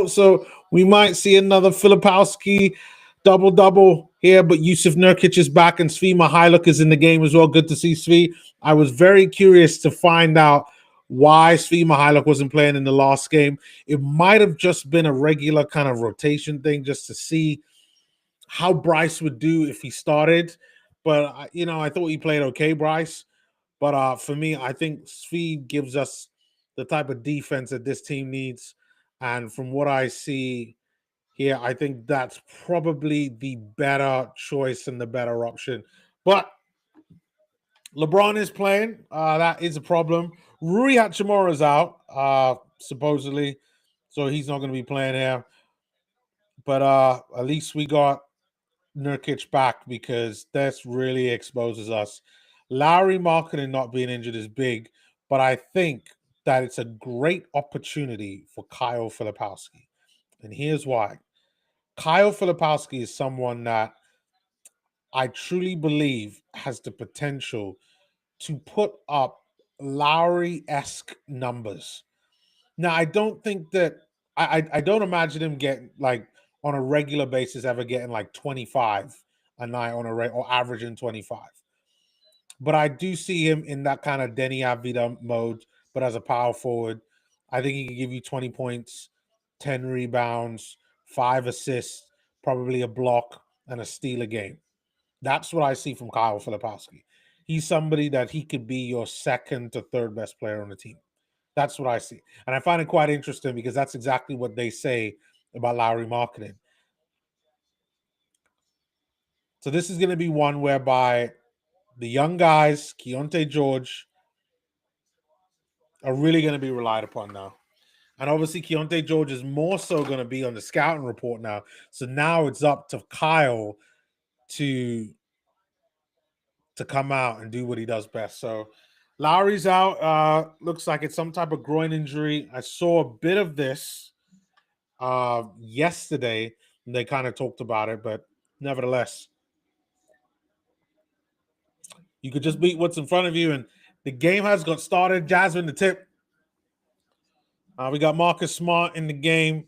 So we might see another Filipowski double here, but Yusuf Nurkic is back and Svi Mihailuk is in the game as well. Good to see Svi. I was very curious to find out why Svi Mihailuk wasn't playing in the last game. It might have just been a regular kind of rotation thing just to see how Bryce would do if he started. But I thought he played okay, Bryce. But for me, I think Svi gives us the type of defense that this team needs. And from what I see here, I think that's probably the better choice and the better option. But LeBron is playing. That is a problem. Rui Hachimura's out, supposedly. So he's not going to be playing here. But at least we got Nurkic back because this really exposes us. Lauri Markkinen not being injured is big, but I think that it's a great opportunity for Kyle Filipowski. And here's why. Kyle Filipowski is someone that I truly believe has the potential to put up Lowry-esque numbers. Now, I don't think that I don't imagine him getting like on a regular basis ever getting like 25 a night on or averaging 25. But I do see him in that kind of Denny Avila mode, but as a power forward. I think he can give you 20 points, 10 rebounds, 5 assists, probably a block, and a steal a game. That's what I see from Kyle Filipowski. He's somebody that he could be your second to third best player on the team. That's what I see. And I find it quite interesting because that's exactly what they say about Lauri Markkinen. So this is going to be one whereby the young guys, Keontae George, are really going to be relied upon now. And obviously, Keontae George is more so going to be on the scouting report now. So now it's up to Kyle to come out and do what he does best. So Lowry's out. Looks like it's some type of groin injury. I saw a bit of this yesterday. And they kind of talked about it, but nevertheless, you could just beat what's in front of you. And the game has got started. Jasmine, the tip. We got Marcus Smart in the game,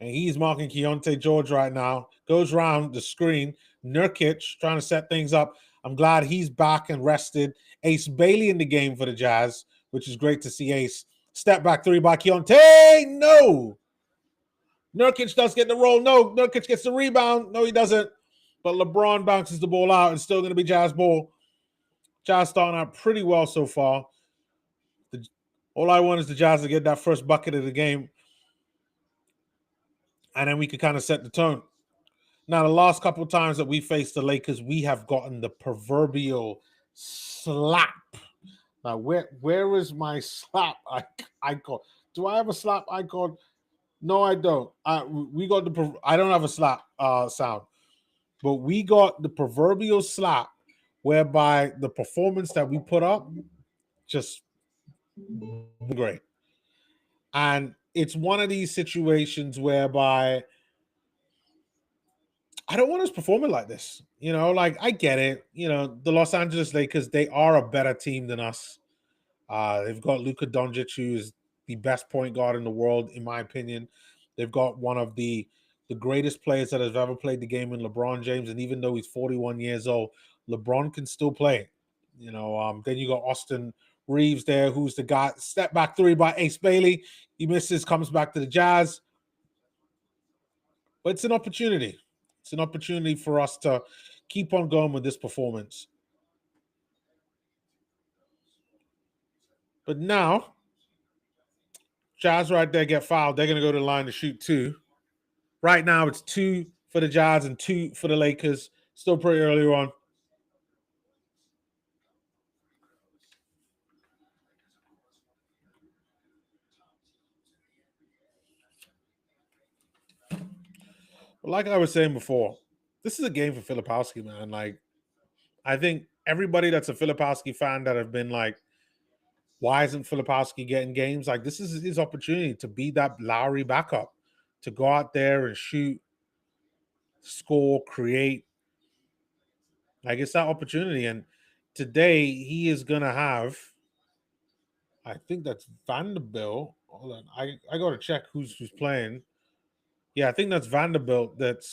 and he's marking Keontae George right now. Goes around the screen. Nurkic trying to set things up. I'm glad he's back and rested. Ace Bailey in the game for the Jazz, which is great to see Ace. Step back three by Keontae. No. Nurkic does get the roll. No. Nurkic gets the rebound. No, he doesn't. But LeBron bounces the ball out. It's still going to be Jazz ball. Jazz starting out pretty well so far. All I want is the Jazz to get that first bucket of the game. And then we could kind of set the tone. Now, the last couple of times that we faced the Lakers, we have gotten the proverbial slap. Now, where is my slap icon? Do I have a slap icon? No, I don't. We got I don't have a slap sound, but we got the proverbial slap, whereby the performance that we put up just great. And it's one of these situations whereby I don't want us performing like this. Like I get it. The Los Angeles Lakers, they are a better team than us. They've got Luka Doncic, who is the best point guard in the world, in my opinion. They've got one of the greatest players that has ever played the game in LeBron James. And even though he's 41 years old, LeBron can still play. Then you got Austin Reeves there, who's the guy. Step back three by Ace Bailey. He misses, comes back to the Jazz. But it's an opportunity. It's an opportunity for us to keep on going with this performance. But now, Jazz right there get fouled. They're going to go to the line to shoot two. Right now, it's 2 for the Jazz and 2 for the Lakers. Still pretty early on. But like I was saying before, this is a game for Filipowski, man. Like, I think everybody that's a Filipowski fan that have been like, why isn't Filipowski getting games? Like, this is his opportunity to be that Lowry backup, to go out there and shoot, score, create. Like, it's that opportunity. And today, he is going to have, I think that's Vanderbilt. Hold on. I got to check who's playing. Yeah, I think that's Vanderbilt that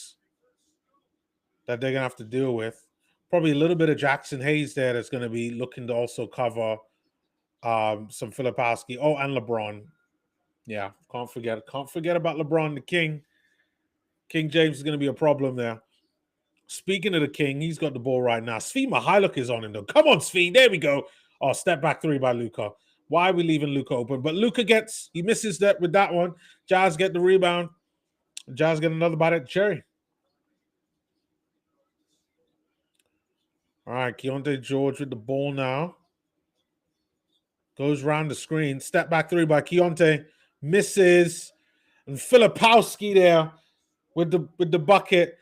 they're gonna have to deal with. Probably a little bit of Jackson Hayes there that's gonna be looking to also cover some Filipowski. Oh, and LeBron. Yeah, can't forget about LeBron, the King. King James is gonna be a problem there. Speaking of the King, he's got the ball right now. Svi Mihailuk is on him though. Come on, Svi. There we go. Oh, step back three by Luka. Why are we leaving Luka open? But Luka he misses that with that one. Jazz get the rebound. Jazz get another bite at the cherry. All right, Keontae George with the ball now. Goes round the screen. Step back three by Keontae. Misses. And Filipowski there with the bucket.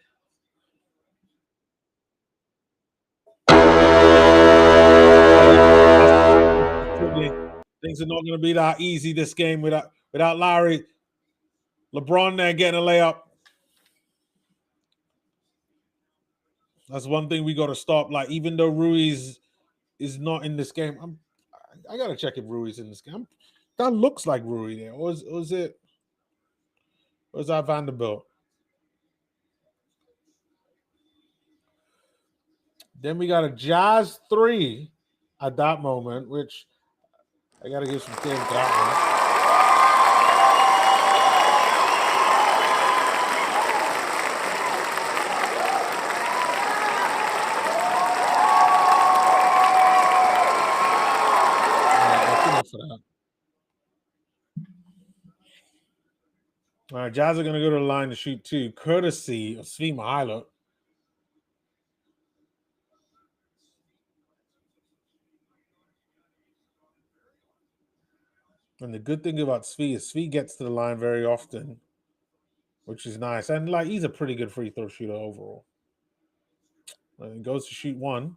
Things are not going to be that easy this game without Lauri. LeBron there getting a layup. That's one thing we got to stop. Like, even though Ruiz is not in this game, I got to check if Ruiz in this game. That looks like Rui there. Or is that Vanderbilt? Then we got a Jazz 3 at that moment, which I got to give some credit to that one. For that. All right, Jazz are going to go to the line to shoot 2, courtesy of Svi Mihailuk. And the good thing about Svi is Svi gets to the line very often, which is nice. And like, he's a pretty good free throw shooter overall. And he goes to shoot 1,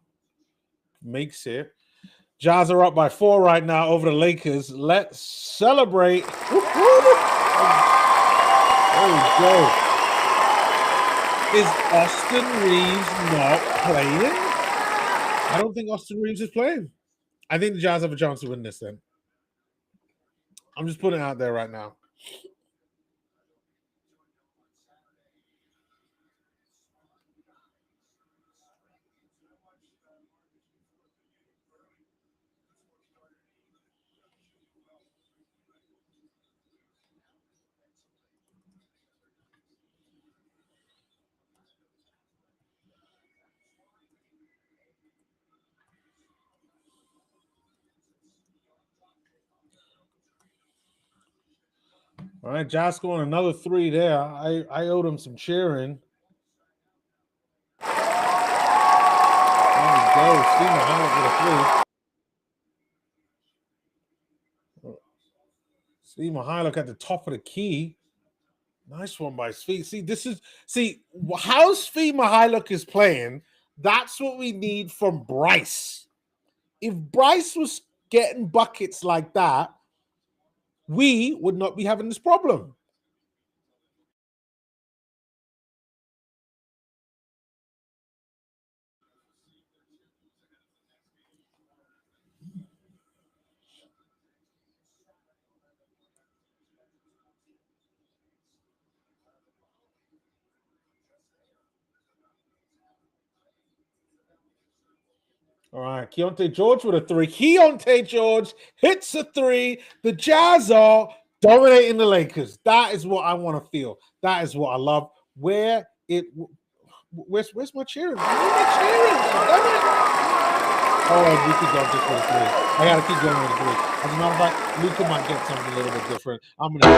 makes it. Jazz are up by 4 right now over the Lakers. Let's celebrate. There we go. Is Austin Reeves not playing? I don't think Austin Reeves is playing. I think the Jazz have a chance to win this then. I'm just putting it out there right now. All right, Jazz scoring another 3 there. I owed him some cheering. There we go. Steve Mihailuk with a 3. Steve Mihailuk at the top of the key. Nice one by Svi. See how Svi Mihailuk is playing. That's what we need from Bryce. If Bryce was getting buckets like that, we would not be having this problem. All right, Keontae George with a 3. Keontae George hits a 3. The Jazz are dominating the Lakers. That is what I want to feel. That is what I love. Where's my cheering? Where's my cheering? Oh, Luka got just for the 3. I gotta keep going with the 3. As a matter of fact, Luka might get something a little bit different. I'm gonna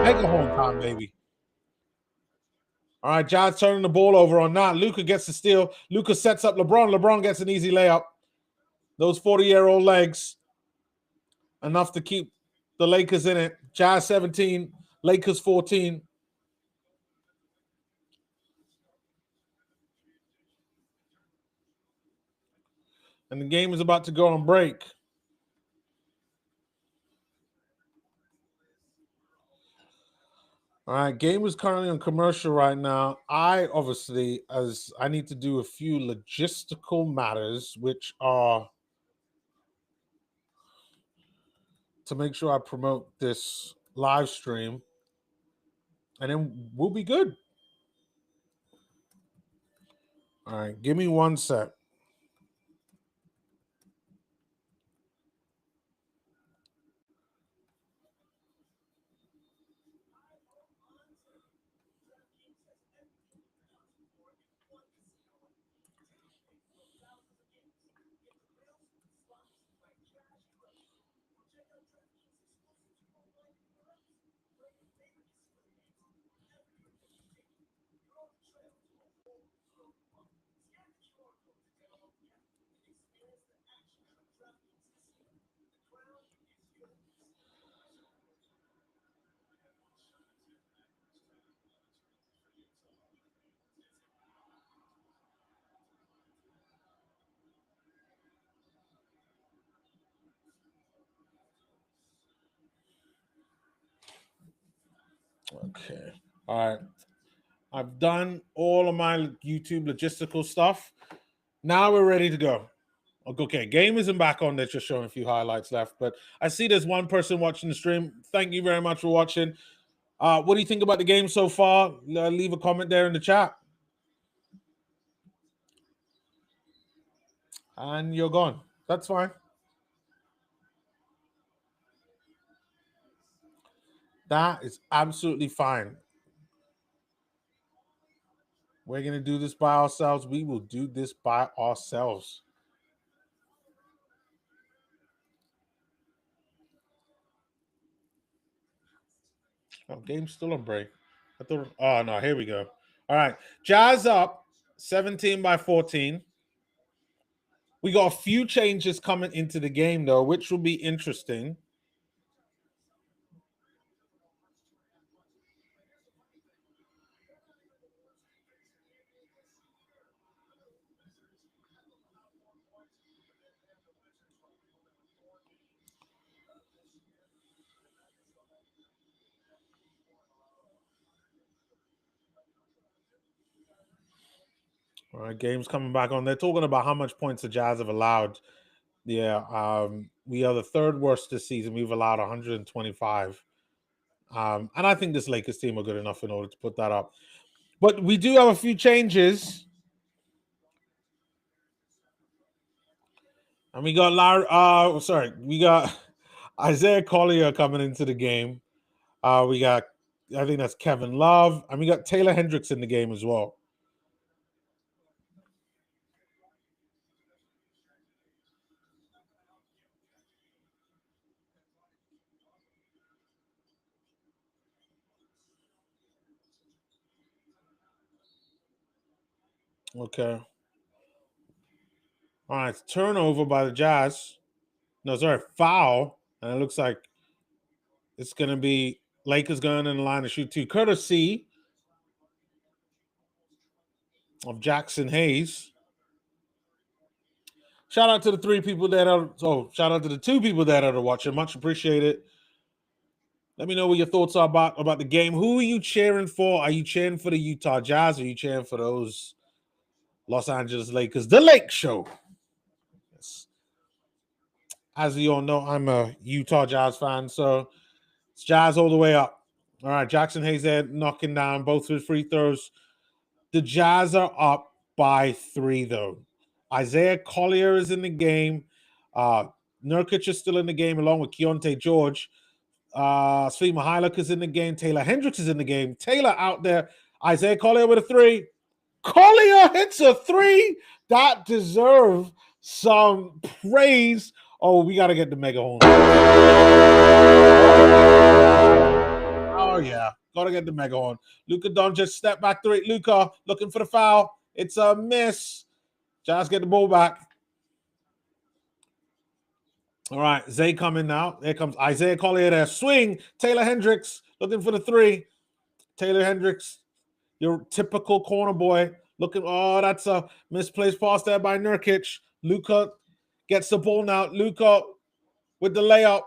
make a home time, baby. All right, Jazz turning the ball over on that. Luka gets the steal. Luka sets up LeBron. LeBron gets an easy layup. Those 40-year-old legs, enough to keep the Lakers in it. Jazz 17, Lakers 14. And the game is about to go on break. All right, game is currently on commercial right now. I obviously, as I need to do a few logistical matters, which are to make sure I promote this live stream, and then we'll be good. All right, give me one sec. Okay. All right. I've done all of my YouTube logistical stuff. Now we're ready to go. Okay, game isn't back on. They're just showing a few highlights left, but I see there's one person watching the stream. Thank you very much for watching. What do you think about the game so far? Leave a comment there in the chat. And you're gone. That's fine. That is absolutely fine. We're going to do this by ourselves. We will do this by ourselves. Oh, game's still on break. I thought, oh, no, here we go. All right. Jazz up 17-14. We got a few changes coming into the game, though, which will be interesting. All right, game's coming back on. They're talking about how much points the Jazz have allowed. Yeah, we are the third worst this season. We've allowed 125. And I think this Lakers team are good enough in order to put that up. But we do have a few changes. And we got Lauri, we got Isaiah Collier coming into the game. We got, I think that's Kevin Love. And we got Taylor Hendricks in the game as well. Okay. All right, turnover by the Jazz. No, sorry, foul. And it looks like it's going to be Lakers going in the line to shoot two, courtesy of Jackson Hayes. Shout out to the three people that are, shout out to the two people that are watching. Much appreciated. Let me know what your thoughts are about the game. Who are you cheering for? Are you cheering for the Utah Jazz? Or are you cheering for those Los Angeles Lakers? The Lake Show. Yes. As you all know, I'm a Utah Jazz fan, so it's Jazz all the way up. All right, Jackson Hayes there knocking down both his free throws. The Jazz are up by 3, though. Isaiah Collier is in the game. Nurkic is still in the game along with Keontae George. Svi Mykhailiuk is in the game. Taylor Hendricks is in the game. Taylor out there. Isaiah Collier with a 3. Collier hits a 3. That deserves some praise. Oh, we got to get the mega home. Oh, yeah. Got to get the mega horn. Luka Doncic step back 3. Luka looking for the foul. It's a miss. Jazz get the ball back. All right, Zay coming now. There comes Isaiah Collier there. Swing. Taylor Hendricks looking for the 3. Taylor Hendricks, your typical corner boy. Looking, oh, that's a misplaced pass there by Nurkic. Luka gets the ball now. Luka with the layup.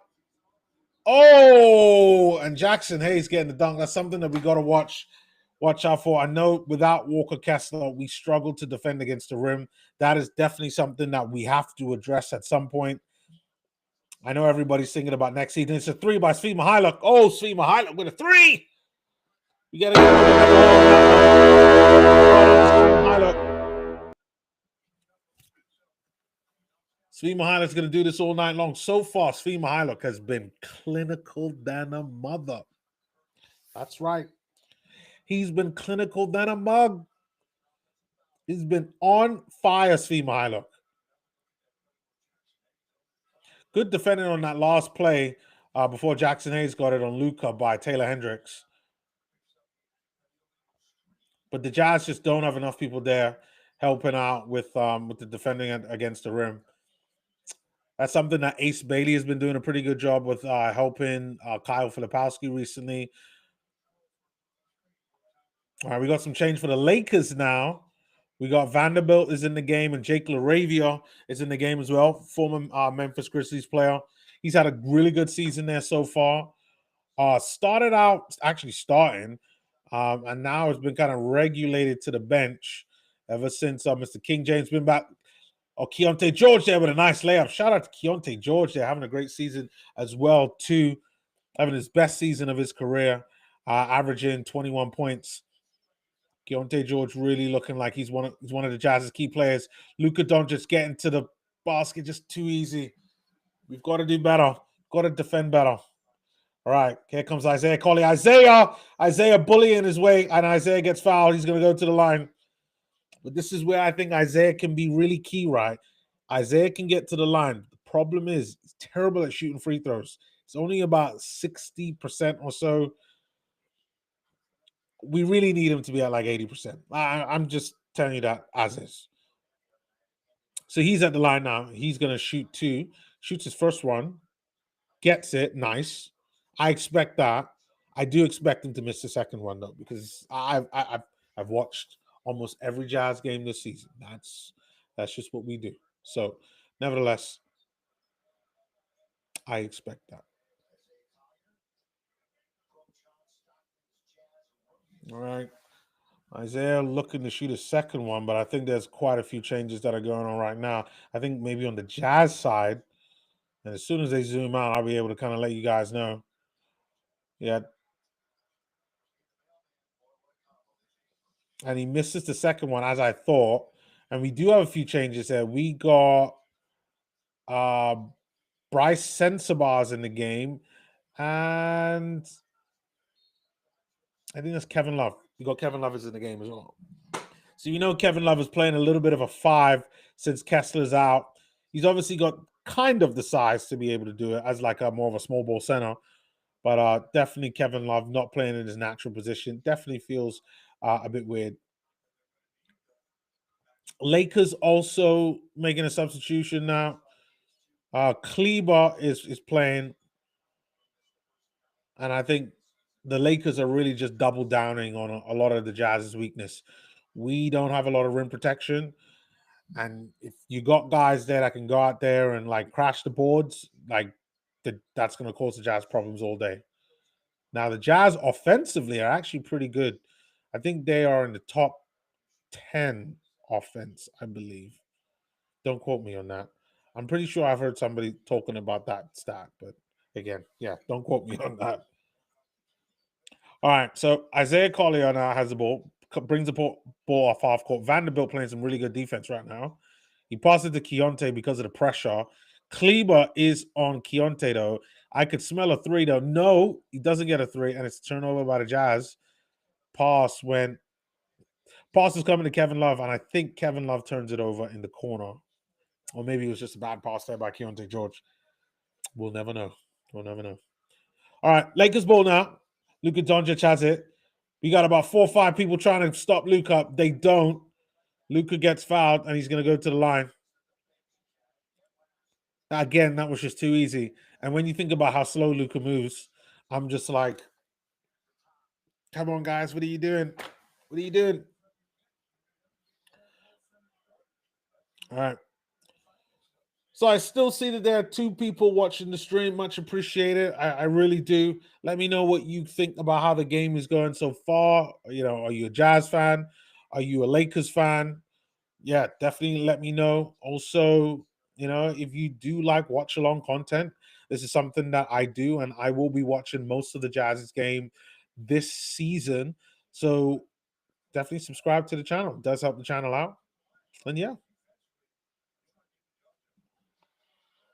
Oh, and Jackson Hayes getting the dunk. That's something that we got to watch out for. I know without Walker Kessler, we struggle to defend against the rim. That is definitely something that we have to address at some point. I know everybody's thinking about next season. It's a 3 by Svi Mihailuk. Oh, Svi Mihailuk with a 3. You got to get another goal on that one. Svi Mihailuk's going to do this all night long. So far, Svi Mihailuk has been clinical than a mother. That's right. He's been clinical than a mug. He's been on fire, Svi Mihailuk. Good defending on that last play before Jackson Hayes got it on Luka by Taylor Hendricks. But the Jazz just don't have enough people there helping out with the defending against the rim. That's something that Ace Bailey has been doing a pretty good job with helping Kyle Filipowski recently. All right, we got some change for the Lakers now. We got Vanderbilt is in the game, and Jake LaRavia is in the game as well, former Memphis Grizzlies player. He's had a really good season there so far. Started out actually starting, and now it's been kind of regulated to the bench ever since Mr. King James been back. Oh, Keontae George there with a nice layup. Shout out to Keontae George there, having a great season as well, too. Having his best season of his career, averaging 21 points. Keontae George really looking like he's one of the Jazz's key players. Luka Doncic getting to the basket just too easy. We've got to do better. Got to defend better. All right, here comes Isaiah Coley. Isaiah bullying his way, and Isaiah gets fouled. He's going to go to the line. But this is where I think Isaiah can be really key, right? Isaiah can get to the line. The problem is he's terrible at shooting free throws. It's only about 60% or so. We really need him to be at like 80%. I'm just telling you that as is. So he's at the line now. He's going to shoot 2. Shoots his first one. Gets it. Nice. I expect that. I do expect him to miss the second one, though, because I've watched almost every Jazz game this season. That's just what we do. So, nevertheless, I expect that. All right. Isaiah looking to shoot a second one, but I think there's quite a few changes that are going on right now. I think maybe on the Jazz side, and as soon as they zoom out, I'll be able to kind of let you guys know. Yeah. And he misses the second one, as I thought. And we do have a few changes there. We got Bryce Sensabaugh in the game, and I think that's Kevin Love. We got Kevin Love is in the game as well. So you know Kevin Love is playing a little bit of a 5 since Kessler's out. He's obviously got kind of the size to be able to do it as like a more of a small ball center. But definitely Kevin Love not playing in his natural position. Definitely feels a bit weird. Lakers also making a substitution now. Kleber is playing. And I think the Lakers are really just double downing on a lot of the Jazz's weakness. We don't have a lot of rim protection. And if you got guys there that can go out there and like crash the boards, like that's going to cause the Jazz problems all day. Now, the Jazz offensively are actually pretty good. I think they are in the top 10 offense, I believe. Don't quote me on that. I'm pretty sure I've heard somebody talking about that stat, but again, yeah, don't quote me on that. All right, so Isaiah Collier now has the ball, brings the ball off half court. Vanderbilt playing some really good defense right now. He passes to Keontae because of the pressure. Kleber is on Keontae, though. I could smell a 3, though. No, he doesn't get a 3, and it's turnover by the Jazz. Pass is coming to Kevin Love, and I think Kevin Love turns it over in the corner. Or maybe it was just a bad pass there by Keontae George. We'll never know. We'll never know. All right, Lakers ball now. Luka Doncic has it. We got about 4 or 5 people trying to stop Luka. They don't. Luka gets fouled, and he's going to go to the line. Again, that was just too easy. And when you think about how slow Luka moves, I'm just like, come on, guys, what are you doing? What are you doing? All right. So I still see that there are 2 people watching the stream. Much appreciated. I really do. Let me know what you think about how the game is going so far. You know, are you a Jazz fan? Are you a Lakers fan? Yeah, definitely let me know. Also, you know, if you do like watch along content, This is something that I do, and I will be watching most of the Jazz's game this season. So definitely subscribe to the channel. It does help the channel out. And yeah.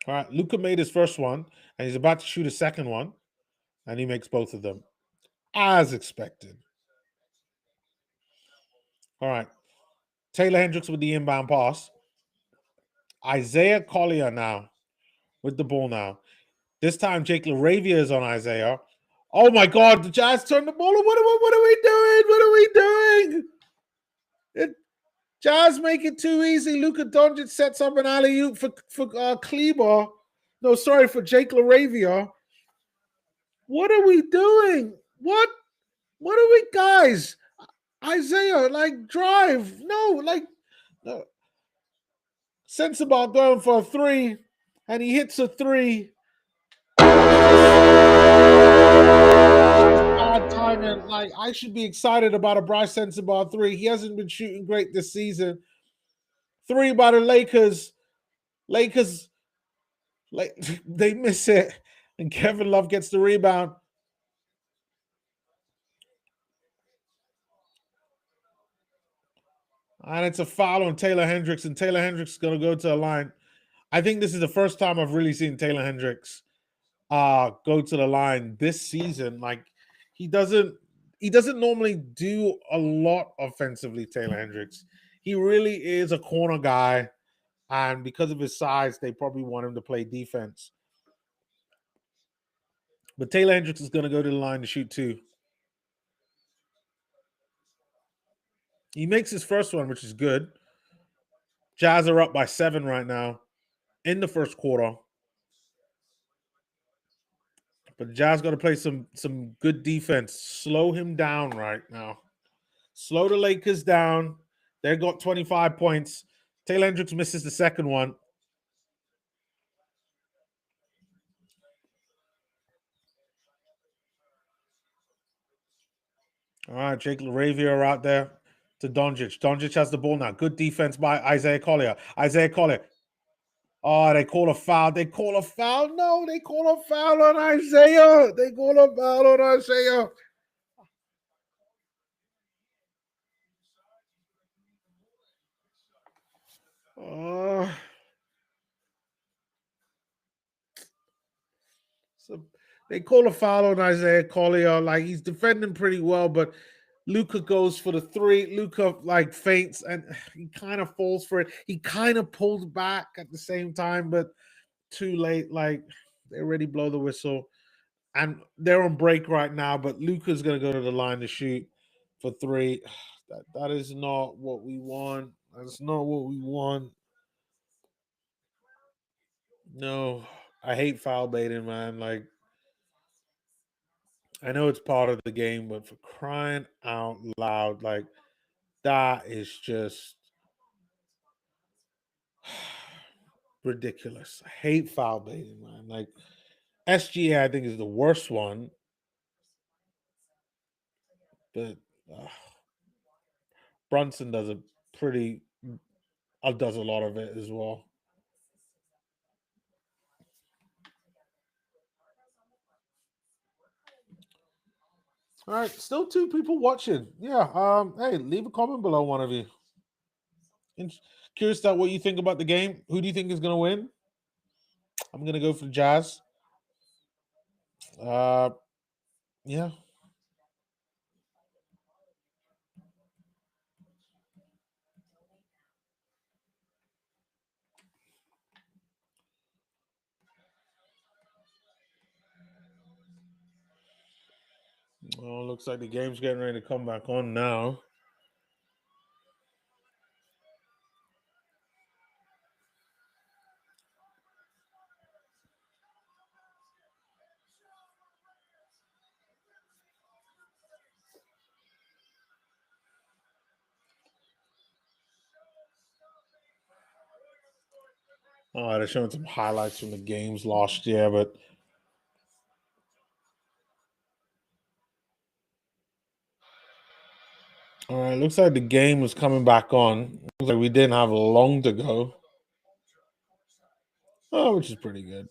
All right, Luca made his first one, and he's about to shoot a second one, and he makes both of them, as expected. All right, Taylor Hendricks with the inbound pass. Isaiah Collier now with the ball now. This time, Jake LaRavia is on Isaiah. Oh my God, the Jazz turned the ball. What are we doing? What are we doing? Jazz make it too easy. Luka Doncic sets up an alley-oop for Kleber. No, sorry, for Jake LaRavia. What are we doing? What are we, guys? Isaiah, like, drive. No, like, no. Sensabaugh going for a three, and he hits a three. Bad timing. Like, I should be excited about a Bryce Sensabaugh three. He hasn't been shooting great this season. Three by the Lakers. Lakers, like, they miss it, and Kevin Love gets the rebound. And it's a foul on Taylor Hendricks, and Taylor Hendricks is going to go to the line. I think this is the first time I've really seen Taylor Hendricks go to the line this season. Like, he doesn't normally do a lot offensively, Taylor Hendricks. He really is a corner guy, and because of his size, they probably want him to play defense. But Taylor Hendricks is going to go to the line to shoot two. He makes his first one, which is good. Jazz are up by 7 right now in the first quarter. But Jazz got to play some good defense. Slow him down right now. Slow the Lakers down. They got 25 points. Taylor Hendricks misses the second one. All right, Jake LaRavia out there to Doncic. Doncic has the ball now. Good defense by Isaiah Collier. Isaiah Collier. Oh, they call a foul. They call a foul. No, they call a foul on Isaiah. They call a foul on Isaiah. So they call a foul on Isaiah Collier. Like, he's defending pretty well, but Luka goes for the three. Luka, like, faints, and he kind of falls for it. He kind of pulls back at the same time, but too late. Like, they already blow the whistle, and they're on break right now. But Luka's gonna go to the line to shoot for three. That is not what we want. That's not what we want. No, I hate foul baiting, man. Like, I know it's part of the game, but for crying out loud, like, that is just ridiculous. I hate foul baiting, man. Like, SGA, I think, is the worst one, but Brunson does a pretty does a lot of it as well. All right, still 2 people watching. Yeah. Hey, leave a comment below, one of you. Curious about what you think about the game. Who do you think is going to win? I'm going to go for the Jazz. Yeah. Oh, looks like the game's getting ready to come back on now. Oh, they're showing some highlights from the games last year, but all right, looks like the game was coming back on. Looks like we didn't have long to go. Oh, which is pretty good.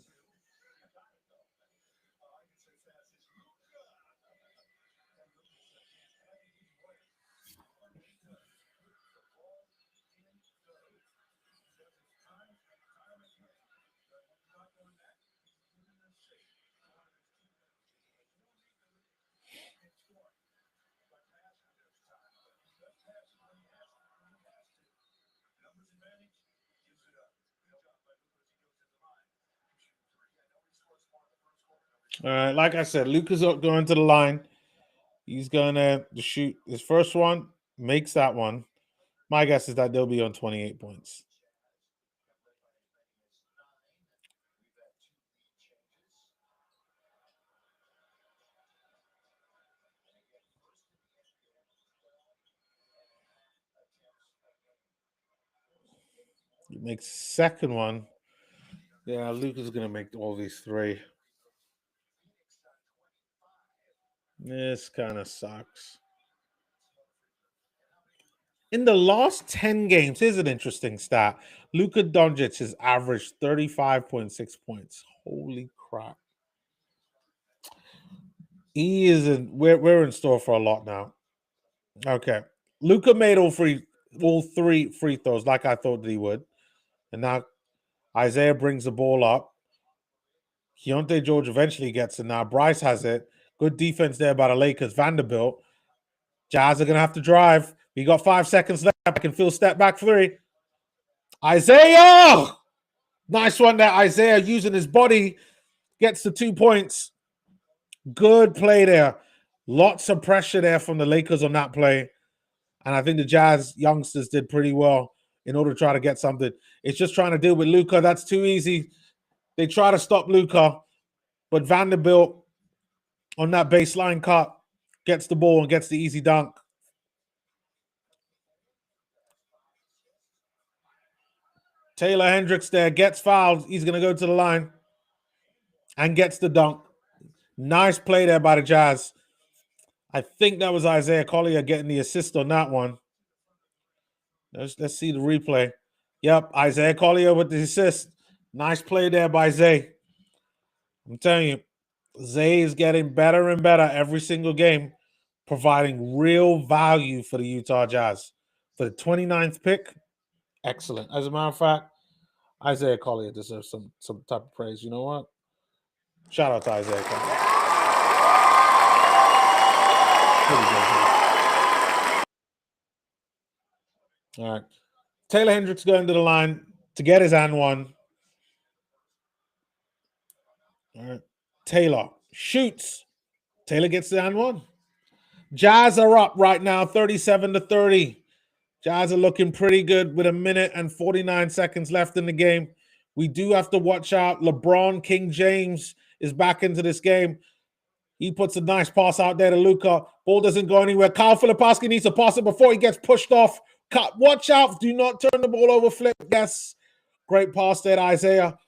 All right, like I said, Luca's up going to the line. He's going to shoot his first one, makes that one. My guess is that they'll be on 28 points. He makes second one. Yeah, Luca's going to make all these three. This kind of sucks. In the last 10 games, here's an interesting stat. Luka Doncic has averaged 35.6 points. Holy crap. He is in we're in store for a lot now. Okay. Luka made all three free throws like I thought that he would. And now Isaiah brings the ball up. Keontae George eventually gets it. Now Bryce has it. Good defense there by the Lakers. Vanderbilt. Jazz are gonna have to drive. We got 5 seconds left. I can feel step back three. Isaiah! Nice one there. Isaiah using his body gets the 2 points. Good play there. Lots of pressure there from the Lakers on that play. And I think the Jazz youngsters did pretty well in order to try to get something. It's just trying to deal with Luka. That's too easy. They try to stop Luka, but Vanderbilt on that baseline cut gets the ball and gets the easy dunk. Taylor Hendricks there gets fouled. He's going to go to the line and gets the dunk. Nice play there by the Jazz. I think that was Isaiah Collier getting the assist on that one. Let's see the replay. Yep, Isaiah Collier with the assist. Nice play there by Zay. I'm telling you, Zay is getting better and better every single game, providing real value for the Utah Jazz. For the 29th pick, excellent. As a matter of fact, Isaiah Collier deserves some type of praise. You know what? Shout out to Isaiah Collier. All right. Taylor Hendricks going to the line to get his and one. All right. Taylor shoots. Taylor gets the and one. Jazz are up right now, 37-30. Jazz are looking pretty good with 1 minute and 49 seconds left in the game. We do have to watch out. LeBron King James is back into this game. He puts a nice pass out there to Luka. Ball doesn't go anywhere. Kyle Filipowski needs to pass it before he gets pushed off. Watch out. Do not turn the ball over. Flip. Yes. Great pass there to Isaiah.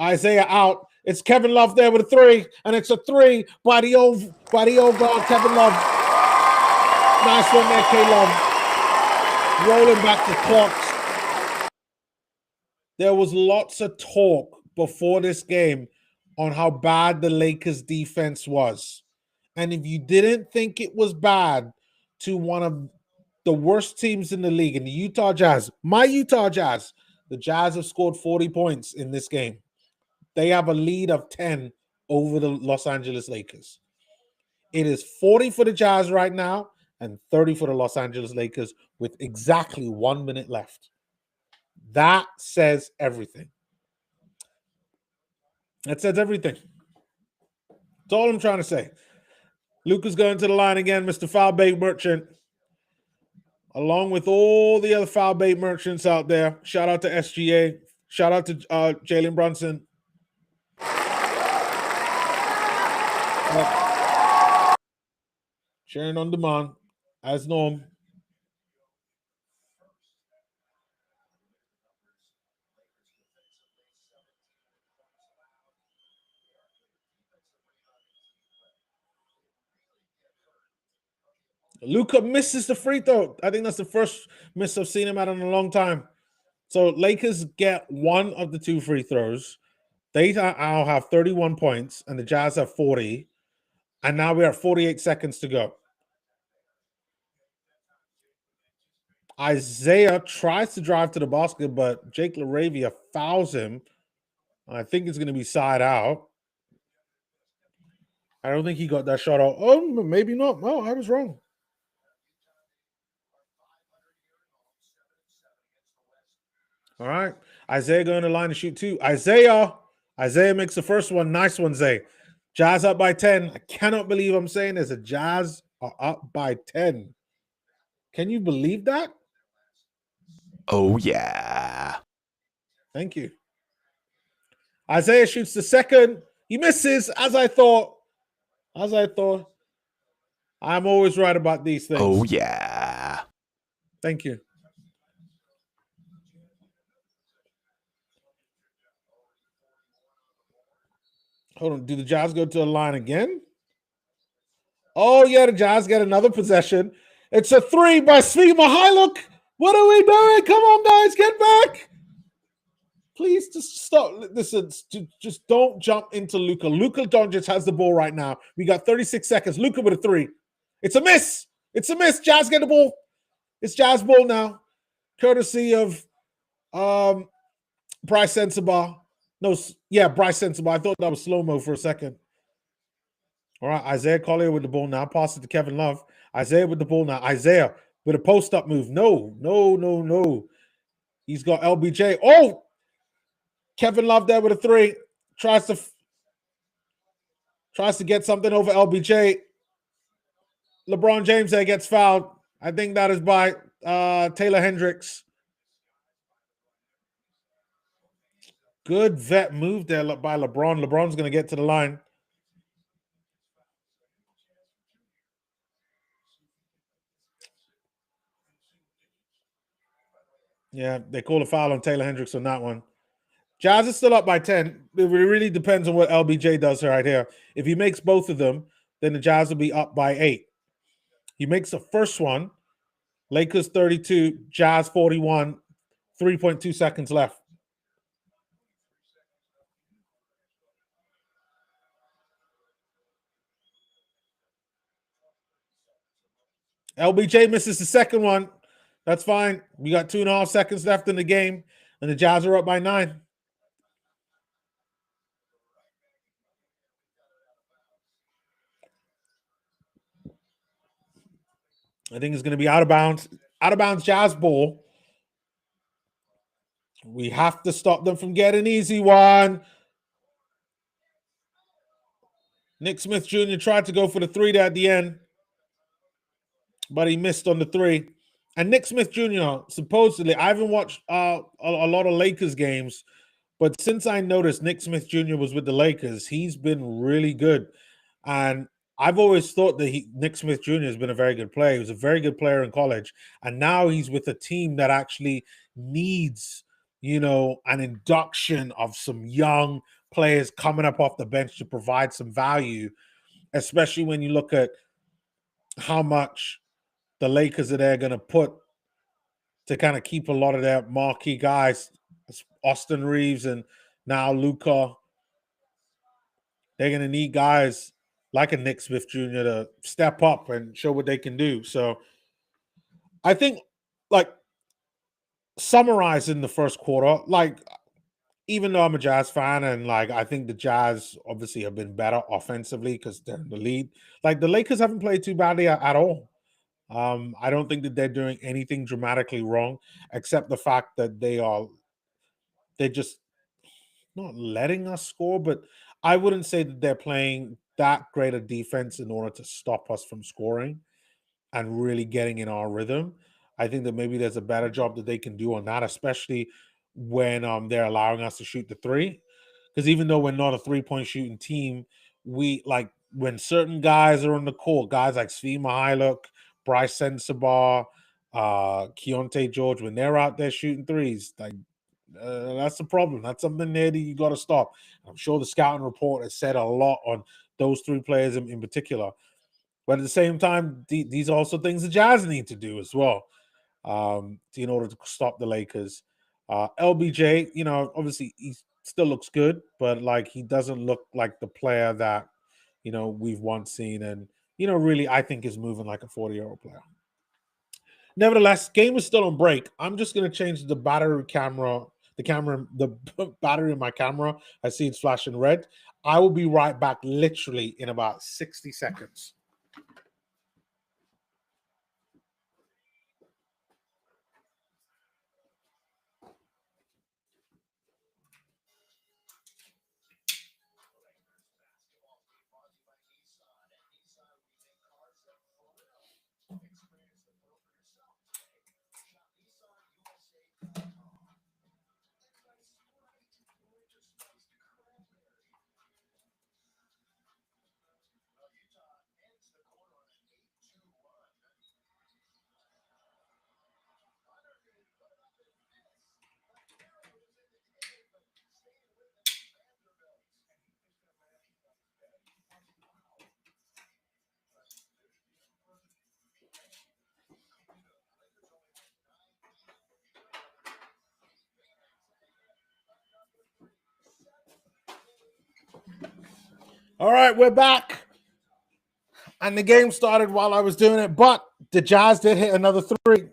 Isaiah out. It's Kevin Love there with a three. And it's a three by the old guard, Kevin Love. Nice one there, K-Love. Rolling back the clocks. There was lots of talk before this game on how bad the Lakers defense was. And if you didn't think it was bad to one of the worst teams in the league, in the Utah Jazz, my Utah Jazz, the Jazz have scored 40 points in this game. They have a lead of 10 over the Los Angeles Lakers. It is 40 for the Jazz right now and 30 for the Los Angeles Lakers with exactly 1 minute left. That says everything. That says everything. That's all I'm trying to say. Luka's going to the line again, Mr. Foul Bait Merchant. Along with all the other foul bait merchants out there. Shout out to SGA. Shout out to Jalen Brunson. Sharing on demand, as norm. Luka misses the free throw. I think that's the first miss I've seen him at in a long time. So Lakers get one of the 2 free throws. They now have 31 points, and the Jazz have 40. And now we're at 48 seconds to go. Isaiah tries to drive to the basket, but Jake LaRavia fouls him. I think it's going to be side out. I don't think he got that shot out. Oh, maybe not. Oh, I was wrong. All right. Isaiah going to line to shoot 2. Isaiah makes the first one. Nice one, Zay. Jazz up by 10. I cannot believe I'm saying this. The Jazz are up by 10. Can you believe that? Oh, yeah. Thank you. Isaiah shoots the second. He misses, as I thought. As I thought. I'm always right about these things. Oh, yeah. Thank you. Hold on. Do the Jazz go to the line again? Oh, yeah, the Jazz get another possession. It's a three by Svi Mihailuk. What are we doing? Come on, guys, get back. Please just stop. Listen, just don't jump into Luka. Luka Doncic has the ball right now. We got 36 seconds. Luka with a three. It's a miss. It's a miss. Jazz get the ball. It's Jazz ball now, courtesy of Bryce Sensabaugh. No, yeah, Bryce Sensabaugh. I thought that was slow-mo for a second. All right, Isaiah Collier with the ball now. Pass it to Kevin Love. Isaiah with the ball now. Isaiah with a post-up move. No. He's got LBJ. Oh, Kevin Love there with a three. Tries to get something over LBJ. LeBron James there gets fouled. I think that is by Taylor Hendricks. Good vet move there by LeBron. LeBron's going to get to the line. Yeah, they call a foul on Taylor Hendricks on that one. Jazz is still up by 10. It really depends on what LBJ does right here. If he makes both of them, then the Jazz will be up by 8. He makes the first one. Lakers 32, Jazz 41, 3.2 seconds left. LBJ misses the second one. That's fine. We got 2.5 seconds left in the game, and the Jazz are up by 9. I think it's going to be out of bounds. Out of bounds Jazz ball. We have to stop them from getting easy one. Nick Smith Jr. tried to go for the three there at the end, but he missed on the three. And Nick Smith Jr., supposedly, I haven't watched a lot of Lakers games, but since I noticed Nick Smith Jr. was with the Lakers, he's been really good. And I've always thought that Nick Smith Jr. has been a very good player. He was a very good player in college. And now he's with a team that actually needs, an induction of some young players coming up off the bench to provide some value, especially when you look at how much the Lakers are there going to put to kind of keep a lot of their marquee guys, Austin Reeves and now Luka. They're going to need guys like a Nick Smith Jr. to step up and show what they can do. So I think, summarizing the first quarter, even though I'm a Jazz fan and, I think the Jazz obviously have been better offensively because they're in the lead, the Lakers haven't played too badly at all. I don't think that they're doing anything dramatically wrong, except the fact that they're just not letting us score, but I wouldn't say that they're playing that great a defense in order to stop us from scoring and really getting in our rhythm. I think that maybe there's a better job that they can do on that, especially when they're allowing us to shoot the three. Because even though we're not a 3-point shooting team, we when certain guys are on the court, guys like Svi Mihailuk, Bryce Sensabaugh, Keontae George, when they're out there shooting threes, that's the problem. That's something there that you got to stop. I'm sure the scouting report has said a lot on those three players in particular. But at the same time, these are also things the Jazz need to do as well in order to stop the Lakers. LBJ, obviously he still looks good, but he doesn't look like the player that we've once seen, and really I think is moving like a 40-year-old player. Nevertheless, game is still on break. I'm just going to change the battery the battery in my camera. I see it's flashing red. I will be right back literally in about 60 seconds. All right, we're back. And the game started while I was doing it, but the Jazz did hit another three.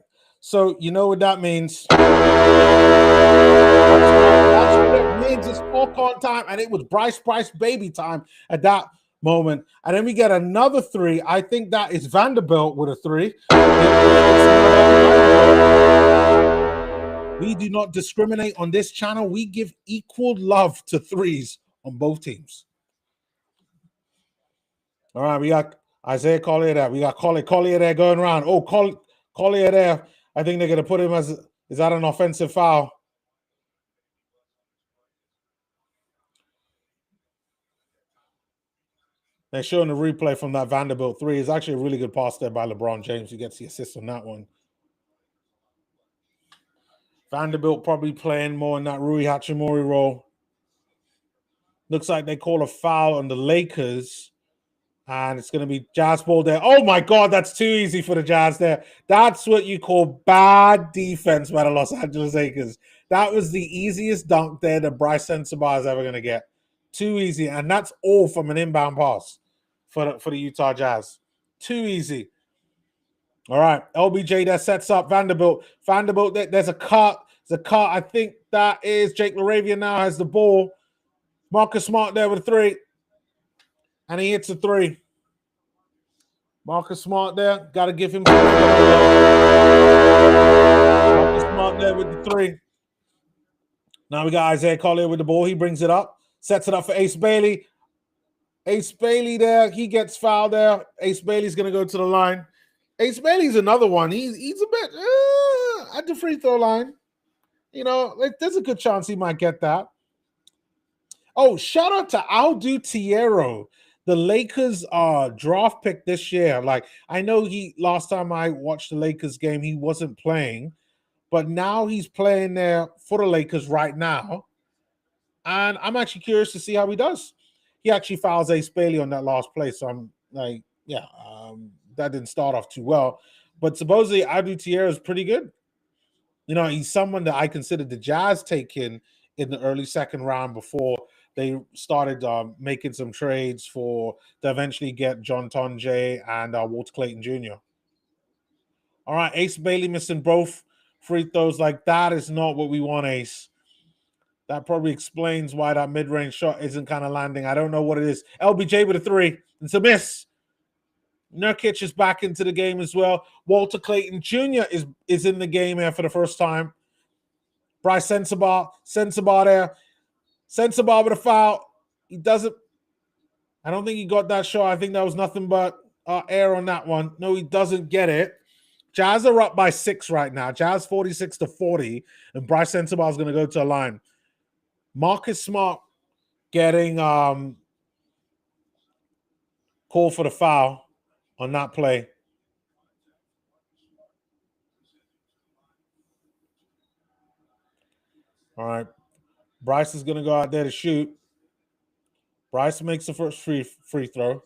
So you know what that means. That's what it means. It's walk-on time, and it was Bryce baby time at that moment. And then we get another three. I think that is Vanderbilt with a three. We do not discriminate on this channel. We give equal love to threes on both teams. All right, we got Isaiah Collier there. We got Collier there going around. Oh, Collier there. I think they're going to put him as, is that an offensive foul? They're showing the replay from that Vanderbilt three. It's actually a really good pass there by LeBron James. He gets the assist on that one. Vanderbilt probably playing more in that Rui Hachimura role. Looks like they call a foul on the Lakers. And it's going to be Jazz ball there. Oh, my God, that's too easy for the Jazz there. That's what you call bad defense by the Los Angeles Lakers. That was the easiest dunk there that Bryce Sensabaugh is ever going to get. Too easy. And that's all from an inbound pass for the Utah Jazz. Too easy. All right. LBJ there sets up Vanderbilt. Vanderbilt, there's a cut. There's a cut. I think that is Jake LaRavia now has the ball. Marcus Smart there with a three. And he hits a three. Marcus Smart there. Got to give him some. Marcus Smart there with the three. Now we got Isaiah Collier with the ball. He brings it up. Sets it up for Ace Bailey. Ace Bailey there. He gets fouled there. Ace Bailey's going to go to the line. Ace Bailey's another one. He's a bit at the free throw line. You know, there's a good chance he might get that. Oh, shout out to Aldo Tierro, the Lakers draft pick this year. Like, I know last time I watched the Lakers game, he wasn't playing, but now he's playing there for the Lakers right now. And I'm actually curious to see how he does. He actually fouls Ace Bailey on that last play. So I'm like, yeah, that didn't start off too well. But supposedly Aldo Tierro is pretty good. You know, he's someone that I considered the Jazz taking in the early second round before they started making some trades to eventually get John Tonje and Walter Clayton Jr. All right, Ace Bailey missing both free throws. Like, that is not what we want, Ace. That probably explains why that mid-range shot isn't kind of landing. I don't know what it is. LBJ with a three. It's a miss. Nurkic is back into the game as well. Walter Clayton Jr. is in the game here for the first time. Bryce Sensabaugh there. Sensabaugh with a foul. He doesn't. I don't think he got that shot. I think that was nothing but air on that one. No, he doesn't get it. Jazz are up by 6 right now. Jazz 46-40, and Bryce Sensabaugh is going to go to a line. Marcus Smart getting called for the foul on that play. All right. Bryce is going to go out there to shoot. Bryce makes the first free throw.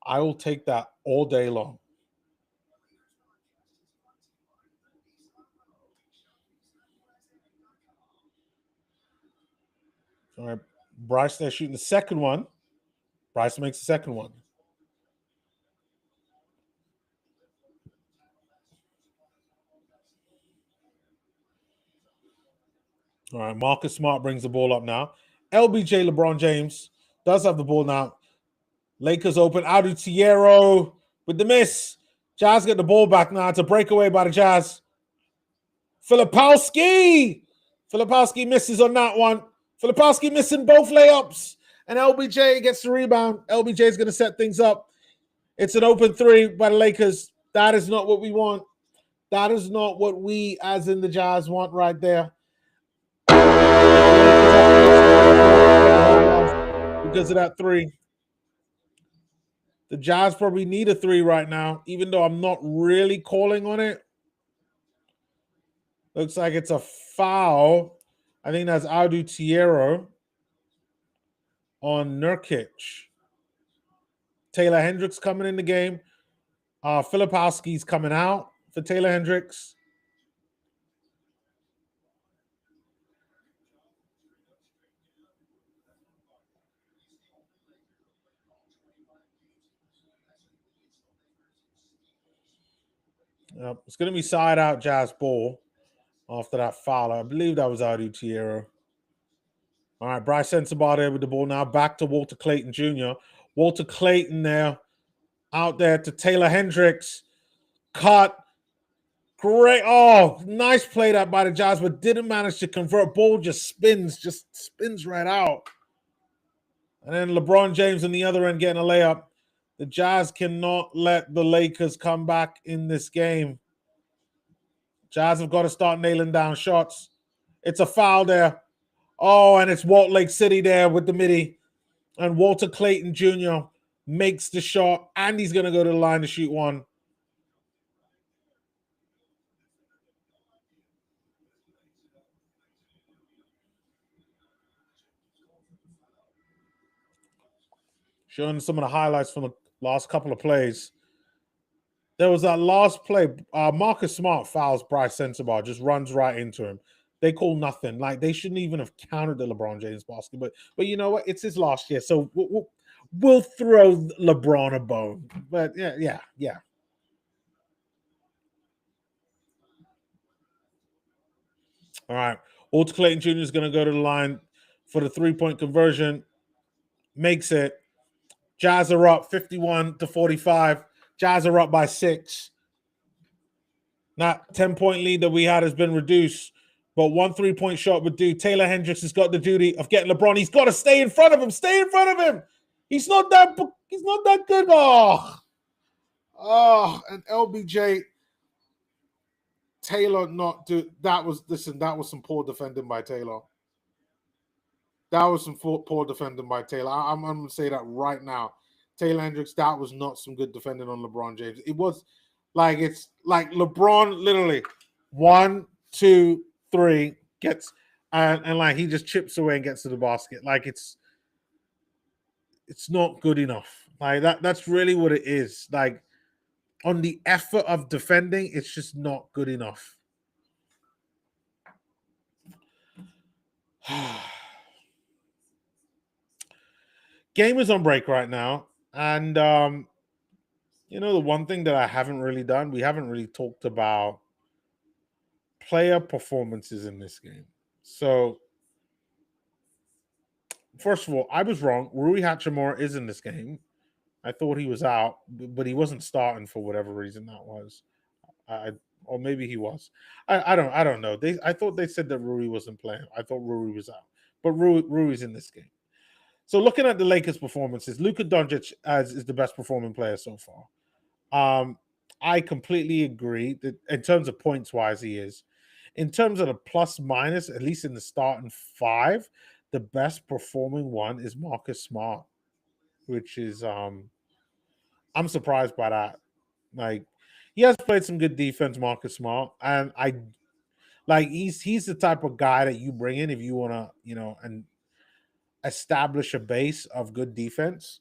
I will take that all day long. All right. Bryce there shooting the second one. Bryce makes the second one. All right. Marcus Smart brings the ball up now. LBJ LeBron James does have the ball now. Lakers open. Aldo Tierro with the miss. Jazz get the ball back now. It's a breakaway by the Jazz. Filipowski misses on that one. Filipowski missing both layups. And LBJ gets the rebound. LBJ is going to set things up. It's an open three by the Lakers. That is not what we want. That is not what we, as in the Jazz, want right there. Because of that three. The Jazz probably need a three right now, even though I'm not really calling on it. Looks like it's a foul. I think that's Aldo Tierro on Nurkic. Taylor Hendricks coming in the game. Filipowski's coming out for Taylor Hendricks. It's going to be side out Jazz ball after that foul. I believe that was Adu Tierra. All right, Bryce Sensabaugh there with the ball now. Back to Walter Clayton Jr. Walter Clayton there, out there to Taylor Hendricks. Cut. Great. Oh, nice play that by the Jazz, but didn't manage to convert. Ball just spins right out. And then LeBron James on the other end getting a layup. The Jazz cannot let the Lakers come back in this game. Jazz have got to start nailing down shots. It's a foul there. Oh, and it's Walt Lake City there with the midi. And Walter Clayton Jr. makes the shot, and he's going to go to the line to shoot one. Showing some of the highlights from the last couple of plays. There was that last play. Marcus Smart fouls Bryce Sensabaugh, just runs right into him. They call nothing. Like, they shouldn't even have counted the LeBron James basket. But you know what? It's his last year, so we'll throw LeBron a bone. But yeah. All right. Walter Clayton Jr. is going to go to the line for the three-point conversion. Makes it. Jazz are up 51-45. Jazz are up by 6. That 10-point lead that we had has been reduced, but 1 3-point shot would do. Taylor Hendricks has got the duty of getting LeBron. He's got to stay in front of him. Stay in front of him. He's not that good. Oh, and LBJ Taylor not do that was some poor defending by Taylor. That was some poor defending by Taylor. I'm going to say that right now. Taylor Hendricks, that was not some good defending on LeBron James. It was like, it's like LeBron literally 1, 2, 3 gets and like he just chips away and gets to the basket. Like, it's not good enough. Like, that's really what it is. Like, on the effort of defending, it's just not good enough. Game is on break right now. And, the one thing that I haven't really done, we haven't really talked about player performances in this game. So, first of all, I was wrong. Rui Hachimura is in this game. I thought he was out, but he wasn't starting for whatever reason that was. Or maybe he was. I don't know. I thought they said that Rui wasn't playing. I thought Rui was out, but Rui's in this game. So looking at the Lakers' performances, Luka Doncic is the best performing player so far. I completely agree that in terms of points wise, he is. In terms of the plus minus, at least in the starting 5, the best performing one is Marcus Smart, which is I'm surprised by that. Like, he has played some good defense, Marcus Smart, and he's the type of guy that you bring in if you want to, and establish a base of good defense.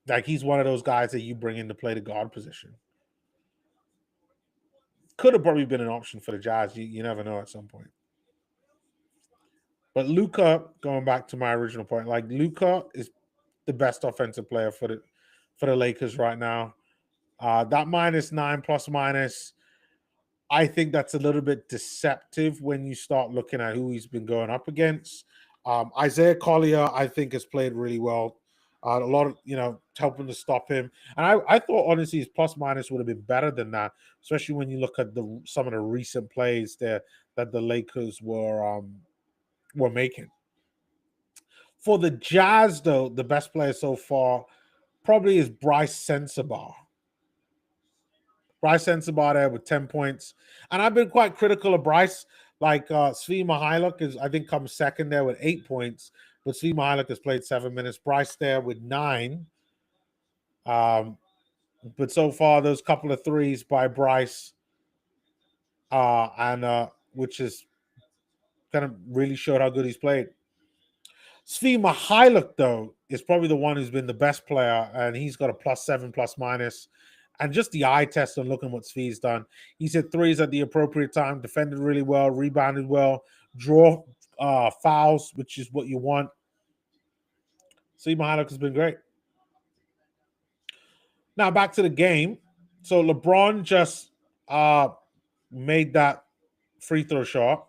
Like, he's one of those guys that you bring in to play the guard position. Could have probably been an option for the Jazz. You never know at some point. But Luka, going back to my original point, like, Luka is the best offensive player for the Lakers right now. That -9 plus minus, I think that's a little bit deceptive when you start looking at who he's been going up against. Isaiah Collier, I think, has played really well. A lot of, helping to stop him. And I thought, honestly, his plus minus would have been better than that, especially when you look at some of the recent plays there that the Lakers were making. For the Jazz, though, the best player so far probably is Bryce Sensabaugh. Bryce Sensabaugh there with 10 points. And I've been quite critical of Bryce. Like, Svi Mykhailiuk I think, comes second there with 8 points. But Svi Mykhailiuk has played 7 minutes. Bryce there with 9. But so far, those couple of threes by Bryce, which is kind of really showed how good he's played. Svi Mykhailiuk, though, is probably the one who's been the best player, and he's got a +7 plus minus. And just the eye test on looking what Svi's done. He's hit threes at the appropriate time, defended really well, rebounded well, draw fouls, which is what you want. Svi Mykhailiuk has been great. Now back to the game. So LeBron just made that free throw shot,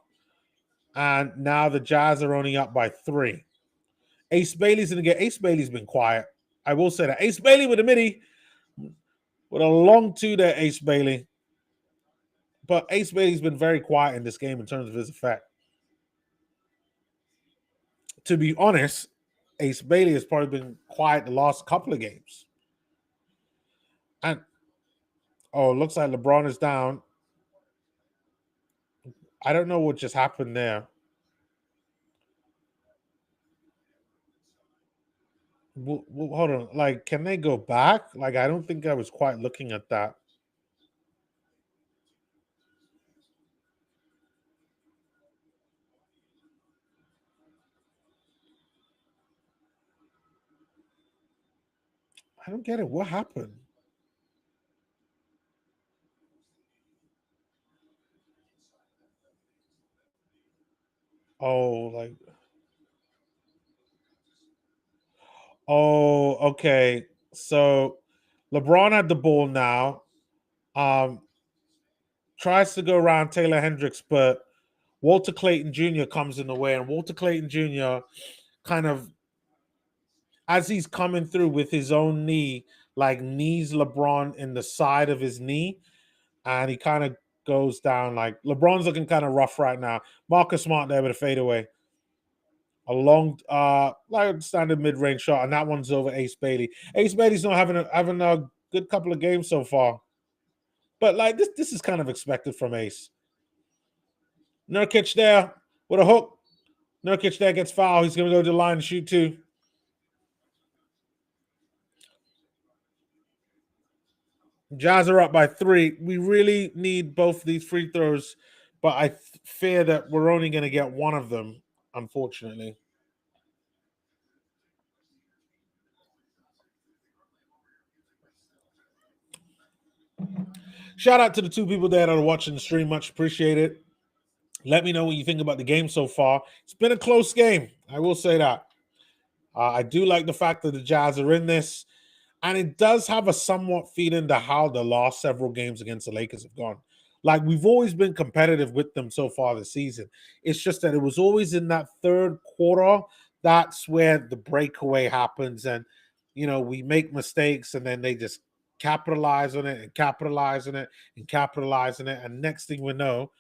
and now the Jazz are only up by 3. Ace Bailey's gonna get. Ace Bailey's been quiet. I will say that. Ace Bailey with a midi, with a long 2 there. Ace Bailey, but Ace Bailey's been very quiet in this game in terms of his effect. To be honest, Ace Bailey has probably been quiet the last couple of games. And oh, it looks like LeBron is down. I don't know what just happened there. Hold on. Like, can they go back? Like, I don't think I was quite looking at that. I don't get it. What happened? Oh, like, oh, okay. So LeBron had the ball now. Um, tries to go around Taylor Hendricks, but Walter Clayton Jr. comes in the way, and Walter Clayton Jr. kind of, as he's coming through with his own knee, like knees LeBron in the side of his knee, and he kind of goes down. Like LeBron's looking kind of rough right now. Marcus Smart there with a fadeaway. A long, like standard mid-range shot, and that one's over Ace Bailey. Ace Bailey's not having a good couple of games so far, but like this is kind of expected from Ace. Nurkic there with a hook. Nurkic there gets fouled. He's going to go to the line and shoot 2. Jazz are up by 3. We really need both these free throws, but I fear that we're only going to get one of them, unfortunately. Shout out to the 2 people there that are watching the stream. Much appreciated. Let me know what you think about the game so far. It's been a close game. I will say that. I do like the fact that the Jazz are in this, and it does have a somewhat feeling to how the last several games against the Lakers have gone. Like, we've always been competitive with them so far this season. It's just that it was always in that third quarter. That's where the breakaway happens, and we make mistakes, and then they just capitalize on it and capitalize on it and capitalize on it. And next thing we know,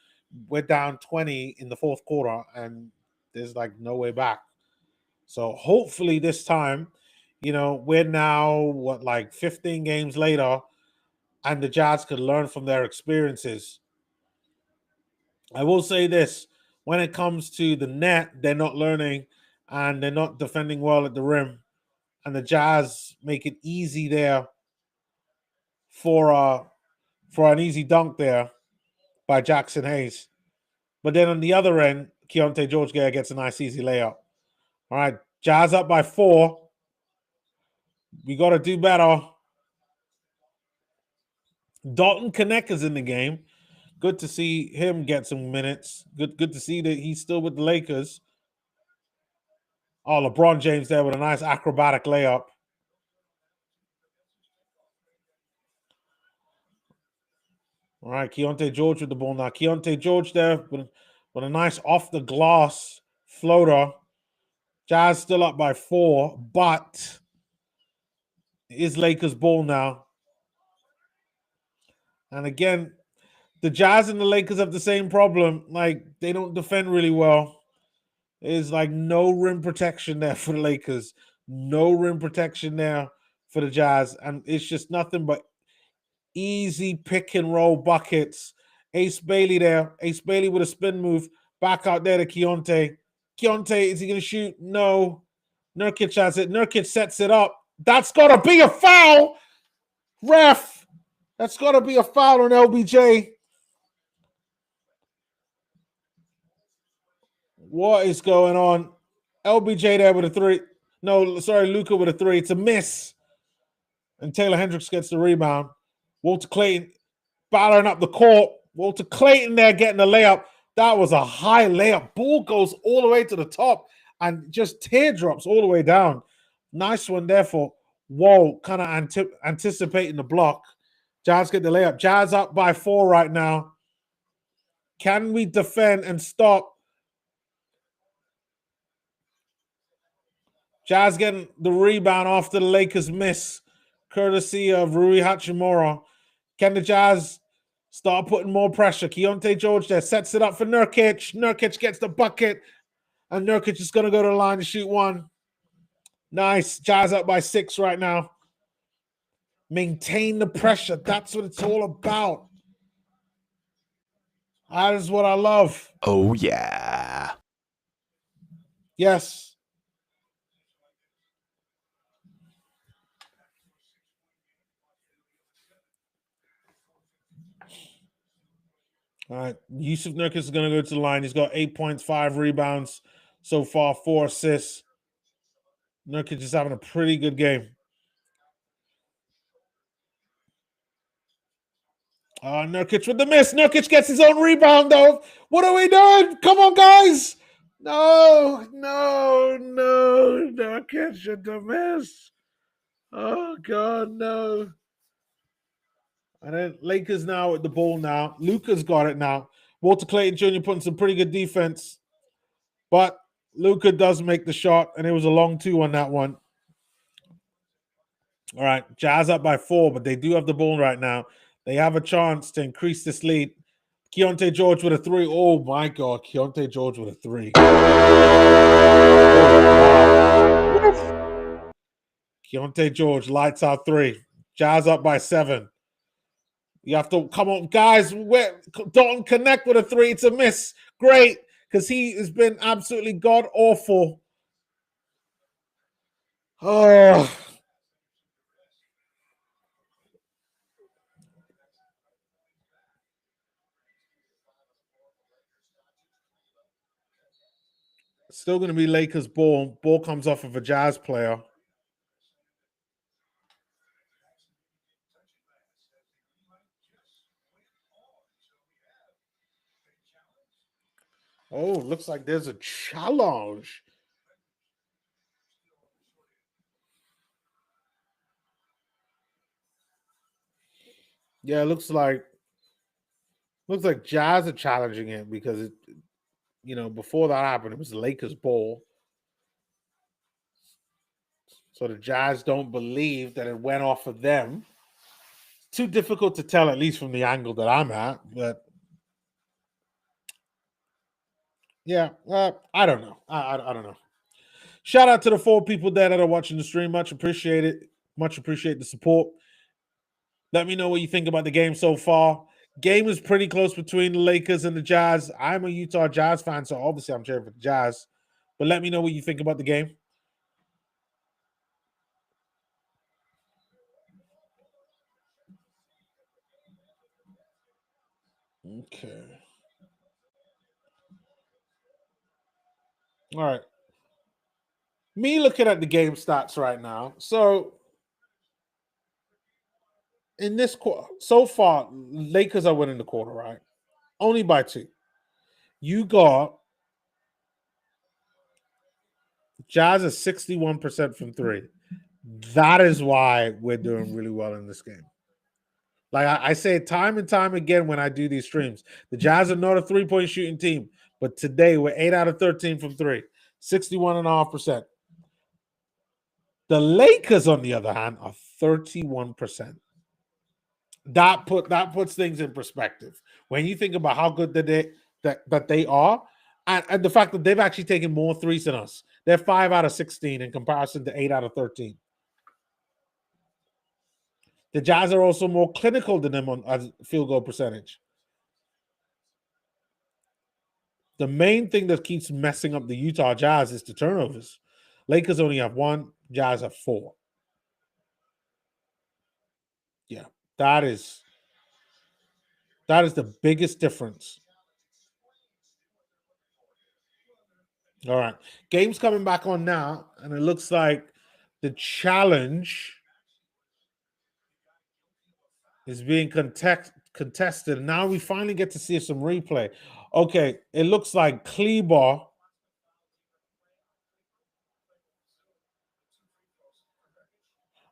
we're down 20 in the fourth quarter, and there's like no way back. So hopefully this time, we're now like 15 games later, and the Jazz could learn from their experiences. I will say this: when it comes to the net, they're not learning, and they're not defending well at the rim, and the Jazz make it easy there for an easy dunk there by Jackson Hayes. But then on the other end, Keontae George gets a nice easy layup. All right, Jazz up by 4. We got to do better. Dalton Connect is in the game. Good to see him get some minutes. Good to see that he's still with the Lakers. Oh, LeBron James there with a nice acrobatic layup. All right, Keontae George with the ball now. Keontae George there with a nice off the glass floater. Jazz still up by 4, but it is Lakers ball now. And again, the Jazz and the Lakers have the same problem. Like, they don't defend really well. There's like no rim protection there for the Lakers. No rim protection there for the Jazz. And it's just nothing but easy pick and roll buckets. Ace Bailey there. Ace Bailey with a spin move. Back out there to Keontae. Keontae, is he going to shoot? No. Nurkic has it. Nurkic sets it up. That's got to be a foul. Ref. That's got to be a foul on LBJ. What is going on? LBJ there with a 3. No, sorry, Luka with a 3. It's a miss. And Taylor Hendricks gets the rebound. Walter Clayton battering up the court. Walter Clayton there getting the layup. That was a high layup. Ball goes all the way to the top and just teardrops all the way down. Nice one there for Wall, kind of anticipating the block. Jazz get the layup. Jazz up by 4 right now. Can we defend and stop? Jazz getting the rebound after the Lakers miss, courtesy of Rui Hachimura. Can the Jazz start putting more pressure? Keontae George there sets it up for Nurkic. Nurkic gets the bucket, and Nurkic is going to go to the line to shoot one. Nice. Jazz up by 6 right now. Maintain the pressure. That's what it's all about. That is what I love. Oh, yeah. Yes. All right. Yusuf Nurkic is going to go to the line. He's got 8 points, 5 rebounds so far, 4 assists. Nurkic is having a pretty good game. Nurkic with the miss. Nurkic gets his own rebound, though. What are we doing? Come on, guys. No. Nurkic with the miss. Oh, God, no. And then Lakers now with the ball now. Luka's got it now. Walter Clayton Jr. putting some pretty good defense. But Luka does make the shot, and it was a long 2 on that one. All right, Jazz up by 4, but they do have the ball right now. They have a chance to increase this lead. Keontae George with a 3. Oh, my God. Keontae George with a 3. Keontae George lights out 3. Jazz up by 7. You have to come on, guys. Dalton connect with a 3. It's a miss. Great, because he has been absolutely god awful. Oh, still going to be Lakers ball. Ball comes off of a Jazz player. Oh, looks like there's a challenge. Yeah, it looks like Jazz are challenging him because before that happened, it was the Lakers ball. So the Jazz don't believe that it went off of them. It's too difficult to tell, at least from the angle that I'm at. But yeah, I don't know. I don't know. Shout out to the 4 people there that are watching the stream. Much appreciate it. Much appreciate the support. Let me know what you think about the game so far. Game is pretty close between the Lakers and the Jazz. I'm a Utah Jazz fan, so obviously I'm cheering for the Jazz. But let me know what you think about the game. Okay. All right. Me looking at the game stats right now. So in this quarter, so far, Lakers are winning the quarter, right? Only by 2. You got Jazz is 61% from 3. That is why we're doing really well in this game. Like I say time and time again when I do these streams, the Jazz are not a 3-point shooting team, but today we're 8 out of 13 from 3, 61.5%. The Lakers, on the other hand, are 31%. That puts things in perspective. When you think about how good that they are, and the fact that they've actually taken more threes than us. They're 5 out of 16 in comparison to 8 out of 13. The Jazz are also more clinical than them on field goal percentage. The main thing that keeps messing up the Utah Jazz is the turnovers. Lakers only have 1, Jazz have 4. Yeah, that is the biggest difference. All right. Game's coming back on now, and it looks like the challenge is being contested. Now we finally get to see some replay. Okay, it looks like Kleber.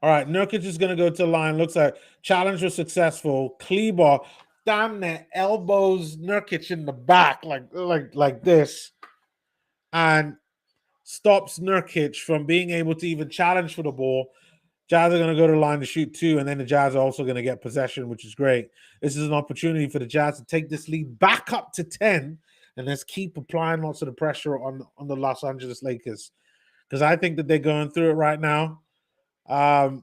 All right, Nurkic is going to go to the line. Looks like challenge was successful. Kleber, damn near elbows Nurkic in the back like this, and stops Nurkic from being able to even challenge for the ball. Jazz are going to go to the line to shoot 2, and then the Jazz are also going to get possession, which is great. This is an opportunity for the Jazz to take this lead back up to 10, and let's keep applying lots of the pressure on the Los Angeles Lakers, because I think that they're going through it right now. There's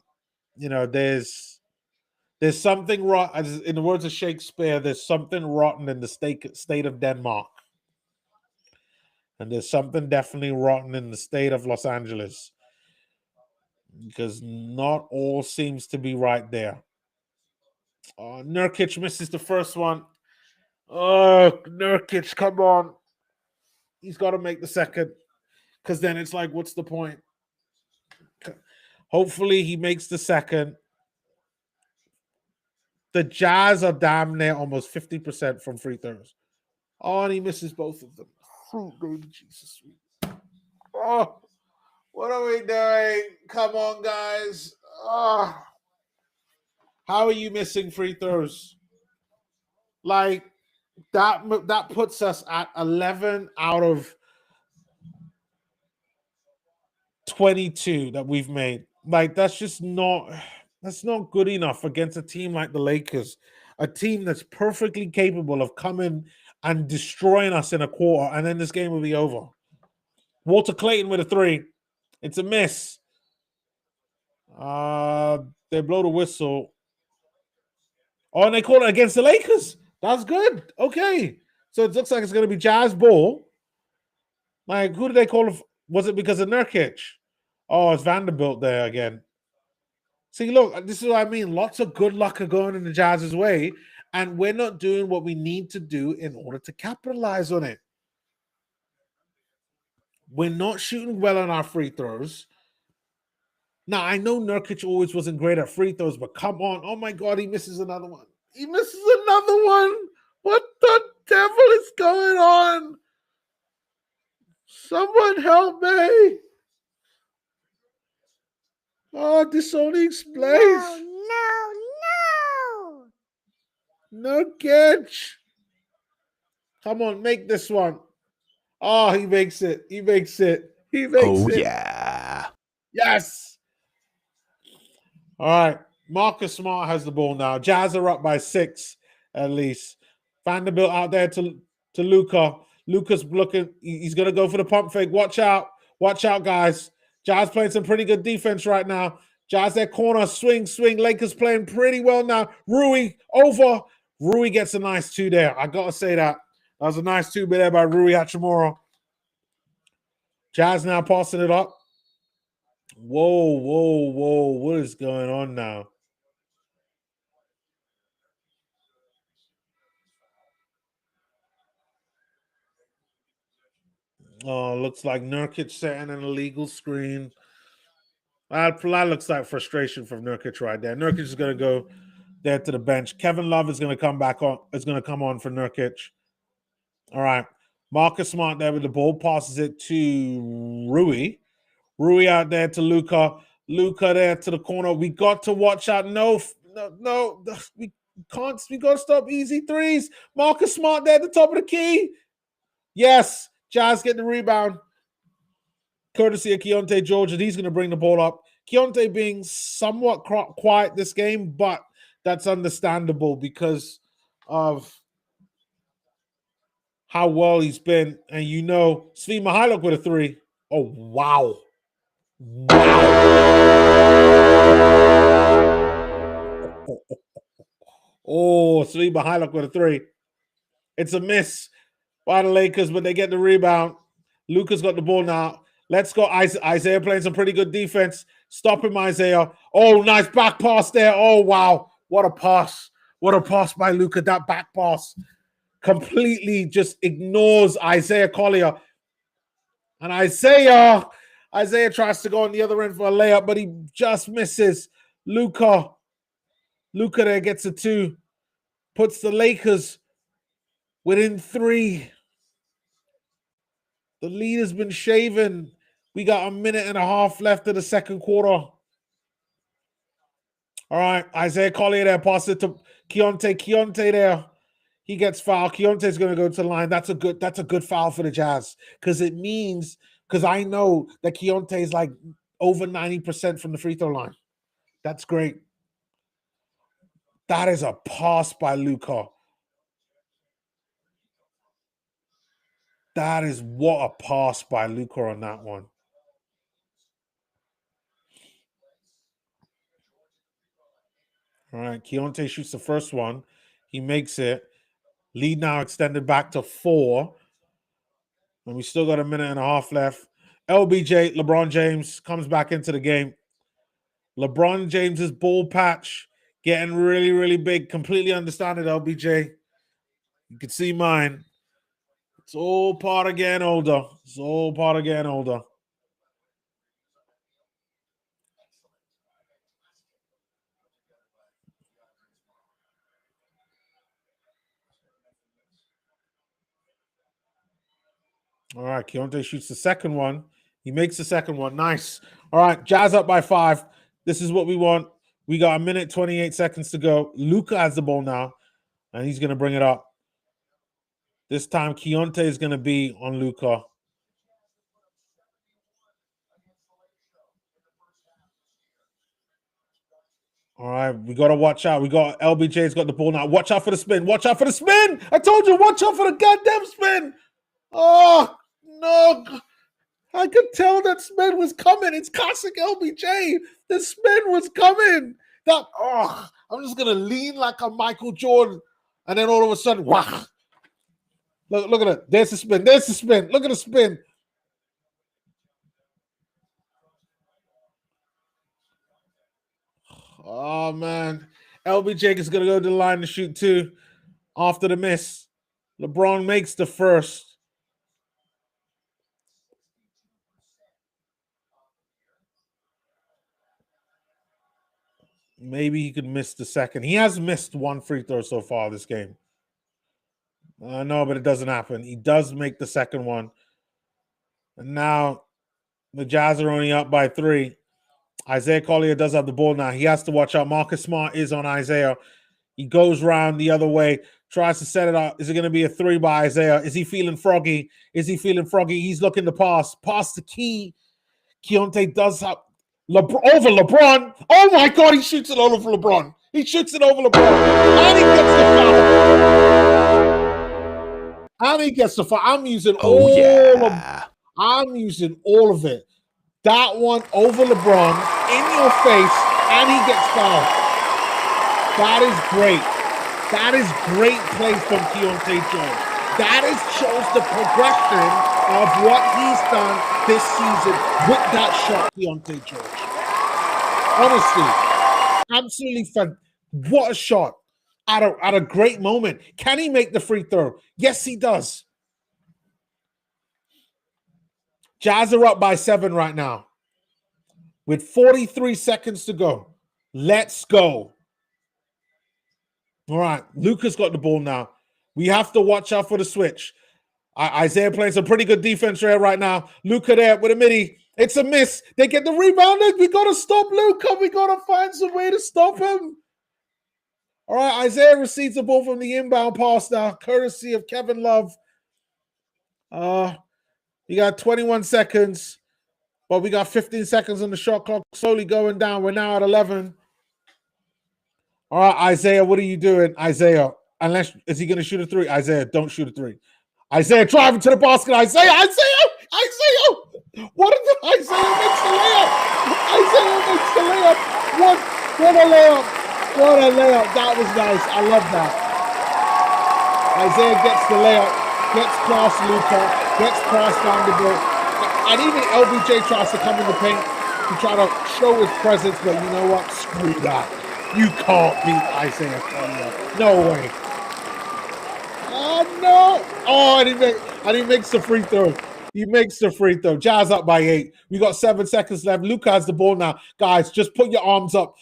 something rotten. In the words of Shakespeare, there's something rotten in the state of Denmark, and there's something definitely rotten in the state of Los Angeles, because not all seems to be right there. Nurkic misses the first one. Oh, Nurkic, come on. He's got to make the second, because then it's like, what's the point? Hopefully he makes the second. The Jazz are damn near almost 50% from free throws. Oh, and he misses both of them. Oh, baby Jesus. Oh, what are we doing? Come on, guys. Oh. How are you missing free throws? Like, that puts us at 11 out of 22 that we've made. Like, that's not good enough against a team like the Lakers, a team that's perfectly capable of coming and destroying us in a quarter, and then this game will be over. Walter Clayton with a 3. It's a miss. They blow the whistle. Oh, and they call it against the Lakers. That's good. Okay. So it looks like it's going to be Jazz ball. Like, who did they call? Was it because of Nurkic? Oh, it's Vanderbilt there again. See, look, this is what I mean. Lots of good luck are going in the Jazz's way, and we're not doing what we need to do in order to capitalize on it. We're not shooting well on our free throws. Now, I know Nurkic always wasn't great at free throws, but come on. Oh, my God, he misses another one. He misses another one. What the devil is going on? Someone help me. Oh, this only explains. No catch. Come on, make this one. Oh, he makes it. He makes it. He makes it. Yeah. Yes. All right. Marcus Smart has the ball now. Jazz are up by 6 at least. Vanderbilt out there to Luka. Luka's looking. He's going to go for the pump fake. Watch out. Watch out, guys. Jazz playing some pretty good defense right now. Jazz their corner. Swing. Lakers playing pretty well now. Rui over. Rui gets a nice 2 there. I got to say that. That was a nice 2 there by Rui Hachimura. Jazz now passing it up. Whoa. What is going on now? Oh, looks like Nurkic setting an illegal screen. That looks like frustration from Nurkic right there. Nurkic is going to go there to the bench. Kevin Love is going to come back on. Is going to come on for Nurkic. All right. Marcus Smart there with the ball. Passes it to Rui. Rui out there to Luka. Luka there to the corner. We got to watch out. No. We can't. We got to stop easy threes. Marcus Smart there at the top of the key. Yes. Jazz get the rebound. Courtesy of Keontae George, and he's going to bring the ball up. Keontae being somewhat quiet this game, but that's understandable because of how well he's been. And you know, Svi Mihajlovic with a 3. Oh, wow. Oh, Svi Mihajlovic with a 3. It's a miss by the Lakers, but they get the rebound. Luka's got the ball now. Let's go. Isaiah playing some pretty good defense. Stop him, Isaiah. Oh, nice back pass there. Oh, wow. What a pass. What a pass by Luka. That back pass completely just ignores Isaiah Collier. And Isaiah tries to go on the other end for a layup, but he just misses. Luka there gets a 2. Puts the Lakers within 3. The lead has been shaven. We got a minute and a half left of the second quarter. All right, Isaiah Collier there, pass it to Keontae. Keontae there. He gets fouled. Keontae's going to go to the line. That's a good foul for the Jazz because it means because I know that Keontae is like over 90% from the free throw line. That's great. That is a pass by Luka. That is what a pass by Luka on that one. All right, Keontae shoots the first one. He makes it. Lead now extended back to 4. And we still got a minute and a half left. LBJ, LeBron James, comes back into the game. LeBron James's ball patch getting really, really big. Completely understand it, LBJ. You can see mine. It's all part of getting older. It's all part of getting older. All right, Keontae shoots the second one. He makes the second one. Nice. All right, Jazz up by 5. This is what we want. We got a minute, 28 seconds to go. Luka has the ball now, and he's going to bring it up. This time, Keontae is going to be on Luka. All right, we got to watch out. We got LBJ's got the ball now. Watch out for the spin. Watch out for the spin. I told you, watch out for the goddamn spin. Oh, no. I could tell that spin was coming. It's classic LBJ. The spin was coming. I'm just going to lean like a Michael Jordan. And then all of a sudden, wow. Look at it. There's the spin. There's the spin. Look at the spin. Oh, man. LBJ is going to go to the line to shoot 2 after the miss. LeBron makes the first. Maybe he could miss the second. He has missed 1 free throw so far this game. No, but it doesn't happen. He does make the second one. And now the Jazz are only up by 3. Isaiah Collier does have the ball now. He has to watch out. Marcus Smart is on Isaiah. He goes round the other way, tries to set it up. Is it going to be a 3 by Isaiah? Is he feeling froggy? Is he feeling froggy? He's looking to pass. Pass the key. Keontae does have over LeBron. Oh my God, he shoots it over LeBron. He shoots it over LeBron. And he gets the foul. And he gets the foul. I'm using all of it. That one over LeBron in your face, and he gets fouled. That is great. That is great play from Keontae Jones. That shows the progression of what he's done this season with that shot, Keontae George. Honestly, absolutely fun. What a shot at a great moment. Can he make the free throw? Yes, he does. Jazz are up by 7 right now with 43 seconds to go. Let's go. All right, Luka's got the ball now. We have to watch out for the switch. Isaiah playing some pretty good defense there right now. Luka there with a midi. It's a miss. They get the rebound. We got to stop Luka. We got to find some way to stop him. All right, Isaiah receives the ball from the inbound pass now, courtesy of Kevin Love. You got 21 seconds, but we got 15 seconds on the shot clock, slowly going down. We're now at 11. All right, Isaiah, what are you doing? Isaiah, is he going to shoot a 3? Isaiah, don't shoot a 3. Isaiah driving to the basket. Isaiah! What is it? Isaiah makes the layup. What a layup. What a layup. That was nice. I love that. Isaiah gets the layup, gets past Luka, gets past Vanderbilt. And even LBJ tries to come in the paint to try to show his presence, but you know what? Screw that. You can't beat Isaiah Collier. No way. Oh, no. Oh, and he makes the free throw. He makes the free throw. Jazz up by 8. We got 7 seconds left. Luka has the ball now. Guys, just put your arms up.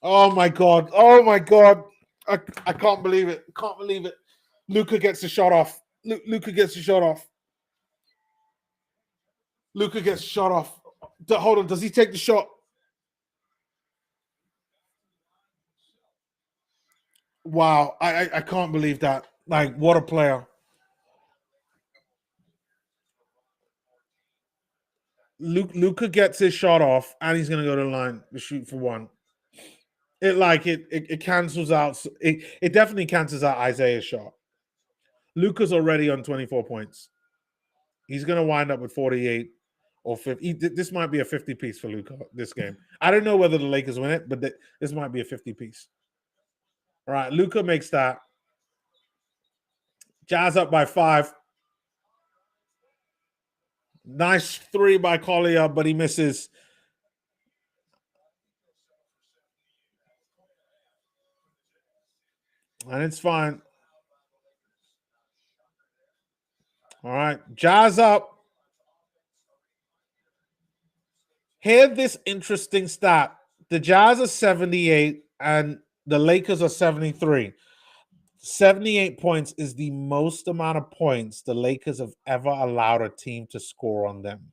Oh, my God. Oh, my God. I can't believe it. Can't believe it. Luka gets the shot off. Luka gets the shot off. Luka gets shot off. Hold on. Does he take the shot? Wow, I can't believe that. Like, what a player. Luca gets his shot off, and he's gonna go to the line to shoot for one. It cancels out. It definitely cancels out Isaiah's shot. Luca's already on 24 points. He's gonna wind up with 48 or 50. This might be a 50 piece for Luca this game. I don't know whether the Lakers win it, but this might be a 50 piece. All right, Luca makes that. Jazz up by 5. Nice 3 by Collier, but he misses. And it's fine. All right, Jazz up. Hear this interesting stat. The Jazz are 78 and the Lakers are 73. 78 points is the most amount of points the Lakers have ever allowed a team to score on them.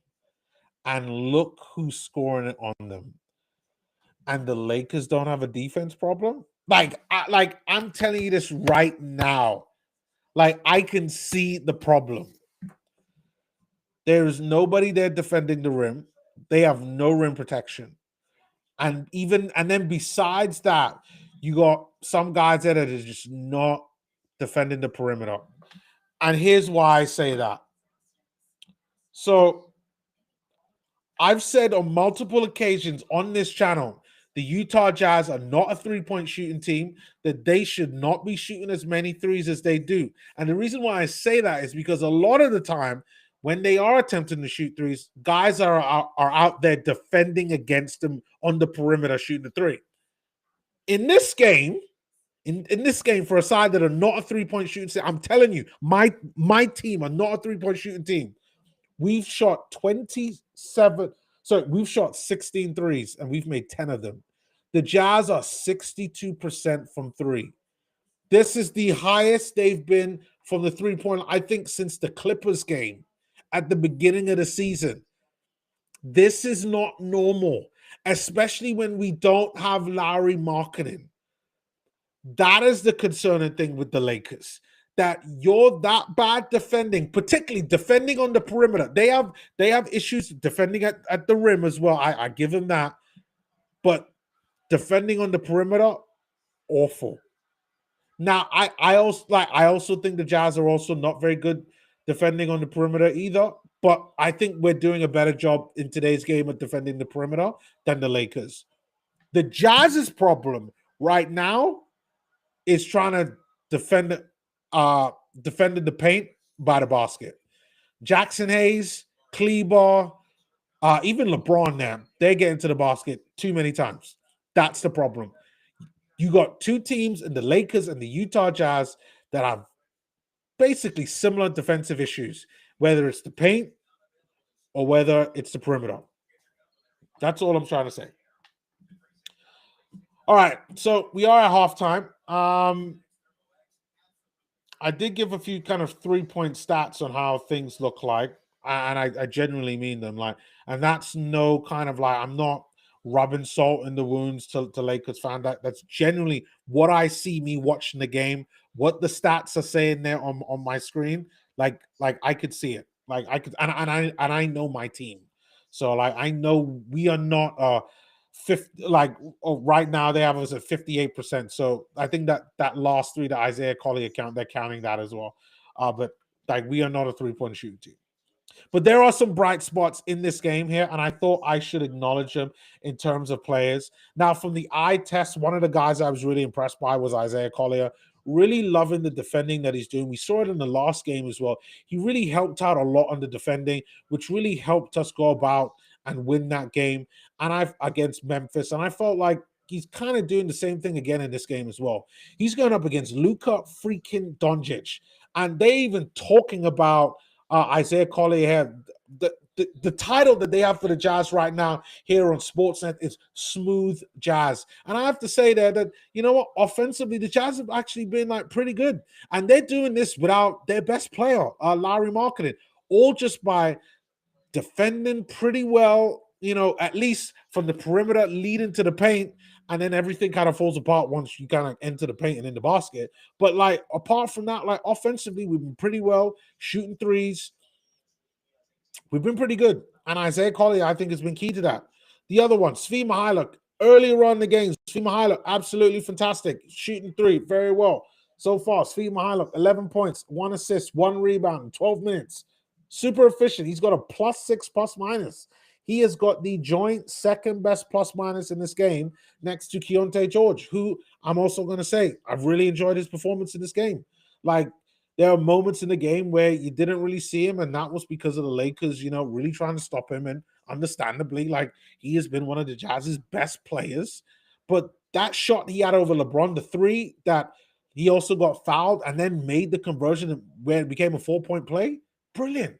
And look who's scoring it on them. And the Lakers don't have a defense problem? I'm telling you this right now. Like, I can see the problem. There is nobody there defending the rim. They have no rim protection. And then besides that, you got some guys there that are just not defending the perimeter. And here's why I say that. So I've said on multiple occasions on this channel, the Utah Jazz are not a three-point shooting team, that they should not be shooting as many threes as they do. And the reason why I say that is because a lot of the time, when they are attempting to shoot threes, guys are out there defending against them on the perimeter shooting the three. In this game, for a side that are not a three-point shooting team, I'm telling you, my team are not a three-point shooting team. We've shot 27. So we've shot 16 threes and we've made 10 of them. The Jazz are 62% from three. This is the highest they've been from the three-point, I think, since the Clippers game at the beginning of the season. This is not normal, especially when we don't have Lauri marketing. That is the concerning thing with the Lakers. That you're that bad defending, particularly defending on the perimeter. They have issues defending at the rim as well. I give them that. But defending on the perimeter, awful. Now, I also think the Jazz are also not very good defending on the perimeter either. But I think we're doing a better job in today's game of defending the perimeter than the Lakers. The Jazz's problem right now is trying to defending the paint by the basket. Jackson Hayes, Kleber, even LeBron now, they're getting to the basket too many times. That's the problem. You got two teams in the Lakers and the Utah Jazz that have basically similar defensive issues, whether it's the paint or whether it's the perimeter. That's all I'm trying to say. All right, so we are at halftime. I did give a few kind of 3-point stats on how things look like, and I genuinely mean them. And that's no kind of I'm not rubbing salt in the wounds to Lakers fan. That's genuinely what I see me watching the game. What the stats are saying there on my screen, like I could see it. Like I could, and I know my team, so I know we are not 50, right now they have us at 58%. So I think that last 3, the Isaiah Collier account, they're counting that as well. But we are not a 3-point shooting team. But there are some bright spots in this game here, and I thought I should acknowledge them in terms of players. Now, from the eye test, one of the guys I was really impressed by was Isaiah Collier. Really loving the defending that he's doing. We saw it in the last game as well. He really helped out a lot on the defending, which really helped us go about and win that game. And against Memphis, and I felt like he's kind of doing the same thing again in this game as well. He's going up against Luka freaking Doncic, and they even talking about Isaiah Collier. The title that they have for the Jazz right now here on Sportsnet is Smooth Jazz. And I have to say that you know what, offensively, the Jazz have actually been pretty good. And they're doing this without their best player, Lauri marketing, all just by defending pretty well at least from the perimeter leading to the paint, and then everything kind of falls apart once you kind of enter the paint and in the basket. But like apart from that, like offensively, we've been pretty well shooting threes. We've been pretty good. And Isaiah Collier, I think, has been key to that. The other one, Svi Mihajlovic, earlier on in the game, Svi Mihajlovic, absolutely fantastic. Shooting three very well. So far, Svi Mihajlovic, 11 points, 1 assist, 1 rebound in 12 minutes. Super efficient. He's got a +6 plus minus. He has got the joint second best plus minus in this game next to Keontae George, who I'm also going to say, I've really enjoyed his performance in this game. Like, there are moments in the game where you didn't really see him, and that was because of the Lakers, really trying to stop him. And understandably, like, he has been one of the Jazz's best players. But that shot he had over LeBron, the three that he also got fouled and then made the conversion where it became a 4-point play, brilliant.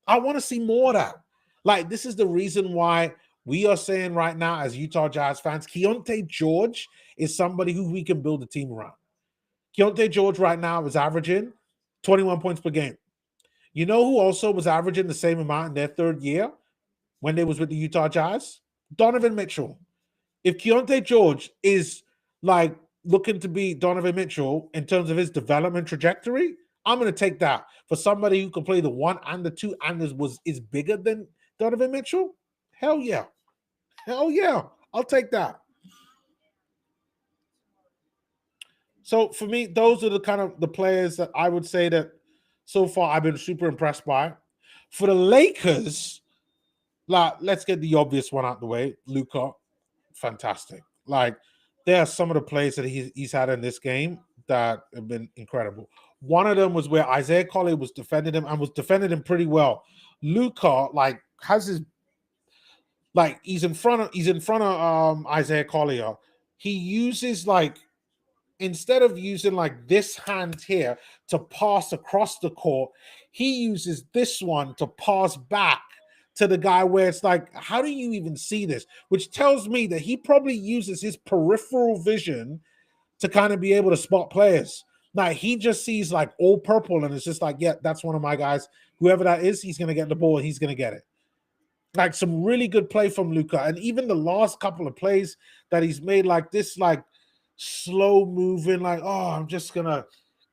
I want to see more of that. Like, this is the reason why we are saying right now, as Utah Jazz fans, Keontae George is somebody who we can build a team around. Keontae George right now is averaging 21 points per game. You know who also was averaging the same amount in their third year when they was with the Utah Jazz? Donovan Mitchell. If Keontae George is like looking to be Donovan Mitchell in terms of his development trajectory, I'm going to take that for somebody who can play the 1 and the 2 and is bigger than Donovan Mitchell. Hell yeah. Hell yeah. I'll take that. So for me, those are the kind of the players that I would say that so far I've been super impressed by. For the Lakers, like, let's get the obvious one out the way. Luka, fantastic. Like, there are some of the plays that he's had in this game that have been incredible. One of them was where Isaiah Collier was defending him and was defending him pretty well. Luka, like, has his he's in front of Isaiah Collier. He uses instead of using like this hand here to pass across the court, he uses this one to pass back to the guy where it's like, how do you even see this? Which tells me that he probably uses his peripheral vision to kind of be able to spot players. Now, he just sees like all purple and it's just like, yeah, that's one of my guys. Whoever that is, he's going to get the ball. He's going to get it. Like, some really good play from Luka. And even the last couple of plays that he's made, like this, like, slow moving, like, oh, I'm just gonna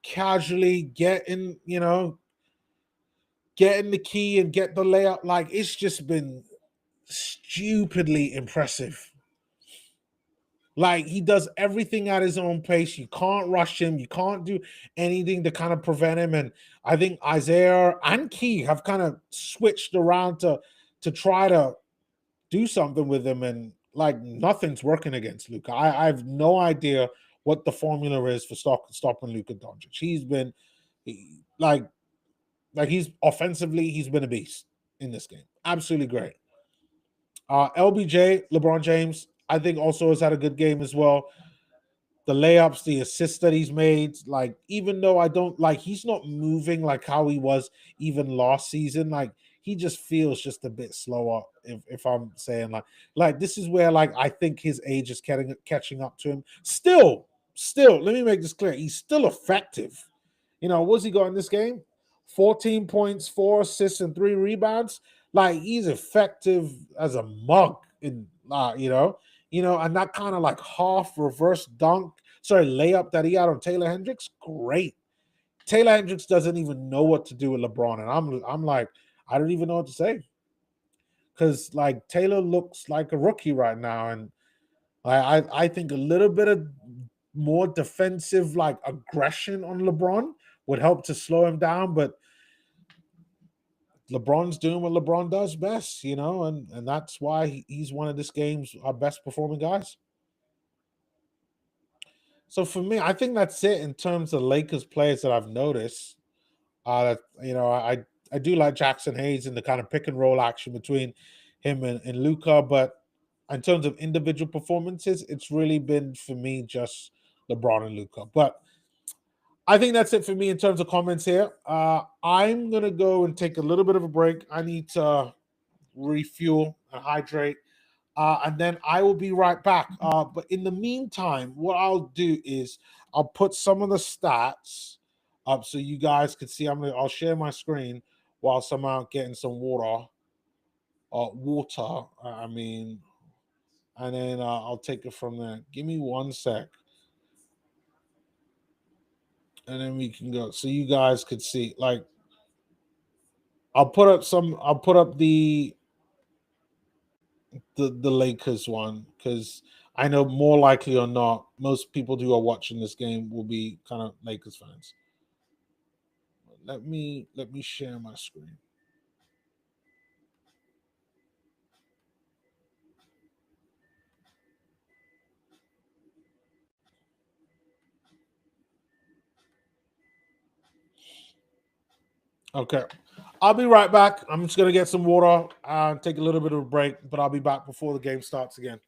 casually get in, get in the key and get the layup. Like, it's just been stupidly impressive. Like, he does everything at his own pace. You can't rush him. You can't do anything to kind of prevent him. And I think Isaiah and Key have kind of switched around to try to do something with him, and like nothing's working against Luka. I have no idea what the formula is for stopping Luka Doncic. He's been like he's offensively, he's been a beast in this game. Absolutely great. LBJ, LeBron James, I think also has had a good game as well. The layups, the assists that he's made, like, even though I don't like, he's not moving like how he was even last season. Like, he just feels just a bit slower. If I'm saying like this is where like I think his age is catching up to him. Still, let me make this clear. He's still effective. What's he got in this game? 14 points, 4 assists, and 3 rebounds. Like, he's effective as a mug in and that kind of like half reverse layup that he had on Taylor Hendricks, great. Taylor Hendricks doesn't even know what to do with LeBron, and I'm like, I don't even know what to say, because like Taylor looks like a rookie right now, and I think a little bit of more defensive like aggression on LeBron would help to slow him down, but LeBron's doing what LeBron does best, and that's why he's one of this game's our best performing guys. So for me, I think that's it in terms of Lakers players that I've noticed. I do like Jackson Hayes and the kind of pick and roll action between him and Luka, but in terms of individual performances, it's really been for me just LeBron and Luka. But I think that's it for me in terms of comments here. I'm gonna go and take a little bit of a break. I need to refuel and hydrate. And then I will be right back. But in the meantime, what I'll do is I'll put some of the stats up so you guys can see. I'll share my screen whilst I'm out getting some water. water. I mean, and then I'll take it from there. Give me 1 sec, and then we can go. So you guys could see. Like, I'll put up some. I'll put up the Lakers one because I know more likely or not, most people who are watching this game will be kind of Lakers fans. Let me share my screen. Okay. I'll be right back. I'm just gonna get some water and take a little bit of a break, but I'll be back before the game starts again.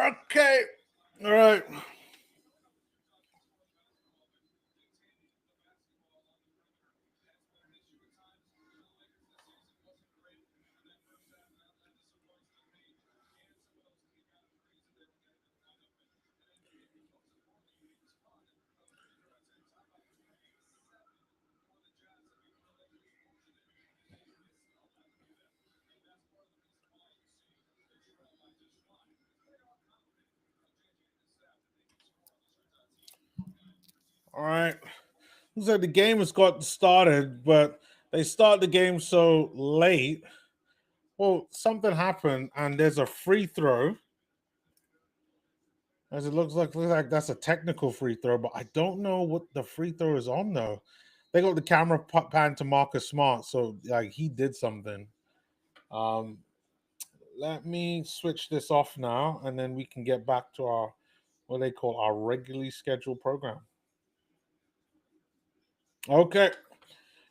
Okay. All right. All right. Looks like the game has got started, but they start the game so late. Well, something happened, and there's a free throw. As it looks like that's a technical free throw, but I don't know what the free throw is on though. They got the camera pan to Marcus Smart, so like he did something. Um, let me switch this off now, and then we can get back to our what they call our regularly scheduled program. Okay,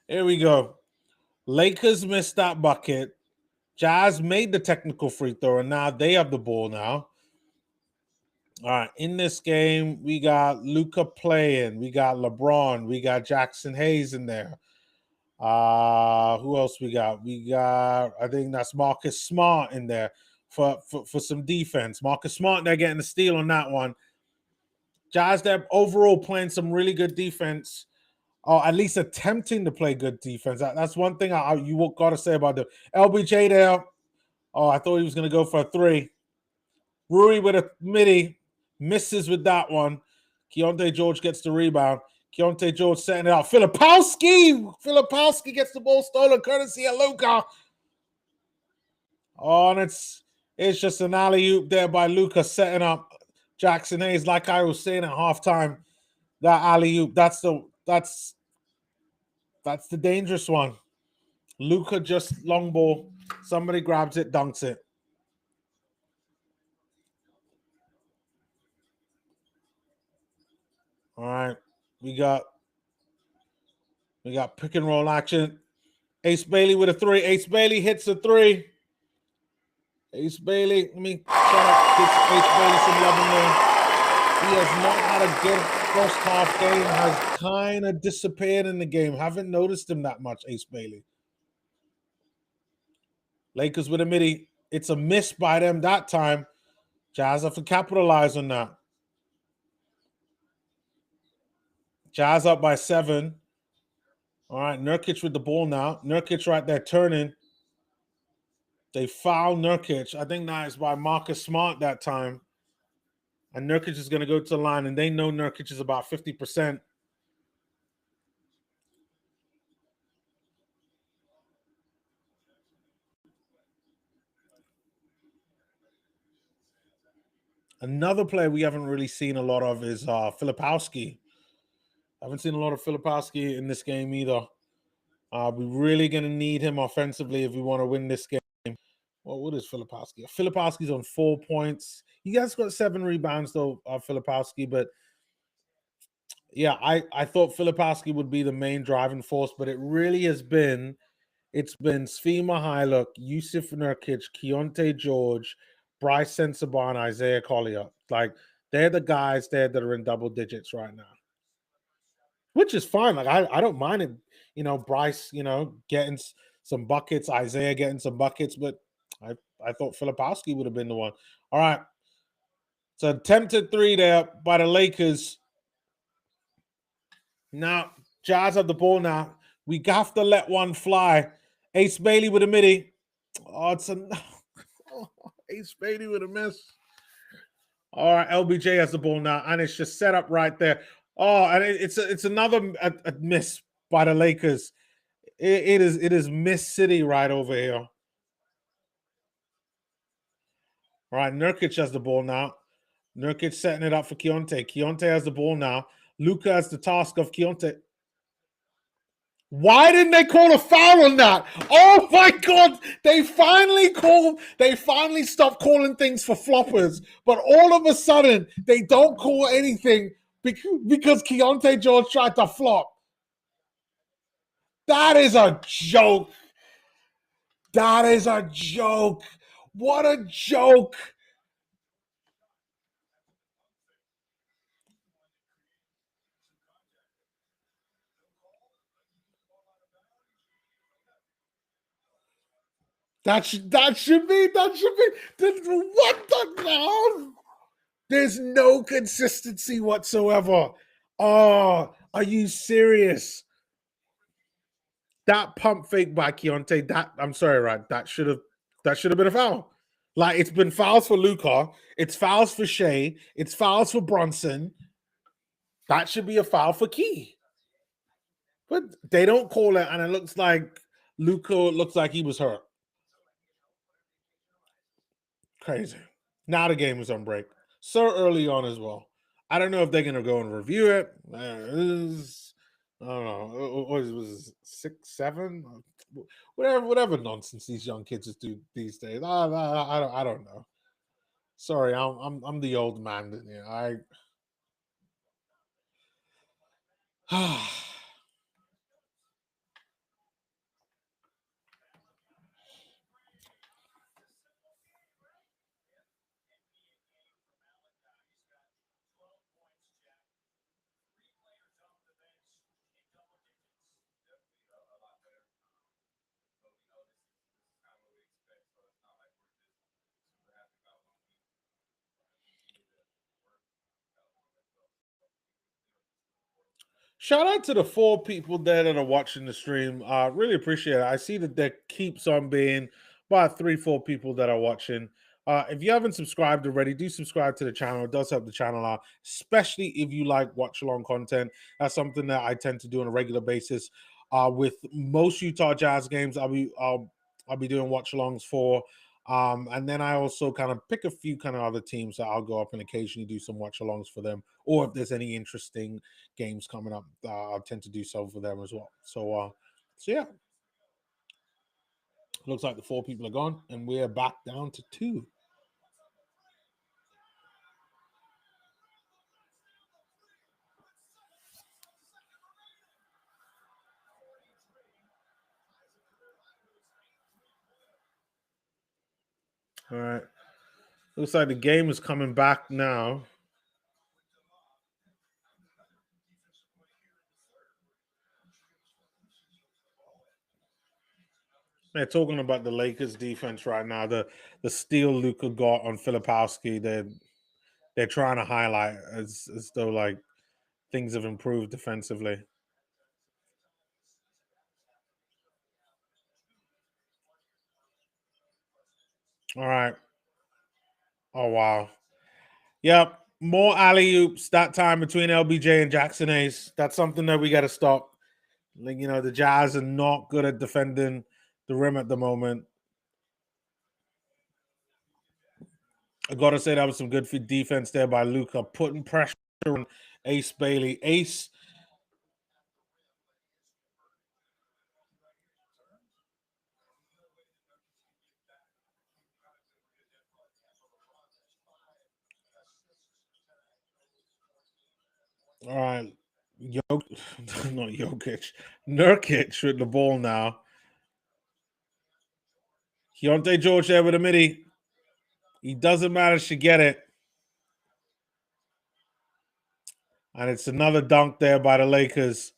here we go. Lakers missed that bucket. Jazz made the technical free throw, and now they have the ball now. All right, in this game, we got Luca playing, we got LeBron, we got Jackson Hayes in there. Who else we got? We got, I think that's Marcus Smart in there for some defense. Marcus Smart, they're getting the steal on that one. Jazz, they're overall playing some really good defense, or at least attempting to play good defense. That's one thing you got to say about the LBJ there. Oh, I thought he was going to go for a three. Rui with a midi, misses with that one. Keontae George gets the rebound. Keontae George setting it up. Filipowski gets the ball stolen, courtesy of Luka. Oh, and it's just an alley-oop there by Luka setting up Jackson Hayes. Like I was saying at halftime, that alley-oop, that's the dangerous one. Luka just long ball. Somebody grabs it, dunks it. All right. We got pick and roll action. Ace Bailey with a three. Ace Bailey hits a three. Ace Bailey, let me try to get Ace Bailey some love in there. He has not had a good first half game, has kind of disappeared in the game. Haven't noticed him that much, Ace Bailey. Lakers with a midi. It's a miss by them that time. Jazz have to capitalize on that. Jazz up by 7. All right, Nurkic with the ball now. Nurkic right there turning. They foul Nurkic. I think that is by Marcus Smart that time. And Nurkic is going to go to the line, and they know Nurkic is about 50%. Another player we haven't really seen a lot of is Filipowski. I haven't seen a lot of Filipowski in this game either. We're really going to need him offensively if we want to win this game. Well, what is Filipowski? Filipowski's on 4 points. He has got 7 rebounds, though, Filipowski. But, yeah, I thought Filipowski would be the main driving force, but it really has been – it's been Svi Mykhailiuk, Yusuf Nurkic, Keontae George, Bryce Sensabaugh, and Isaiah Collier. Like, they're the guys there that are in double digits right now. Which is fine. Like, I don't mind it, Bryce, getting some buckets, Isaiah getting some buckets, but I thought Filipowski would have been the one. All right. So attempted 3 there by the Lakers. Now, Jazz have the ball now. We have to let one fly. Ace Bailey with a midi. Oh, it's a Ace Bailey with a miss. All right, LBJ has the ball now, and it's just set up right there. Oh, and it's another a miss by the Lakers. It is Miss City right over here. All right, Nurkic has the ball now. Nurkic setting it up for Keontae. Keontae has the ball now. Luka has the task of Keontae. Why didn't they call a foul on that? Oh my God! They finally stopped calling things for floppers, but all of a sudden they don't call anything because Keontae George tried to flop. That is a joke. That is a joke. What a joke. That should be. What the no? There's no consistency whatsoever. Oh, are you serious? That pump fake by Keontae, that I'm sorry, right? That should have been a foul. Like, it's been fouls for Luka, it's fouls for Shea, it's fouls for Brunson. That should be a foul for Key. But they don't call it, and it looks like Luka looks like he was hurt. Crazy. Now the game is on break. So early on as well. I don't know if they're gonna go and review it. I don't know. What was it, 6, 7? Whatever nonsense these young kids do these days. I don't know. Sorry, I'm the old man. I Shout out to the 4 people there that are watching the stream. Really appreciate it. I see that there keeps on being about 3, 4 people that are watching. If you haven't subscribed already, do subscribe to the channel. It does help the channel out, especially if you like watch along content. That's something that I tend to do on a regular basis. With most Utah Jazz games, I'll be doing watch alongs for. And then I also kind of pick a few kind of other teams that I'll go up and occasionally do some watch alongs for them, or if there's any interesting games coming up, I tend to do so for them as well. So yeah, looks like the 4 people are gone, and we're back down to 2. All right, looks like the game is coming back now. They're talking about the Lakers defense right now. The steal Luka got on Filipowski, they're trying to highlight as though like things have improved defensively. All right. Oh wow. Yep. More alley oops that time between LBJ and Jackson Ace. That's something that we got to stop. Like, the Jazz are not good at defending the rim at the moment. I gotta say that was some good defense there by Luka, putting pressure on Ace Bailey. Ace. All right. Not Jokic. Nurkic with the ball now. Keontae George there with a midi. He doesn't manage to get it. And it's another dunk there by the Lakers.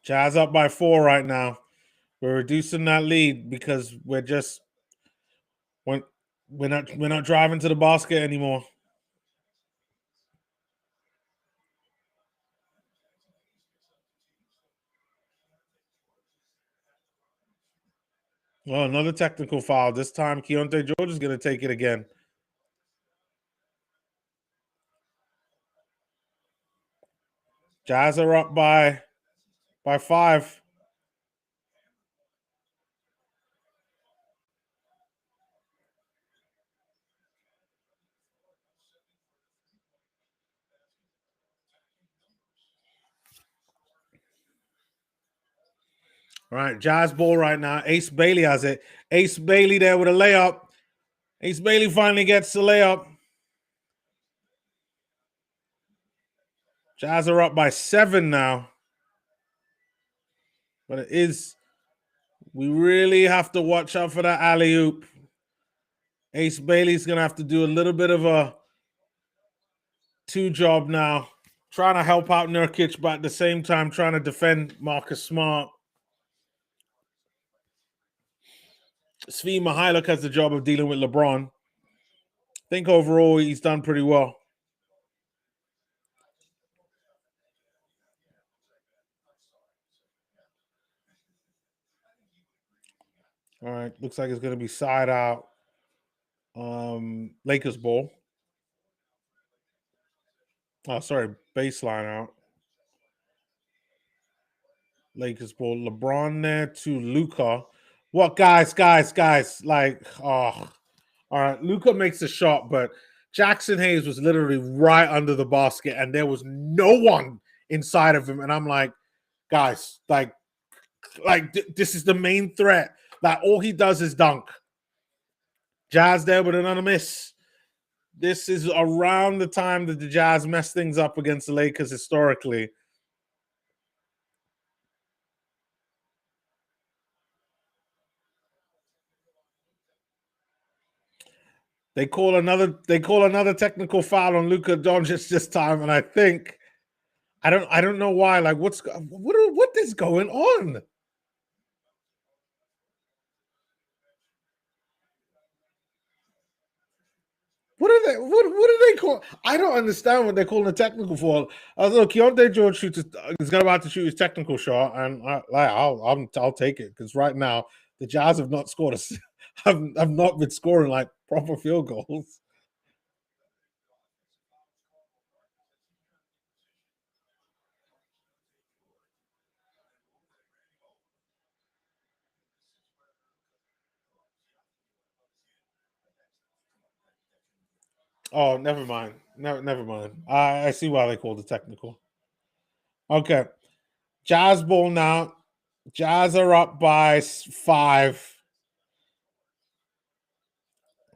Jazz up by 4 right now. We're reducing that lead because we're not driving to the basket anymore. Well, another technical foul. This time, Keontae George is going to take it again. Jazz are up by 5. All right, Jazz ball right now. Ace Bailey has it. Ace Bailey there with a layup. Ace Bailey finally gets the layup. Jazz are up by 7 now. But we really have to watch out for that alley-oop. Ace Bailey's going to have to do a little bit of a 2 job now, trying to help out Nurkic, but at the same time trying to defend Marcus Smart. Svi Mihailuk has the job of dealing with LeBron. I think overall he's done pretty well. All right, looks like it's going to be side out. Lakers ball. Oh, sorry, baseline out. Lakers ball. LeBron there to Luka. What, guys? Like, oh, all right. Luka makes a shot, but Jackson Hayes was literally right under the basket, and there was no one inside of him. And I'm like, guys, this is the main threat. Like, all he does is dunk. Jazz there with another miss. This is around the time that the Jazz mess things up against the Lakers historically. They call another technical foul on Luka Doncic this time, and I think I don't know why. Like, what is going on? What do they call? I don't understand what they're calling a technical foul. Look, Keontae George is about to shoot his technical shot, and I'll take it because right now the Jazz have not scored have not been scoring like proper field goals. Oh, never mind. Never mind. I see why they called it technical. Okay. Jazz ball now. Jazz are up by 5.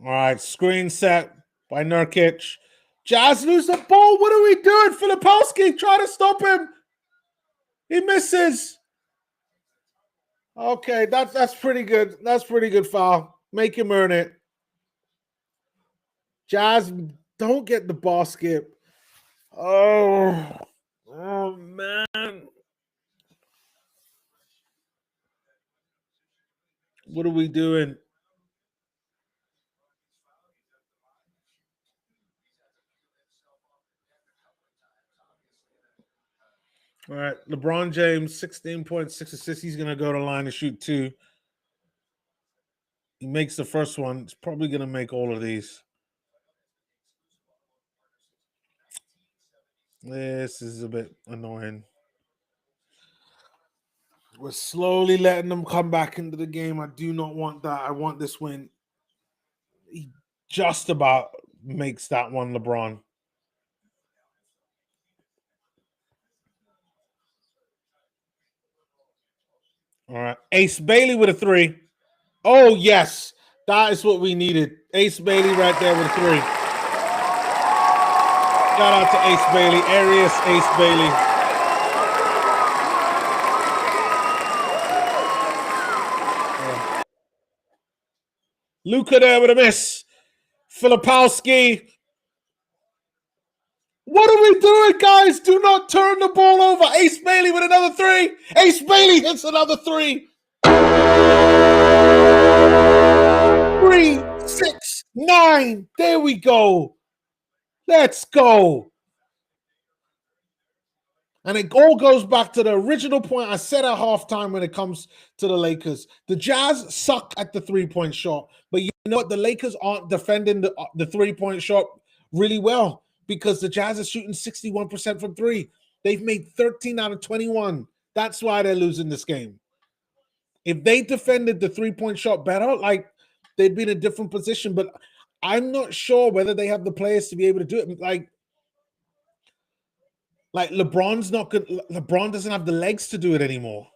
All right. Screen set by Nurkic. Jazz lose the ball. What are we doing? Filipowski try to stop him. He misses. Okay, that's pretty good. That's pretty good foul. Make him earn it. Jazz don't get the basket. Oh man. What are we doing? All right. LeBron James, 16.6 assists. He's going to go to line and shoot 2. He makes the first one. He's probably going to make all of these. This is a bit annoying. We're slowly letting them come back into the game. I do not want that. I want this win. He just about makes that one, LeBron. All right. Ace Bailey with a 3. Oh, yes. That is what we needed. Ace Bailey right there with a 3. Shout out to Ace Bailey. Arias Ace Bailey. Luka there with a miss. Filipowski. What are we doing, guys? Do not turn the ball over. Ace Bailey with another 3. Ace Bailey hits another 3. 3, 6, 9. There we go. Let's go. And it all goes back to the original point I said at halftime when it comes to the Lakers. The Jazz suck at the 3-point shot, but you know what? The Lakers aren't defending the 3-point shot really well because the Jazz are shooting 61% from 3. They've made 13 out of 21. That's why they're losing this game. If they defended the 3-point shot better, like they'd be in a different position, but I'm not sure whether they have the players to be able to do it. Like LeBron's not good. LeBron doesn't have the legs to do it anymore.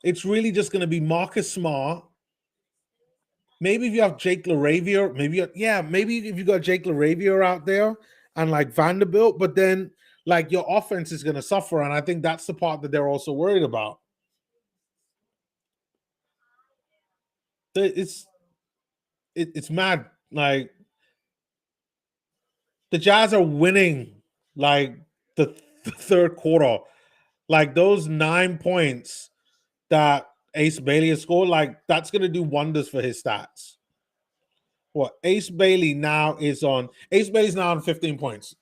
It's really just going to be Marcus Smart. Maybe if you have Jake LaRavia, maybe if you got Jake LaRavia out there and like Vanderbilt, but then like your offense is going to suffer, and I think that's the part that they're also worried about. It's mad. Like the Jazz are winning Like the third quarter, like those 9 points that Ace Bailey has scored, like that's gonna do wonders for his stats. What Ace Bailey's now on 15 points.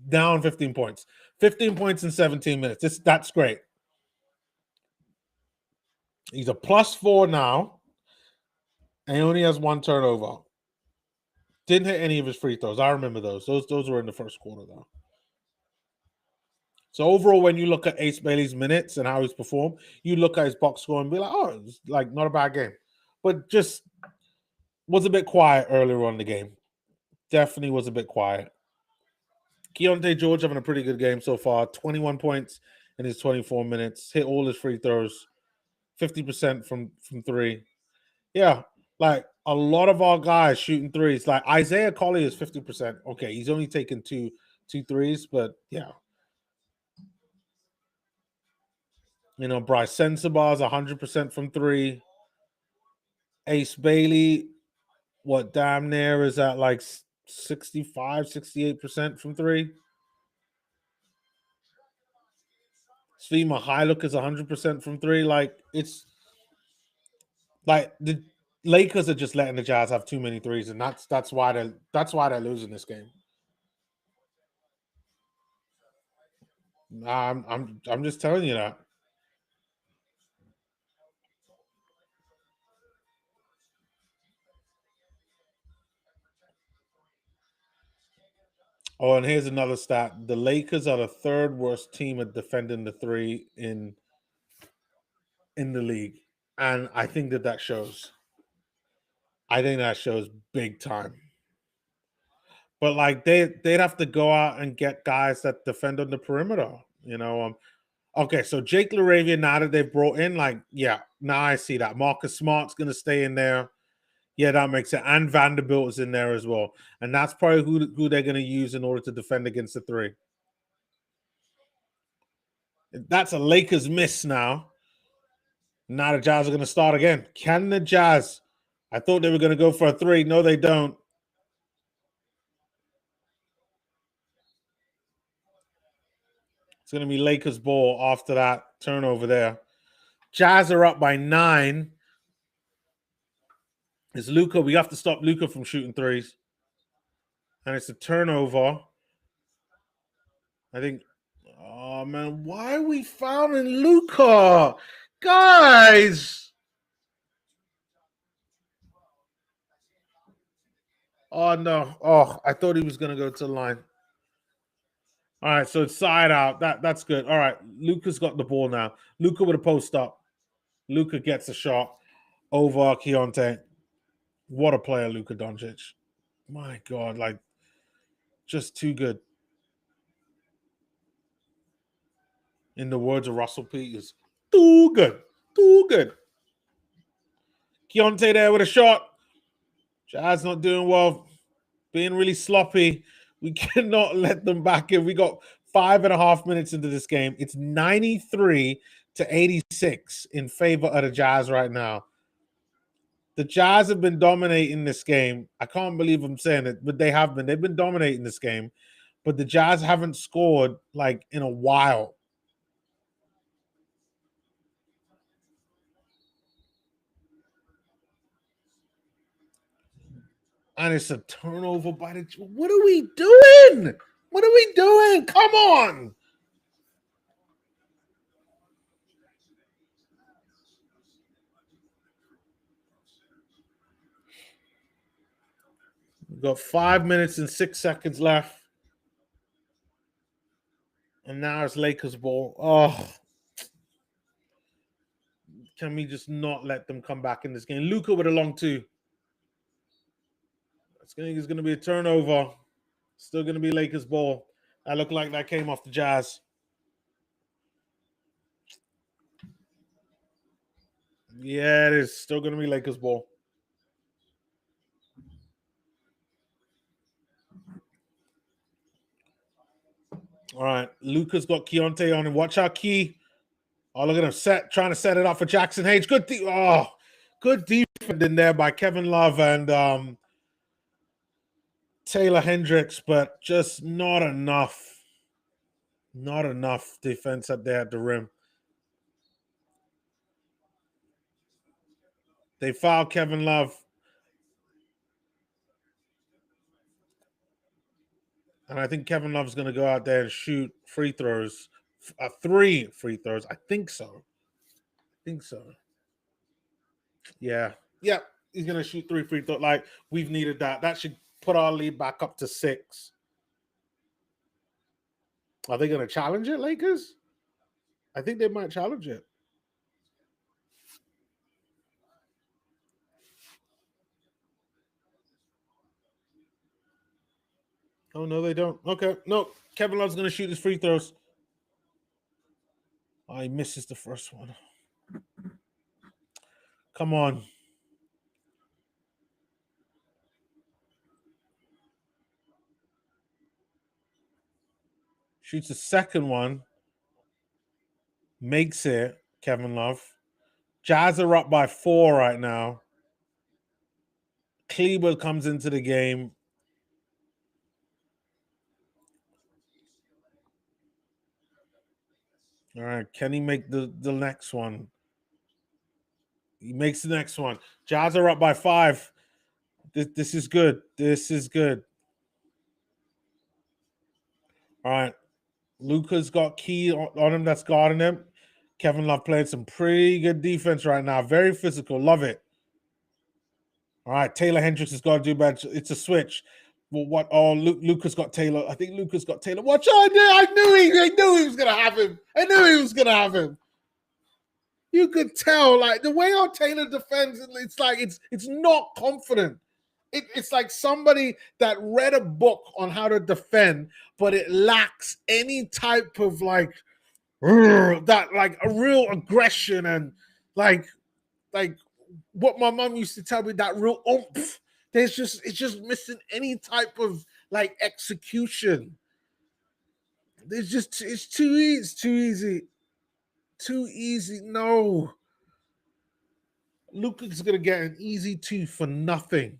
Down 15 points. 15 points in 17 minutes. That's great. He's a +4 now, and he only has 1 turnover. Didn't hit any of his free throws. I remember those. Those were in the first quarter, though. So overall, when you look at Ace Bailey's minutes and how he's performed, you look at his box score and be like, oh, it's like not a bad game. But just was a bit quiet earlier on in the game. Definitely was a bit quiet. Keontae George having a pretty good game so far. 21 points in his 24 minutes. Hit all his free throws. 50% from three. Yeah, like a lot of our guys shooting threes. Like Isaiah Collier is 50%. Okay, he's only taken two threes, but yeah. You know, Bryce Sensabaugh is 100% from three. Ace Bailey, what damn near is at like 65, 68% from three. Svi Mihailuk is 100% from three. Like it's like the Lakers are just letting the Jazz have too many threes, and that's why they're losing this game. I'm just telling you that. Oh, and here's another stat: the Lakers are the third worst team at defending the three in the league, and I think that shows. I think that shows big time. But like they'd have to go out and get guys that defend on the perimeter. You know, okay, so Jake LaRavia, now that they've brought in, like, yeah, now I see that. Marcus Smart's going to stay in there. Yeah, that makes it. And Vanderbilt is in there as well. And that's probably who they're going to use in order to defend against the three. That's a Lakers miss now. Now the Jazz are going to start again. Can the Jazz? I thought they were going to go for a three. No, they don't. It's going to be Lakers ball after that turnover there. Jazz are up by 9. It's Luka. We have to stop Luka from shooting threes. And it's a turnover. I think. Oh man, why are we fouling Luka, guys? Oh no! Oh, I thought he was gonna go to the line. All right, so it's side out. That's good. All right, Luka's got the ball now. Luka with a post up. Luka gets a shot over Keontae. What a player, Luka Doncic! My God, like just too good. In the words of Russell Peters, too good, too good. Keontae there with a shot. Jazz not doing well, being really sloppy. We cannot let them back in. We got 5.5 minutes into this game. It's 93-86 in favor of the Jazz right now. The Jazz have been dominating this game. I can't believe I'm saying it, but they have been. They've been dominating this game, but the Jazz haven't scored like in a while. And it's a turnover by the. What are we doing? What are we doing? Come on. We've got 5 minutes and 6 seconds left. And now it's Lakers ball. Oh. Can we just not let them come back in this game? Luka with a long two. It's going to be a turnover. Still going to be Lakers ball. That looked like that came off the Jazz. Yeah, it is. Still going to be Lakers ball. All right. Luka's got Keontae on him. Watch out, Key. Oh, look at him trying to set it up for Jackson Hayes. Good defense in there by Kevin Love and Taylor Hendricks, but just not enough. Not enough defense up there at the rim. They foul Kevin Love. And I think Kevin Love's going to go out there and shoot free throws. 3 free throws. I think so. Yeah. Yeah. He's going to shoot 3 free throws. Like, we've needed that. That should put our lead back up to 6. Are they going to challenge it, Lakers? I think they might challenge it. Oh, no, they don't. Okay. No, Kevin Love's going to shoot his free throws. Oh, he misses the first one. Come on. Shoots the second one. Makes it, Kevin Love. Jazz are up by 4 right now. Kleber comes into the game. All right, can he make the next one? He makes the next one. Jazz are up by 5. This is good. This is good. All right. Luka's got key on him that's guarding him. Kevin Love playing some pretty good defense right now. Very physical. Love it. All right. Taylor Hendricks has got to do better. It's a switch. Well, what? Oh, Luka's got Taylor. I think Luka's got Taylor. Watch out. I knew he was going to have him. I knew he was going to have him. You could tell, like, the way how Taylor defends, it's like it's not confident. It's like somebody that read a book on how to defend, but it lacks any type of like that, like a real aggression and like what my mom used to tell me, that real oomph. It's just missing any type of like execution. It's too easy. It's too easy. Too easy. No. Luka's gonna get an easy 2 for nothing.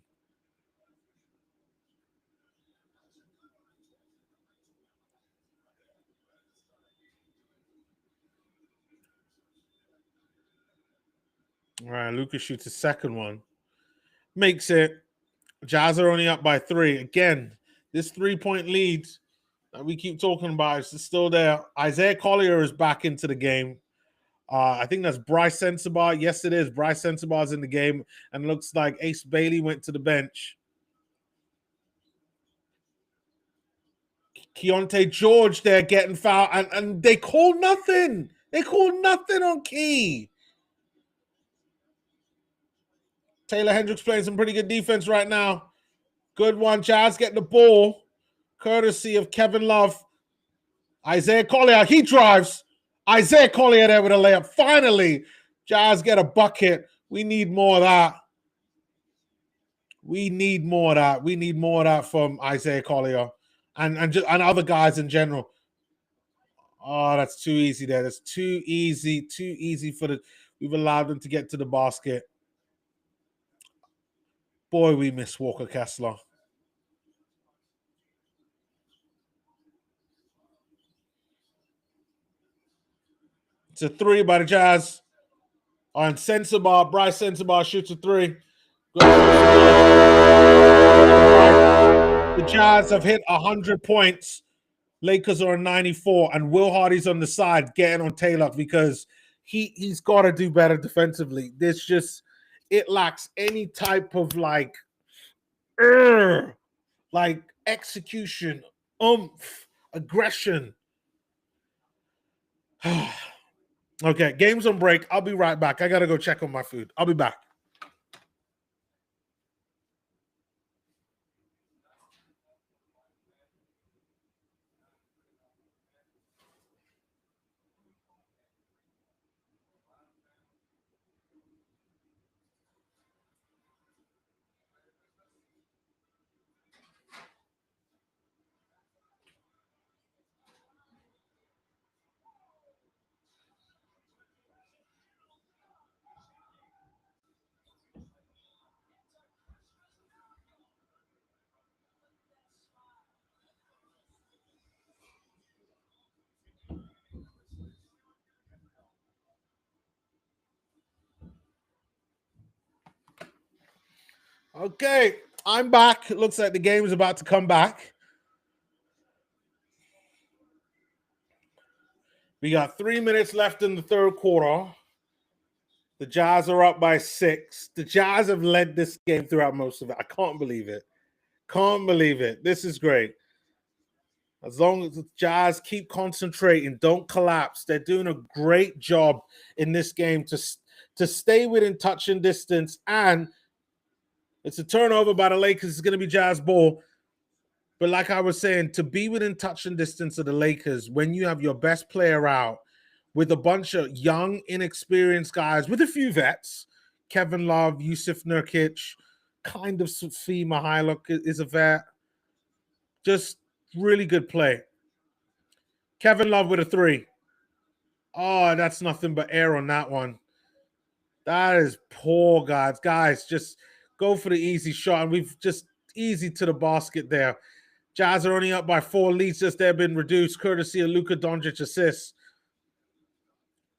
All right, Luka shoots his second one. Makes it. Jazz are only up by 3. Again, this 3-point lead that we keep talking about is still there. Isaiah Collier is back into the game. I think that's Bryce Sensabaugh. Yes, it is. Bryce Sensabaugh is in the game, and it looks like Ace Bailey went to the bench. Keontae George there getting fouled, and they call nothing. They call nothing on Key. Taylor Hendricks playing some pretty good defense right now. Good one. Jazz getting the ball, courtesy of Kevin Love. Isaiah Collier, he drives. Isaiah Collier there with a layup. Finally, Jazz get a bucket. We need more of that. We need more of that. We need more of that from Isaiah Collier and other guys in general. Oh, that's too easy there. That's too easy. Too easy for the. We've allowed them to get to the basket. Boy, we miss Walker Kessler. It's a 3 by the Jazz. On Sensabaugh, Bryce Sensabaugh shoots a 3. The Jazz have hit 100 points. Lakers are on 94, and Will Hardy's on the side getting on Taylor because he's got to do better defensively. There's just, it lacks any type of like execution, oomph, aggression. Okay, game's on break. I'll be right back. I got to go check on my food. I'll be back. Okay, I'm back. It looks like the game is about to come back. We got 3 minutes left in the third quarter. The Jazz are up by 6. The Jazz have led this game throughout most of it. I can't believe it. Can't believe it. This is great. As long as the Jazz keep concentrating, don't collapse. They're doing a great job in this game to stay within touch and distance. And it's a turnover by the Lakers. It's going to be Jazz ball. But like I was saying, to be within touch and distance of the Lakers when you have your best player out with a bunch of young, inexperienced guys with a few vets, Kevin Love, Yusuf Nurkic, kind of Svi Mihailuk is a vet. Just really good play. Kevin Love with a 3. Oh, that's nothing but air on that one. That is poor, guys. Guys, just go for the easy shot. And we've just easy to the basket there. Jazz are only up by 4. Leads just there been reduced, courtesy of Luka Doncic assists.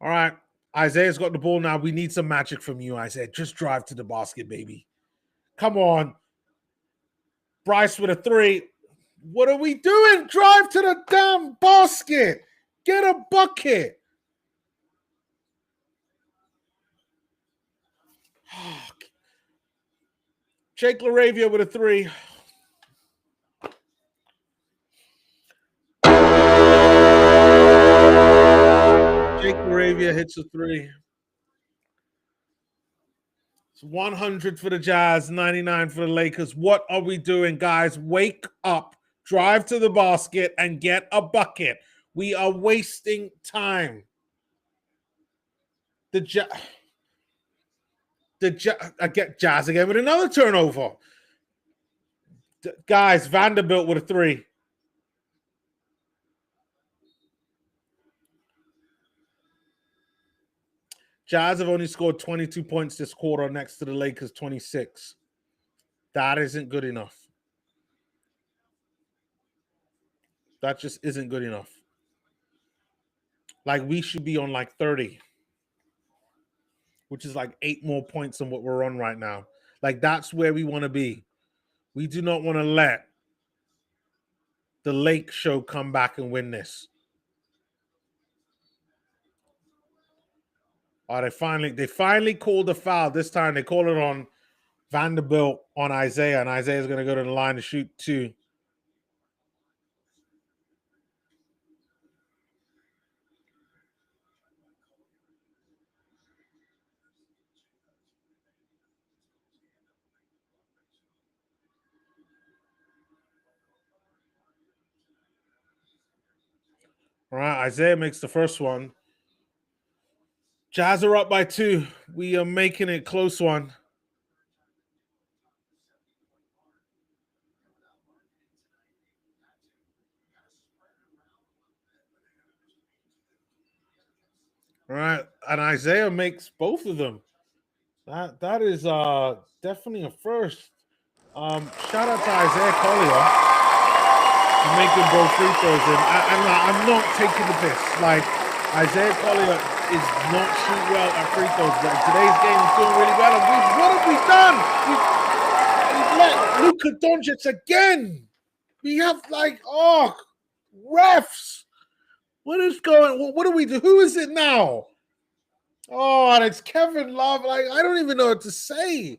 All right. Isaiah's got the ball now. We need some magic from you, Isaiah. Just drive to the basket, baby. Come on. Bryce with a 3. What are we doing? Drive to the damn basket. Get a bucket. Jake LaRavia with a 3. Jake LaRavia hits a 3. It's 100 for the Jazz, 99 for the Lakers. What are we doing, guys? Wake up, drive to the basket, and get a bucket. We are wasting time. I get Jazz again with another turnover. Guys, Vanderbilt with a 3. Jazz have only scored 22 points this quarter next to the Lakers 26. That isn't good enough. That just isn't good enough. Like, we should be on like 30, which is like 8 more points than what we're on right now. Like, that's where we want to be. We do not want to let the Lake Show come back and win this. Oh, they finally called a foul. This time they call it on Vanderbilt on Isaiah, and Isaiah's going to go to the line to shoot 2. All right, Isaiah makes the first one. Jazz are up by 2. We are making it a close one. All right, and Isaiah makes both of them. That is definitely a first. Shout out to Isaiah Collier for making both free throws. And I'm not taking the piss. Like, Isaiah Collier is not shoot well at free throws, but in today's game he's doing really well. And what have we done? We've let Luka Doncic again. We have refs. What is going? What do we do? Who is it now? Oh, and it's Kevin Love. Like, I don't even know what to say.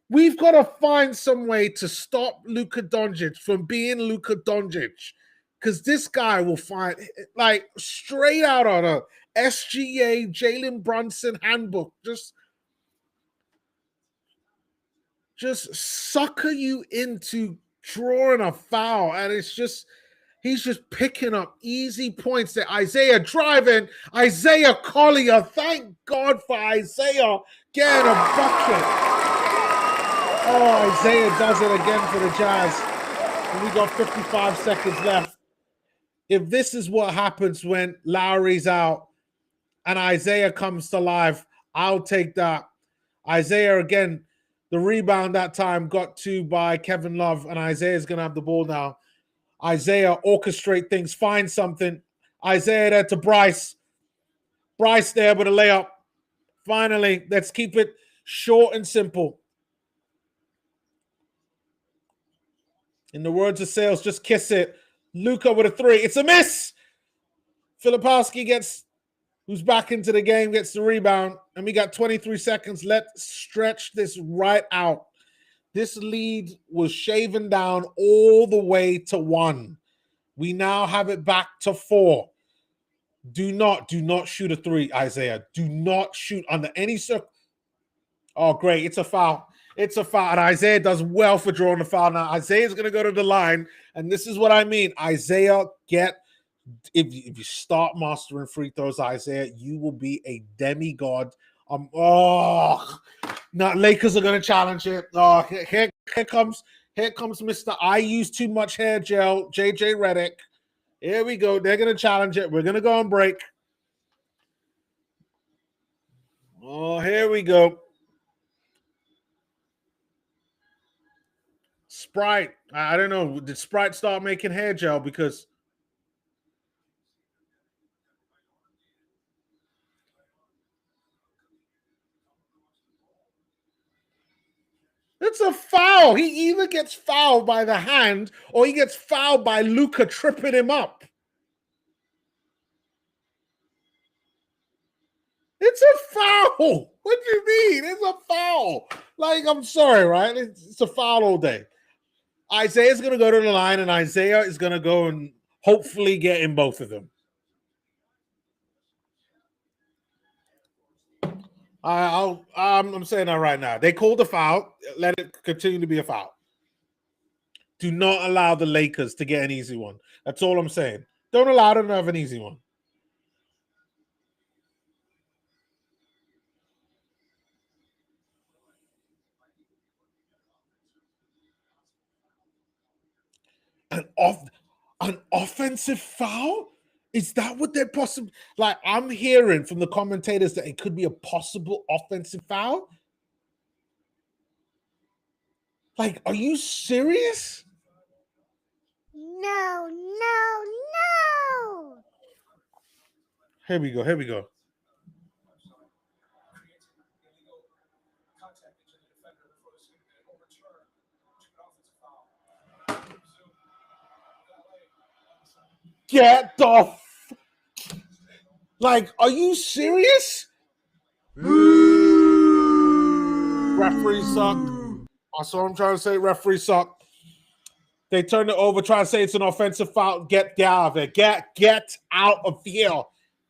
We've got to find some way to stop Luka Doncic from being Luka Doncic, because this guy will find, like, straight out on a SGA Jalen Brunson handbook, just sucker you into drawing a foul, and it's just. He's just picking up easy points there. Isaiah driving. Isaiah Collier. Thank God for Isaiah getting a bucket. Oh, Isaiah does it again for the Jazz. And we got 55 seconds left. If this is what happens when Lauri's out and Isaiah comes to life, I'll take that. Isaiah, again, the rebound that time got to by Kevin Love, and Isaiah's going to have the ball now. Isaiah orchestrate things, find something. Isaiah there to Bryce. Bryce there with a layup. Finally, let's keep it short and simple. In the words of Sales, just kiss it. Luka with a three. It's a miss. Filipowski gets, who's back into the game, gets the rebound. And we got 23 seconds. Let's stretch this right out. This lead was shaven down all the way to 1. We now have it back to 4. Do not shoot a 3, Isaiah. Do not shoot under any circle. Oh, great. It's a foul. It's a foul. And Isaiah does well for drawing the foul. Now, Isaiah's going to go to the line. And this is what I mean. Isaiah, if you start mastering free throws, Isaiah, you will be a demigod. Now Lakers are going to challenge it. Oh, here comes Mr. I use too much hair gel, JJ Redick. Here we go. They're going to challenge it. We're going to go on break. Oh, here we go. Sprite. I don't know. Did Sprite start making hair gel? Because it's a foul. He either gets fouled by the hand or he gets fouled by Luka tripping him up. It's a foul. What do you mean? It's a foul. Like, I'm sorry, right? It's a foul all day. Isaiah's going to go to the line, and Isaiah is going to go and hopefully get in both of them. I'm saying that right now. They called a foul. Let it continue to be a foul. Do not allow the Lakers to get an easy one. That's all I'm saying. Don't allow them to have an easy one. An offensive foul? Is that what they're possible? Like, I'm hearing from the commentators that it could be a possible offensive foul. Like, are you serious? No. Here we go. Get the like, are you serious? Referees suck. That's what I'm trying to say. Referees suck. They turn it over, try to say it's an offensive foul. Get out of it. Get out of here.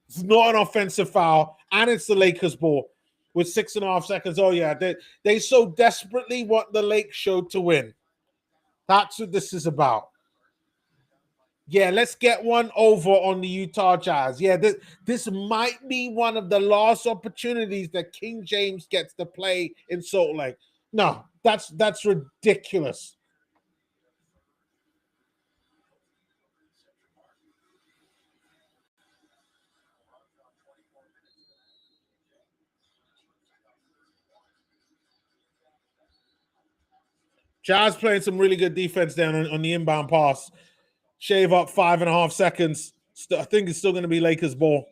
It's not an offensive foul, and it's the Lakers ball with 6.5 seconds. Oh yeah, they so desperately want the Lake show to win. That's what this is about. Yeah, let's get one over on the Utah Jazz. Yeah, this might be one of the last opportunities that King James gets to play in Salt Lake. No, that's ridiculous. Jazz playing some really good defense down on the inbound pass. Shave up 5.5 seconds. I think it's still going to be Lakers ball.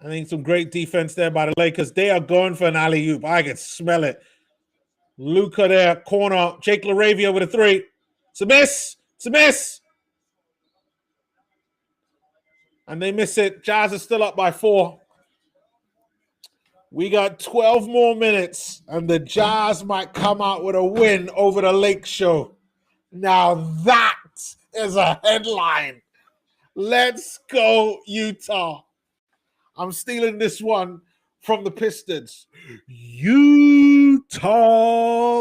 I think some great defense there by the Lakers. They are going for an alley-oop. I can smell it. Luka there, corner. Jake LaRavia with a 3. It's a miss. It's a miss. And they miss it. Jazz are still up by 4. We got 12 more minutes, and the Jazz might come out with a win over the Lake Show. Now that is a headline. Let's go, Utah. I'm stealing this one from the Pistons. Utah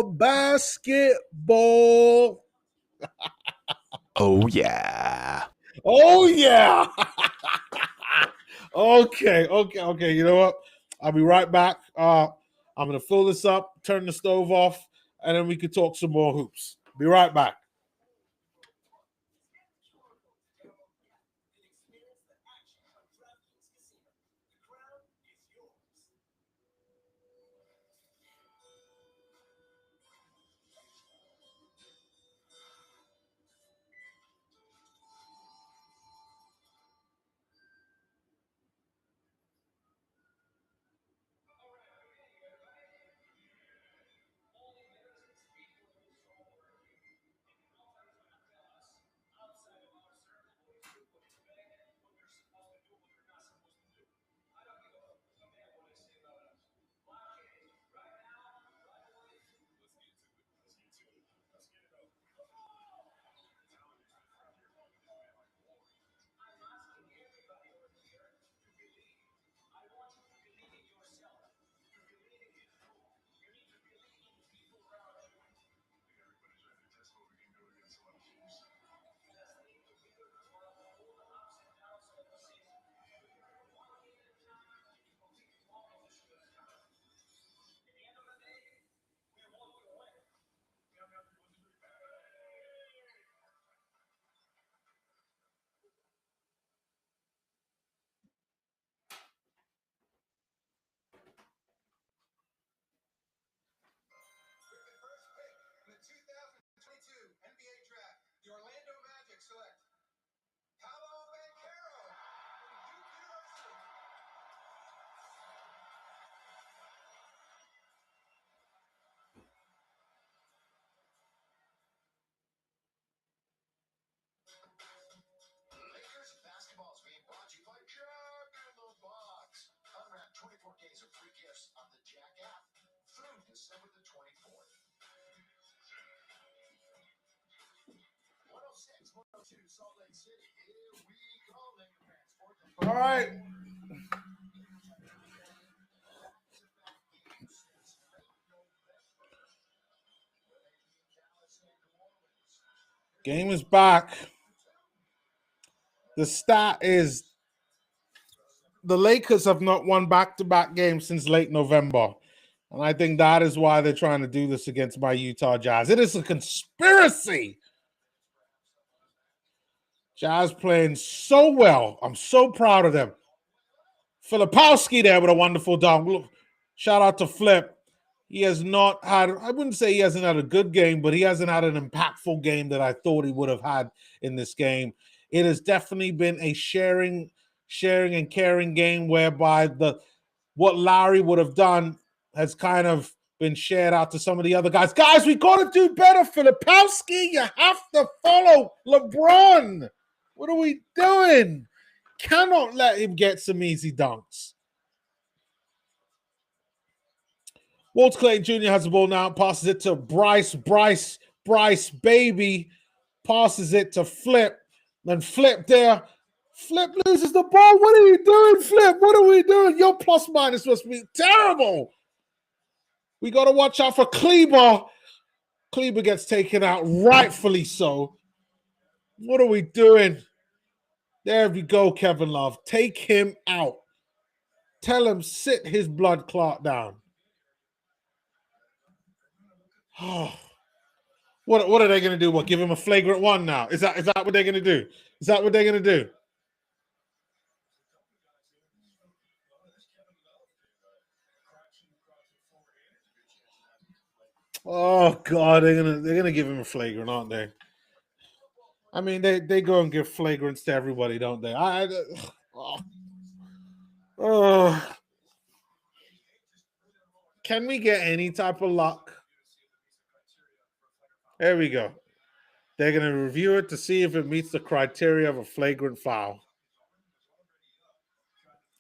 basketball. Oh, yeah. Oh, yeah. Okay. You know what? I'll be right back. I'm going to fill this up, turn the stove off, and then we can talk some more hoops. Be right back. All right. Game is back. The stat is the Lakers have not won back-to-back games since late November. And I think that is why they're trying to do this against my Utah Jazz. It is a conspiracy. Jazz playing so well. I'm so proud of them. Filipowski there with a wonderful dunk. Shout out to Flip. He has not had, I wouldn't say he hasn't had a good game, but he hasn't had an impactful game that I thought he would have had in this game. It has definitely been a sharing and caring game whereby what Lauri would have done has kind of been shared out to some of the other guys. Guys, we got to do better. Filipowski, you have to follow LeBron. What are we doing? Cannot let him get some easy dunks. Walter Clayton Jr. has the ball now, passes it to Bryce, baby, passes it to Flip, then Flip there. Flip loses the ball. What are you doing, Flip? What are we doing? Your plus minus must be terrible. We got to watch out for Kleber. Kleber gets taken out, rightfully so. What are we doing? There we go, Kevin Love. Take him out. Tell him sit his blood clot down. What are they going to do? What, give him a flagrant one now? Is that what they're going to do? Is that what they're going to do? Oh God, they're gonna give him a flagrant, aren't they? I mean, they go and give flagrants to everybody, don't they? Can we get any type of luck? There we go. They're going to review it to see if it meets the criteria of a flagrant foul.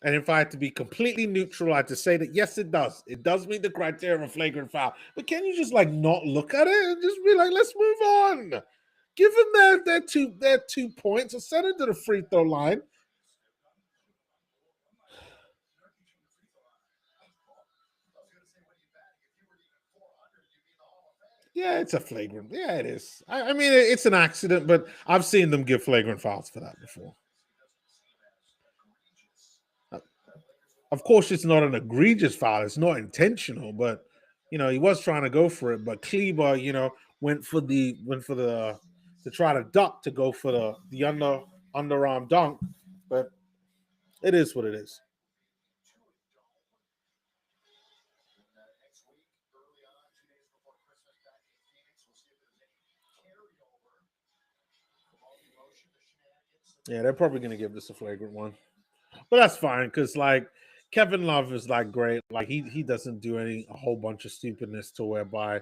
And if I had to be completely neutral, I had to say that, yes, it does. It does meet the criteria of a flagrant foul. But can you just, not look at it and just be like, let's move on? Give them their 2 points or send it to the free throw line. Yeah, it's a flagrant. Yeah, it is. I mean, it's an accident, but I've seen them give flagrant fouls for that before. Of course, it's not an egregious foul. It's not intentional, but he was trying to go for it. But Kleber, went for the to try to duck to go for the underarm dunk. But it is what it is. Yeah, they're probably going to give this a flagrant one. But that's fine because, Kevin Love is, great. He doesn't do a whole bunch of stupidness to whereby,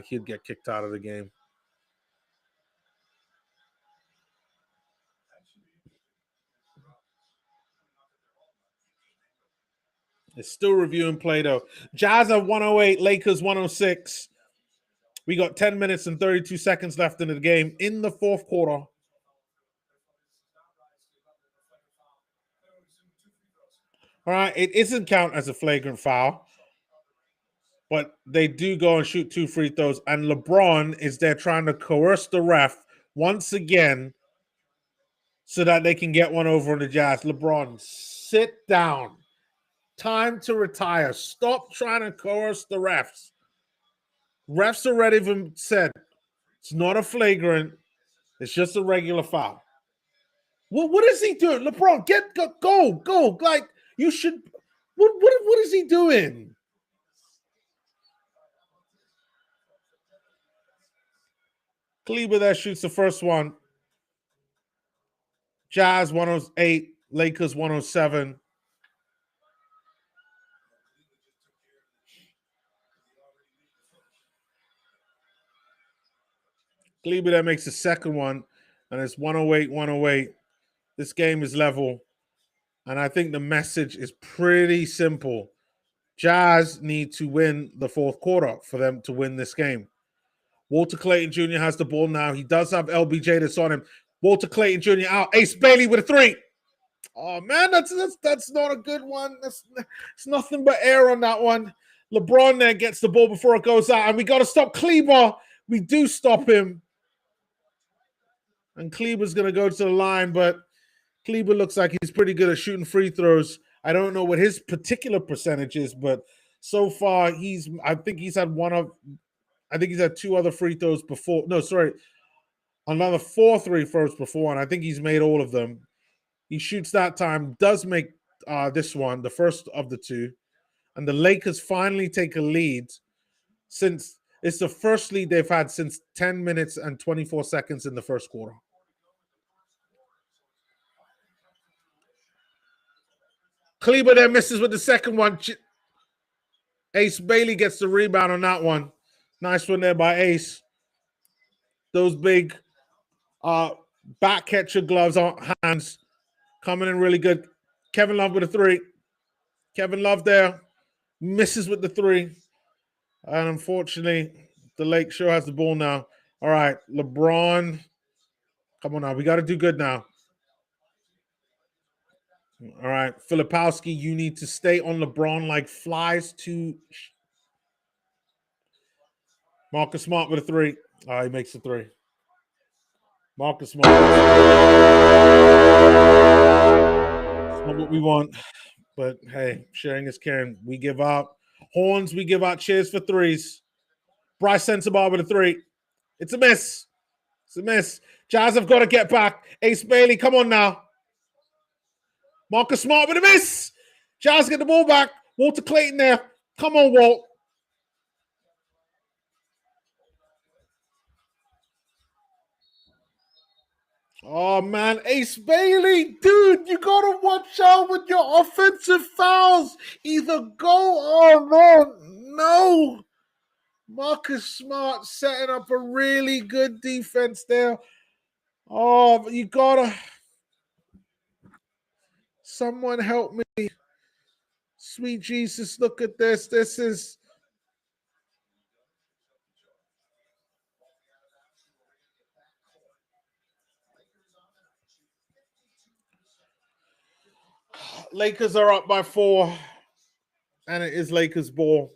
he'd get kicked out of the game. It's still reviewing play, though. Jazz at 108, Lakers 106. We got 10 minutes and 32 seconds left in the game in the fourth quarter. All right, it isn't count as a flagrant foul, but they do go and shoot 2 free throws, and LeBron is there trying to coerce the ref once again so that they can get one over on the Jazz. LeBron, sit down. Time to retire. Stop trying to coerce the refs. Refs already even said it's not a flagrant. It's just a regular foul. What is he doing? LeBron, go. You should. What is he doing? Kleber there shoots the first one. Jazz 108, Lakers 107. Kleber there makes the second one, and it's 108. This game is level, and I think the message is pretty simple. Jazz need to win the fourth quarter for them to win this game. Walter Clayton Jr. has the ball now. He does have LBJ that's on him. Walter Clayton Jr. out. Ace Bailey with a 3. Oh man, that's not a good one. It's nothing but air on that one. LeBron there gets the ball before it goes out, and we got to stop Kleber. We do stop him, and Kleber's gonna go to the line, but Kleber looks like he's pretty good at shooting free throws. I don't know what his particular percentage is, but so far I think he's had 2 other free throws before. No, sorry, another 4 free throws before, and I think he's made all of them. He shoots that time, does make this one, the first of the 2. And the Lakers finally take a lead since it's the first lead they've had since 10 minutes and 24 seconds in the first quarter. Kleber there misses with the second one. Ace Bailey gets the rebound on that one. Nice one there by Ace. Those big back catcher gloves on hands coming in really good. Kevin Love with a 3. Kevin Love there misses with the 3. And unfortunately, the Lake sure has the ball now. All right, LeBron. Come on now. We got to do good now. All right, Filipowski, you need to stay on LeBron like flies to Marcus Smart with a 3. He makes a 3. Marcus Smart. That's not what we want. But hey, sharing is caring. We give out horns. We give out cheers for 3s. Bryce Sensabaugh with a 3. It's a miss. It's a miss. Jazz have got to get back. Ace Bailey, come on now. Marcus Smart with a miss. Jazz get the ball back. Walter Clayton there. Come on, Walt. Oh, man. Ace Bailey, dude, you got to watch out with your offensive fouls. Either go or no. Marcus Smart setting up a really good defense there. Oh, but you got to... Someone help me. Sweet Jesus, look at this. This is... Lakers are up by 4, and it is Lakers ball.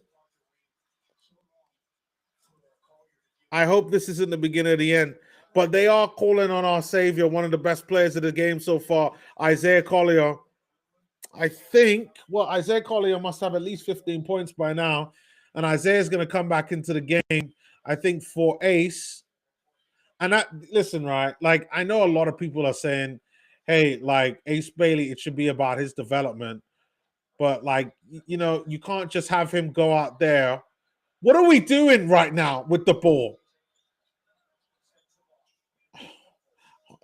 I hope this isn't the beginning of the end, but they are calling on our savior, one of the best players of the game so far, Isaiah Collier. I think, Isaiah Collier must have at least 15 points by now, and Isaiah's going to come back into the game, I think, for Ace. And listen, right, like, I know a lot of people are saying, hey, like, Ace Bailey, it should be about his development. But, like, you know, you can't just have him go out there. What are we doing right now with the ball?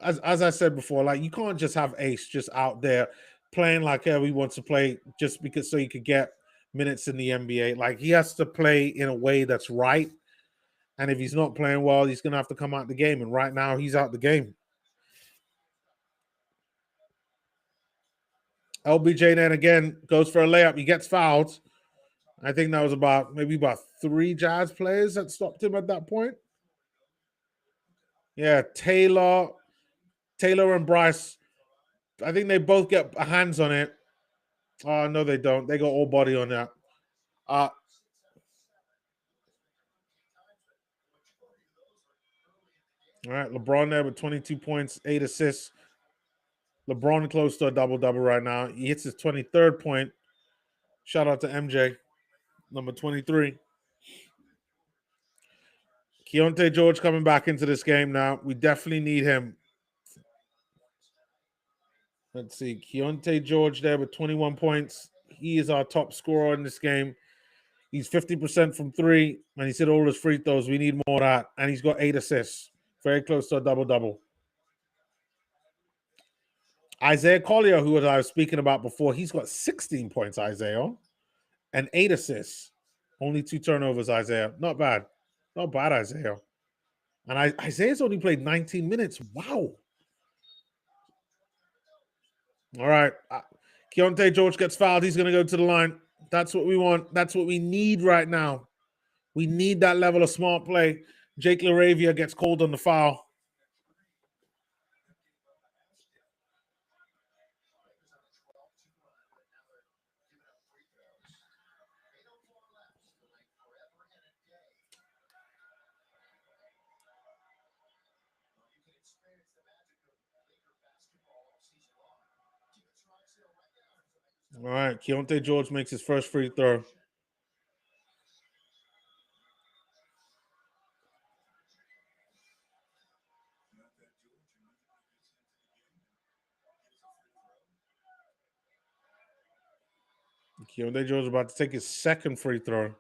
As I said before, like, you can't just have Ace just out there playing like he wants to play just because so he could get minutes in the NBA. Like, he has to play in a way that's right. And if he's not playing well, he's going to have to come out the game. And right now, he's out the game. LBJ then again goes for a layup. He gets fouled. I think that was about 3 Jazz players that stopped him at that point. Yeah, Taylor and Bryce. I think they both get hands on it. Oh, no, they don't. They got all body on that. All right, LeBron there with 22 points, 8 assists. LeBron close to a double-double right now. He hits his 23rd point. Shout out to MJ, number 23. Keontae George coming back into this game now. We definitely need him. Let's see. Keontae George there with 21 points. He is our top scorer in this game. He's 50% from 3, and he's hit all his free throws. We need more of that. And he's got 8 assists. Very close to a double-double. Isaiah Collier, who I was speaking about before, he's got 16 points, Isaiah, and 8 assists. Only 2 turnovers, Isaiah. Not bad. Not bad, Isaiah. And Isaiah's only played 19 minutes. Wow. All right. Keontae George gets fouled. He's going to go to the line. That's what we want. That's what we need right now. We need that level of smart play. Jake LaRavia gets called on the foul. All right, Keontae George makes his first free throw. Keontae George about to take his second free throw.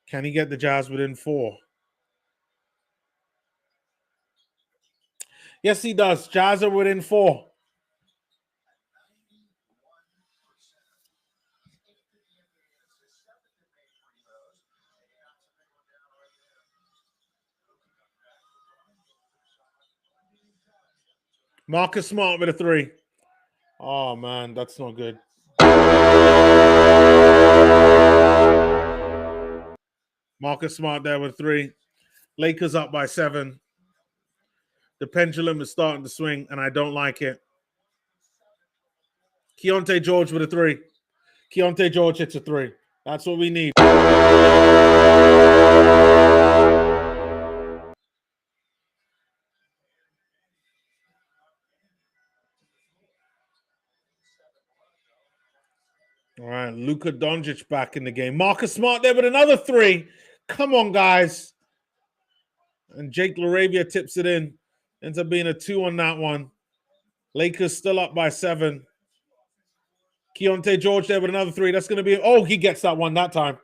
Can he get the Jazz within 4? Yes, he does. Jazz are within 4. Marcus Smart with a 3. Oh, man, that's not good. Marcus Smart there with 3. Lakers up by 7. The pendulum is starting to swing, and I don't like it. Keontae George with a 3. Keontae George hits a 3. That's what we need. All right, Luka Doncic back in the game. Marcus Smart there with another 3. Come on, guys. And Jake LaRavia tips it in. Ends up being a 2 on that one. Lakers still up by 7. Keontae George there with another 3. That's going to be... Oh, he gets that one that time.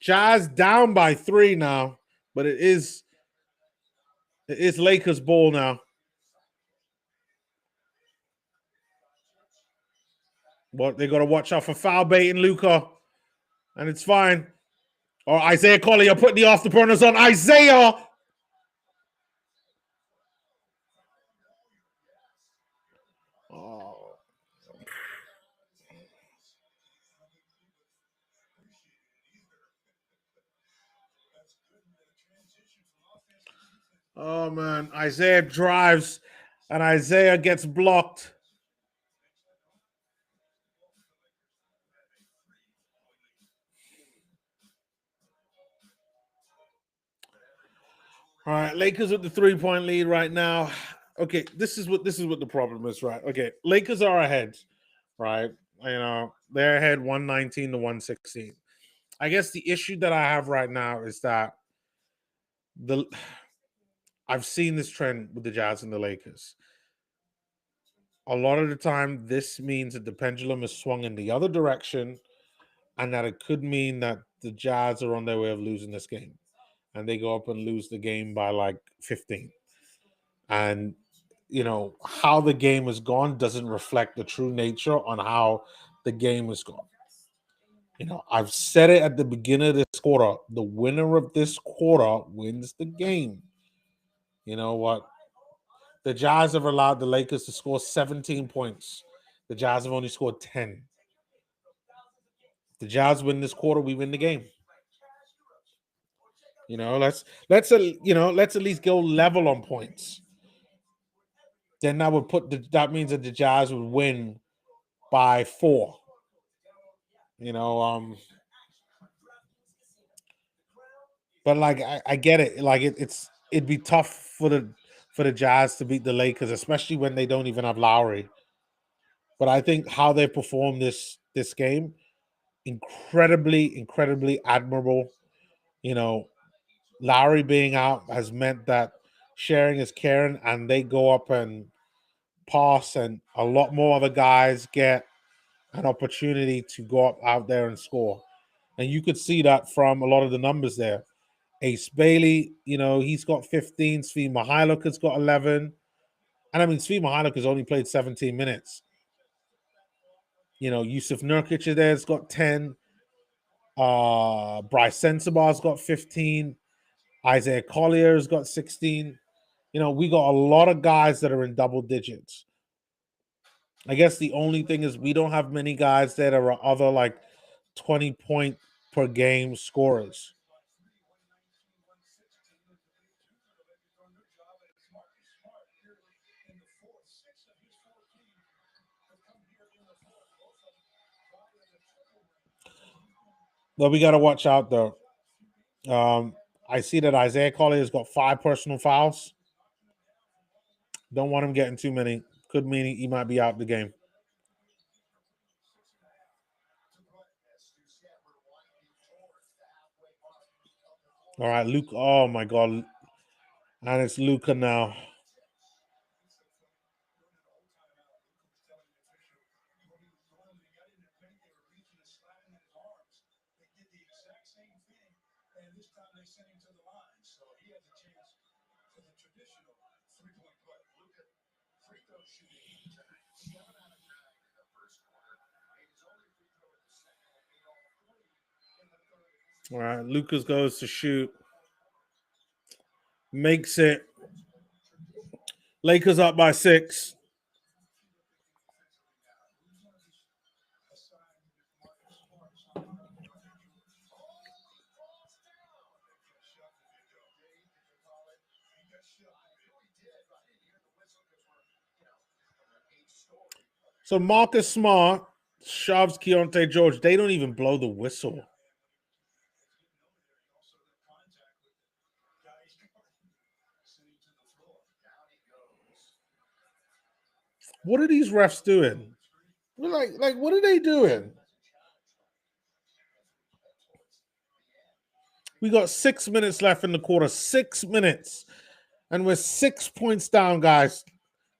Jazz down by 3 now. But it is Lakers ball now. But they got to watch out for foul baiting Luka. And it's fine. Or Isaiah Collier putting the afterburners on Isaiah. Oh, man. Isaiah drives, and Isaiah gets blocked. All right, Lakers with the 3-point lead right now. Okay, this is what the problem is, right? Okay, Lakers are ahead, right? You know, they're ahead 119 to 116. I guess the issue that I have right now is that I've seen this trend with the Jazz and the Lakers. A lot of the time, this means that the pendulum is swung in the other direction, and that it could mean that the Jazz are on their way of losing this game, and they go up and lose the game by like 15. And you know how the game is gone doesn't reflect the true nature on how the game is gone. You know, I've said it at the beginning of this quarter: the winner of this quarter wins the game. You know what? The Jazz have allowed the Lakers to score 17 points. The Jazz have only scored 10. The Jazz win this quarter, we win the game. You know, let's at least go level on points. Then that means that the Jazz would win by 4. You know, but like I get it. Like it'd be tough for the Jazz to beat the Lakers, especially when they don't even have Lauri. But I think how they performed this game, incredibly admirable. You know, Lauri being out has meant that sharing is caring, and they go up and pass, and a lot more other guys get an opportunity to go up out there and score. And you could see that from a lot of the numbers there. Ace Bailey, you know, he's got 15. Svi Mihailuk has got 11. And I mean, Svi Mihailuk has only played 17 minutes. You know, Yusuf Nurkic is there, has got 10. Bryce Sensabaugh got 15. Isaiah Collier has got 16. You know, we got a lot of guys that are in double digits. I guess the only thing is we don't have many guys that are other like 20 point per game scorers. But we got to watch out though. I see that Isaiah Collier's got 5 personal fouls. Don't want him getting too many. Could mean he might be out the game. All right, Luke. Oh my God, and it's Luca now. All right, Lucas goes to shoot. Makes it. Lakers up by 6. So Marcus Smart shoves Keontae George. They don't even blow the whistle. What are these refs doing? Like what are they doing? We got 6 minutes left in the quarter. 6 minutes. And we're 6 points down, guys.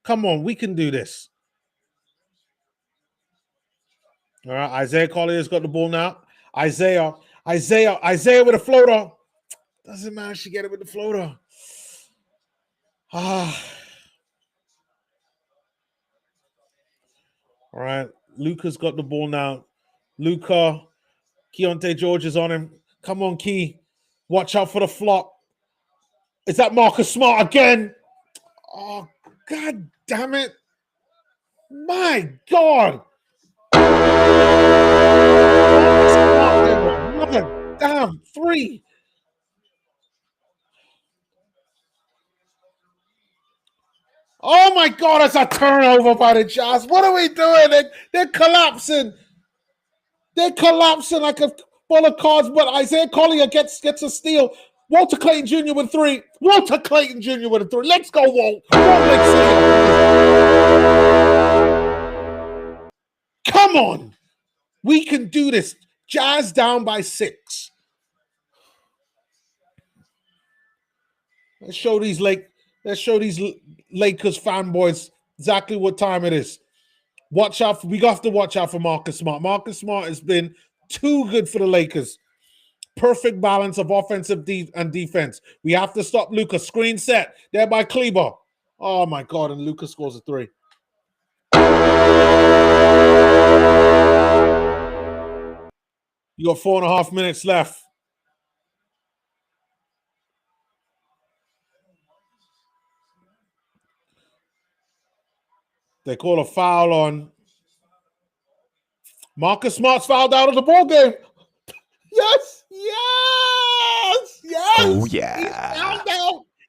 Come on, we can do this. All right, Isaiah Collier's got the ball now. Isaiah with a floater. Doesn't manage to get it with the floater. Ah. All right, Luca's got the ball now. Luca, Keontae George is on him. Come on, Key. Watch out for the flop. Is that Marcus Smart again? Oh, God damn it. My God. Another damn 3. Oh my God, it's a turnover by the Jazz. What are we doing? They're collapsing. They're collapsing like a ball of cards, but Isaiah Collier gets a steal. Walter Clayton Jr. with 3. Walter Clayton Jr. with a 3. Let's go, Walt. Come on. We can do this. Jazz down by 6. Let's show these Lakers fanboys exactly what time it is. Watch out. We have to watch out for Marcus Smart. Marcus Smart has been too good for the Lakers. Perfect balance of offensive and defense. We have to stop Luka. Screen set there by Kleber. Oh my God! And Luka scores a 3. You got 4.5 minutes left. They call a foul on Marcus Smart's fouled out of the ball game. Yes. Oh, yeah.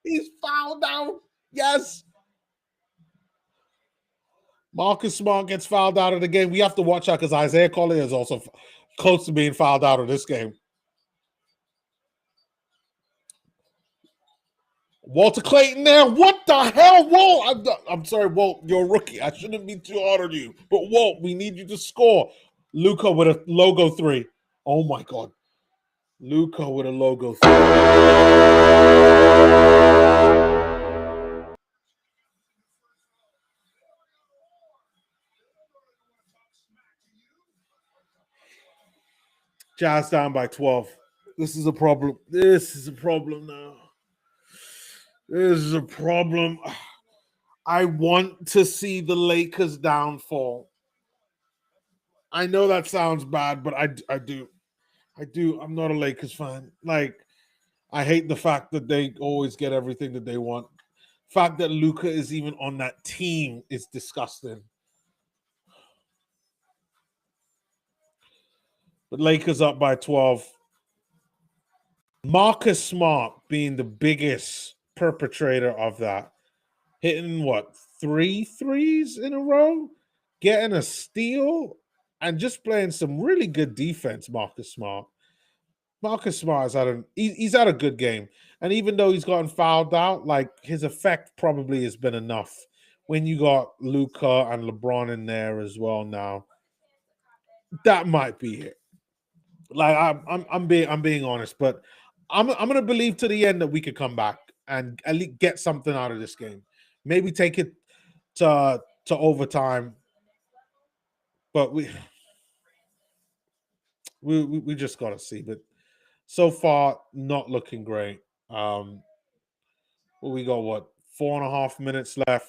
He's fouled out. Yes. Marcus Smart gets fouled out of the game. We have to watch out because Isaiah Collier is also close to being fouled out of this game. Walter Clayton there. What the hell, Walt? I'm sorry, Walt. You're a rookie. I shouldn't be too hard on you. But Walt, we need you to score. Luka with a logo 3. Oh my God. Luka with a logo 3. Jazz down by 12. This is a problem. This is a problem now. This is a problem. I want to see the Lakers downfall. I know that sounds bad, but I do. I'm not a Lakers fan. Like, I hate the fact that they always get everything that they want. The fact that Luka is even on that team is disgusting. But Lakers up by 12. Marcus Smart being the biggest perpetrator of that. Hitting what, 3 threes in a row? Getting a steal and just playing some really good defense, Marcus Smart. Marcus Smart has he's had a good game. And even though he's gotten fouled out, like his effect probably has been enough. When you got Luka and LeBron in there as well now, that might be it. Like I'm being honest, but I'm gonna believe to the end that we could come back and at least get something out of this game. Maybe take it to overtime, but we just gotta see. But so far, not looking great. Well, we got what 4.5 minutes left.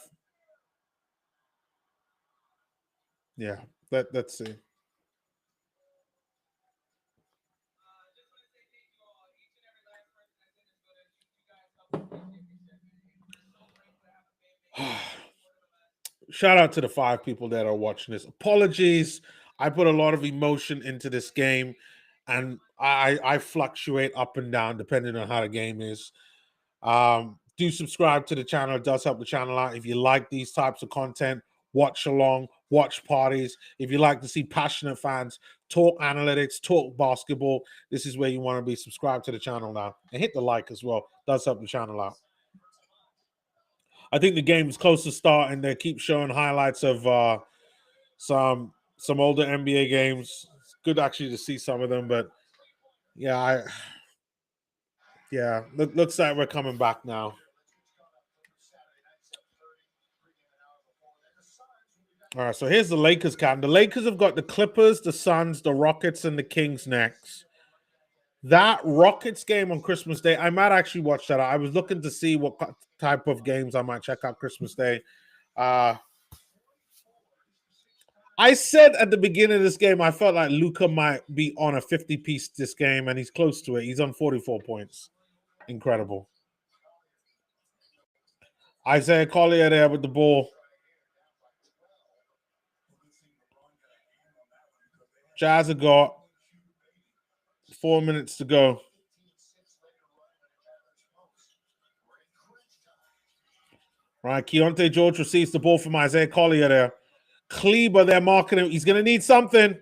Yeah, let's see. Shout out to the 5 people that are watching this. Apologies, I put a lot of emotion into this game, and I fluctuate up and down depending on how the game is. Do subscribe to the channel. It does help the channel out. If you like these types of content, watch along, watch parties. If you like to see passionate fans talk analytics, talk basketball, this is where you want to be. Subscribe to the channel now and hit the like as well. It does help the channel out. I think the game is close to start, and they keep showing highlights of some older NBA games. It's good actually to see some of them, but yeah, looks like we're coming back now. All right, so here's the Lakers count. The Lakers have got the Clippers, the Suns, the Rockets, and the Kings next. That Rockets game on Christmas Day, I might actually watch that. I was looking to see what type of games I might check out Christmas Day. I said at the beginning of this game, I felt like Luka might be on a 50-piece this game, and he's close to it. He's on 44 points. Incredible. Isaiah Collier there with the ball. Jazz have got 4 minutes to go. Right, Keontae George receives the ball from Isaiah Collier there. Kleber there marking him. He's going to need something.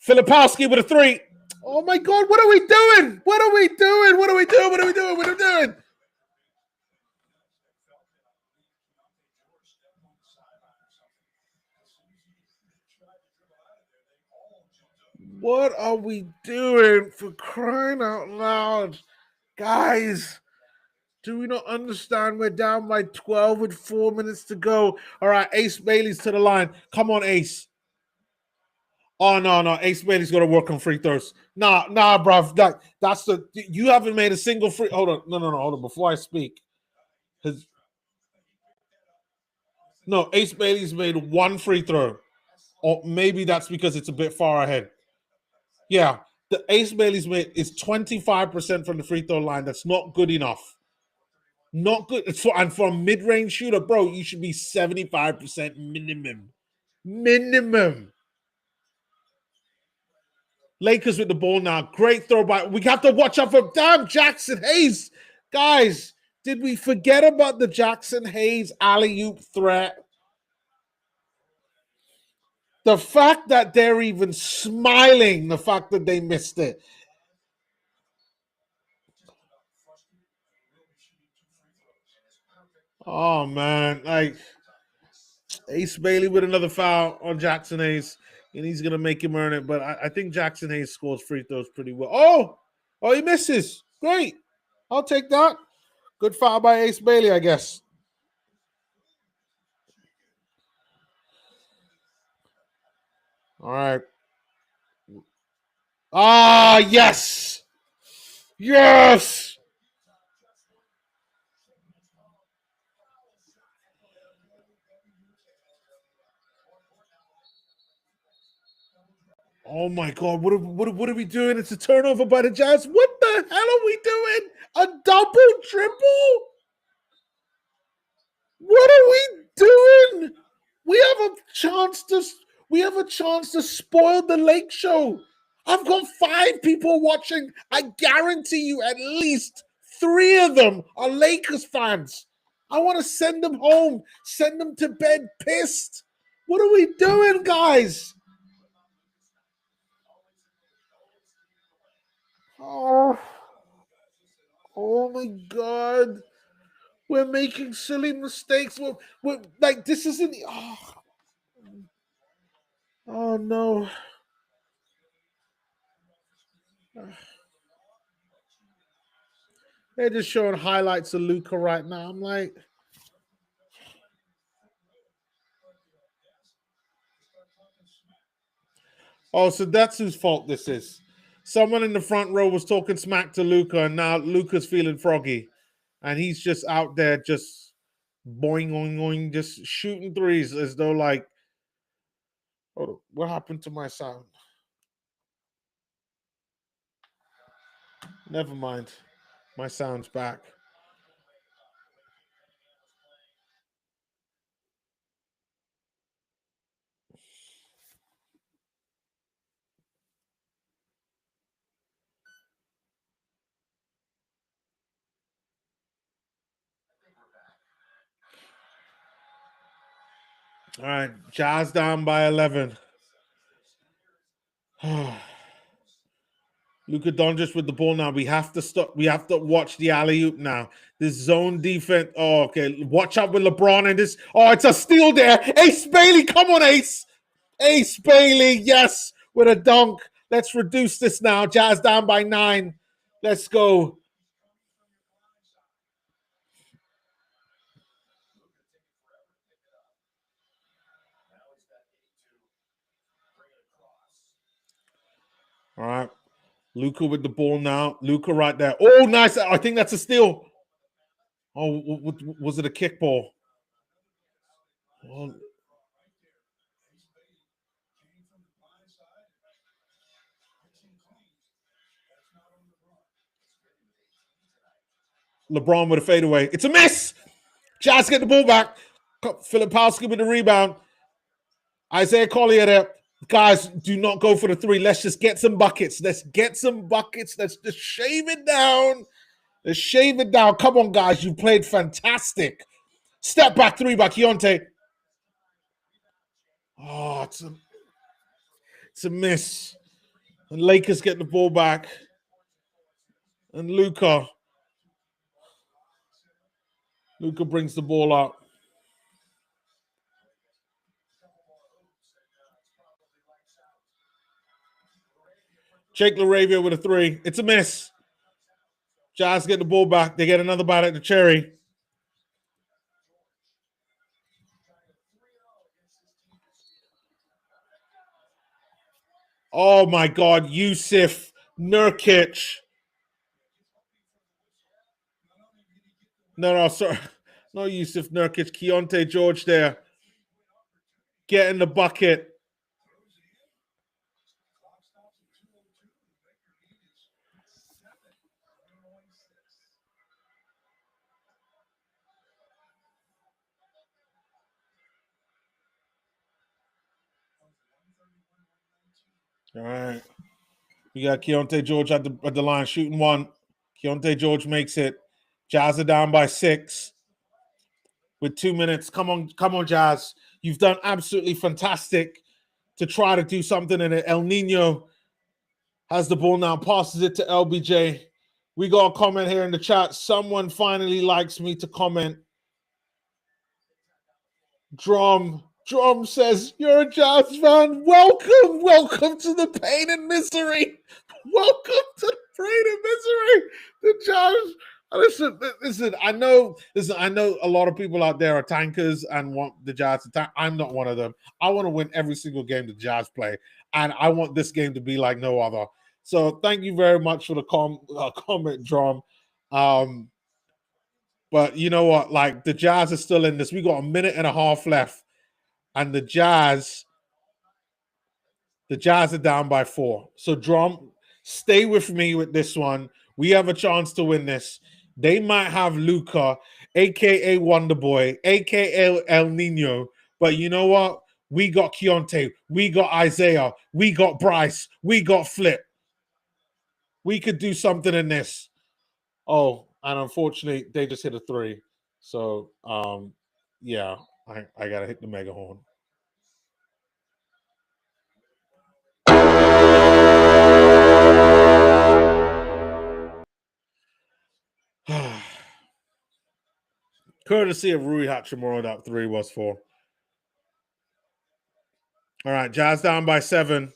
Filipowski with a 3. Oh my God, what are we doing? What are we doing? What are we doing? What are we doing? What are we doing? What are we doing, for crying out loud? Guys, do we not understand? We're down by 12 with 4 minutes to go. All right, Ace Bailey's to the line. Come on, Ace. Oh no, Ace Bailey's gonna work on free throws. Nah, bruv. That's the you haven't made a single free. Hold on, no, hold on. Before I speak, Ace Bailey's made 1 free throw, or maybe that's because it's a bit far ahead. Yeah, the Ace Bailey's made is 25% from the free throw line. That's not good enough. Not good. And for a mid-range shooter, bro, you should be 75% minimum. Minimum. Lakers with the ball now. Great throw by. We have to watch out for damn Jackson Hayes. Guys, did we forget about the Jackson Hayes alley-oop threat? The fact that they're even smiling, the fact that they missed it. Oh, man. Like, Ace Bailey with another foul on Jackson Hayes, and he's going to make him earn it. But I think Jackson Hayes scores free throws pretty well. Oh, he misses. Great. I'll take that. Good foul by Ace Bailey, I guess. All right. Ah, yes. Yes. Oh my God! What are we doing? It's a turnover by the Jazz. What the hell are we doing? A double triple? What are we doing? We have a chance to spoil the Lake Show. I've got 5 people watching. I guarantee you, at least 3 of them are Lakers fans. I want to send them home, send them to bed pissed. What are we doing, guys? Oh, oh my God. We're making silly mistakes. We're like, this isn't. Oh no. They're just showing highlights of Luca right now. I'm like, oh, so that's whose fault this is. Someone in the front row was talking smack to Luca, and now Luca's feeling froggy. And he's just out there just boing, boing, boing, just shooting threes as though like, oh, what happened to my sound? Never mind. My sound's back. All right, Jazz down by 11. Luka Doncic with the ball now. We have to stop. We have to watch the alley oop now. This zone defense. Oh, okay. Watch out with LeBron and this. Oh, it's a steal there. Ace Bailey, come on, Ace. Ace Bailey, yes, with a dunk. Let's reduce this now. Jazz down by 9. Let's go. All right. Luka with the ball now. Luka right there. Oh, nice. I think that's a steal. Oh, was it a kickball? Oh. LeBron with a fadeaway. It's a miss. Jazz get the ball back. Filipowski with the rebound. Isaiah Collier there. Guys, do not go for the 3. Let's just get some buckets. Let's get some buckets. Let's just shave it down. Let's shave it down. Come on, guys. You played fantastic. Step back 3 by Keontae. Oh, it's a miss. And Lakers get the ball back. And Luka brings the ball up. Jake LaRavia with a 3. It's a miss. Jazz get the ball back. They get another bite at the cherry. Oh my God, Yusuf Nurkic. No, sorry. No Yusuf Nurkic. Keontae George there. Getting the bucket. All right. We got Keontae George at the line shooting 1. Keontae George makes it. Jazz are down by 6 with 2 minutes. Come on, Jazz. You've done absolutely fantastic to try to do something in it. El Nino has the ball now, passes it to LBJ. We got a comment here in the chat. Someone finally likes me to comment. Drum says, "You're a Jazz fan. Welcome to the pain and misery. Welcome to the pain and misery. The Jazz." Listen. I know a lot of people out there are tankers and want the Jazz to tank. I'm not one of them. I want to win every single game the Jazz play, and I want this game to be like no other. So thank you very much for the comment, Drum. But you know what? Like the Jazz are still in this. We got a minute and a half left, and the Jazz are down by 4. So Drum, stay with me with this one. We have a chance to win this. They might have Luka, aka Wonder Boy, aka El Nino, but you know what? We got Keontae, we got Isaiah, we got Bryce, we got Flip. We could do something in this. Oh, and unfortunately, they just hit a 3. So, yeah, I gotta hit the mega horn. Courtesy of Rui Hachimura, that 3 was for. All right, Jazz down by 7.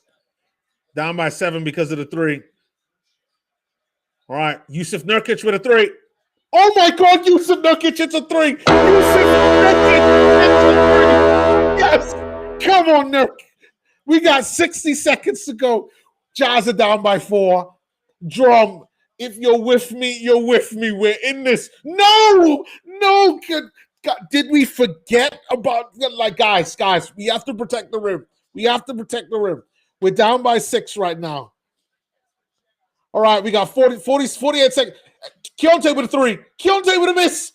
Down by 7 because of the 3. All right, Yusuf Nurkic with a 3. Oh my God, Yusuf Nurkic, it's a 3. Yusuf Nurkic, it's a 3. Yes, come on, Nurkic. We got 60 seconds to go. Jazz are down by 4. Drum, if you're with me, you're with me. We're in this. No. God, did we forget about, like, guys, we have to protect the rim. We have to protect the rim. We're down by 6 right now. All right, we got 48 seconds. Keontae with a 3. Keontae with a miss.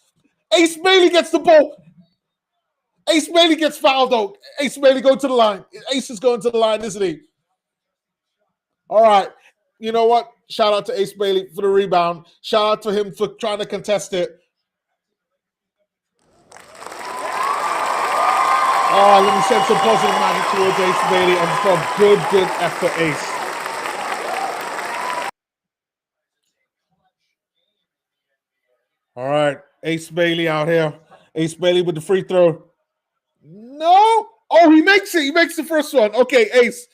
Ace Bailey gets the ball. Ace Bailey gets fouled, though. Ace Bailey going to the line. Ace is going to the line, isn't he? All right. You know what? Shout out to Ace Bailey for the rebound. Shout out to him for trying to contest it. Oh, let me send some positive magic towards Ace Bailey and for good effort, Ace. All right, Ace Bailey out here. Ace Bailey with the free throw. No. Oh, he makes it. He makes the first one. Okay, Ace.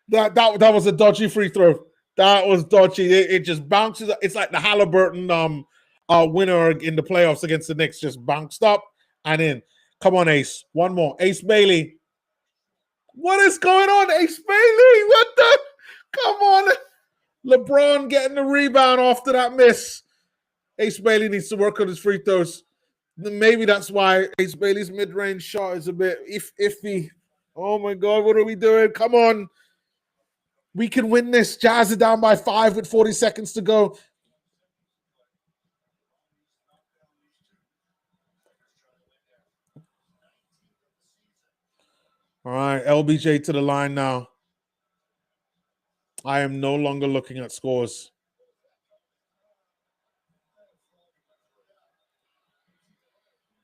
That was a dodgy free throw. That was dodgy. It just bounces. It's like the Halliburton winner in the playoffs against the Knicks. Just bounced up and in. Come on, Ace. One more. Ace Bailey. What is going on, Ace Bailey? What the? Come on. LeBron getting the rebound after that miss. Ace Bailey needs to work on his free throws. Maybe that's why Ace Bailey's mid-range shot is a bit iffy. Oh, my God. What are we doing? Come on. We can win this. Jazz are down by 5 with 40 seconds to go. All right, LBJ to the line now. I am no longer looking at scores.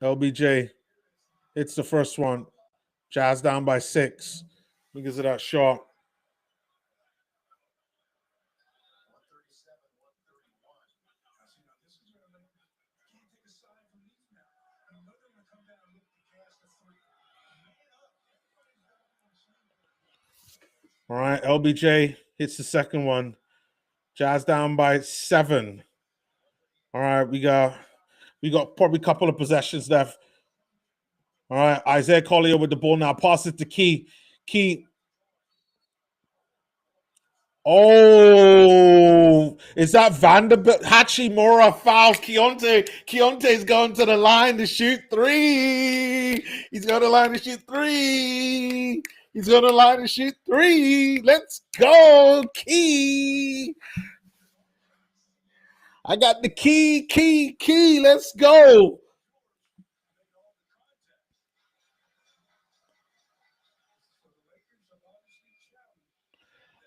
LBJ hits the first one. Jazz down by 6 because of that shot. All right, LBJ hits the second one. Jazz down by 7. All right, we got probably a couple of possessions left. All right, Isaiah Collier with the ball now. Pass it to Key. Key. Oh, is that Vanderbilt? Hachimura fouls Keontae. Keontae's going to the line to shoot 3. He's going to the line to shoot 3. He's going to the line to shoot 3. Let's go, Key. I got the key. Let's go.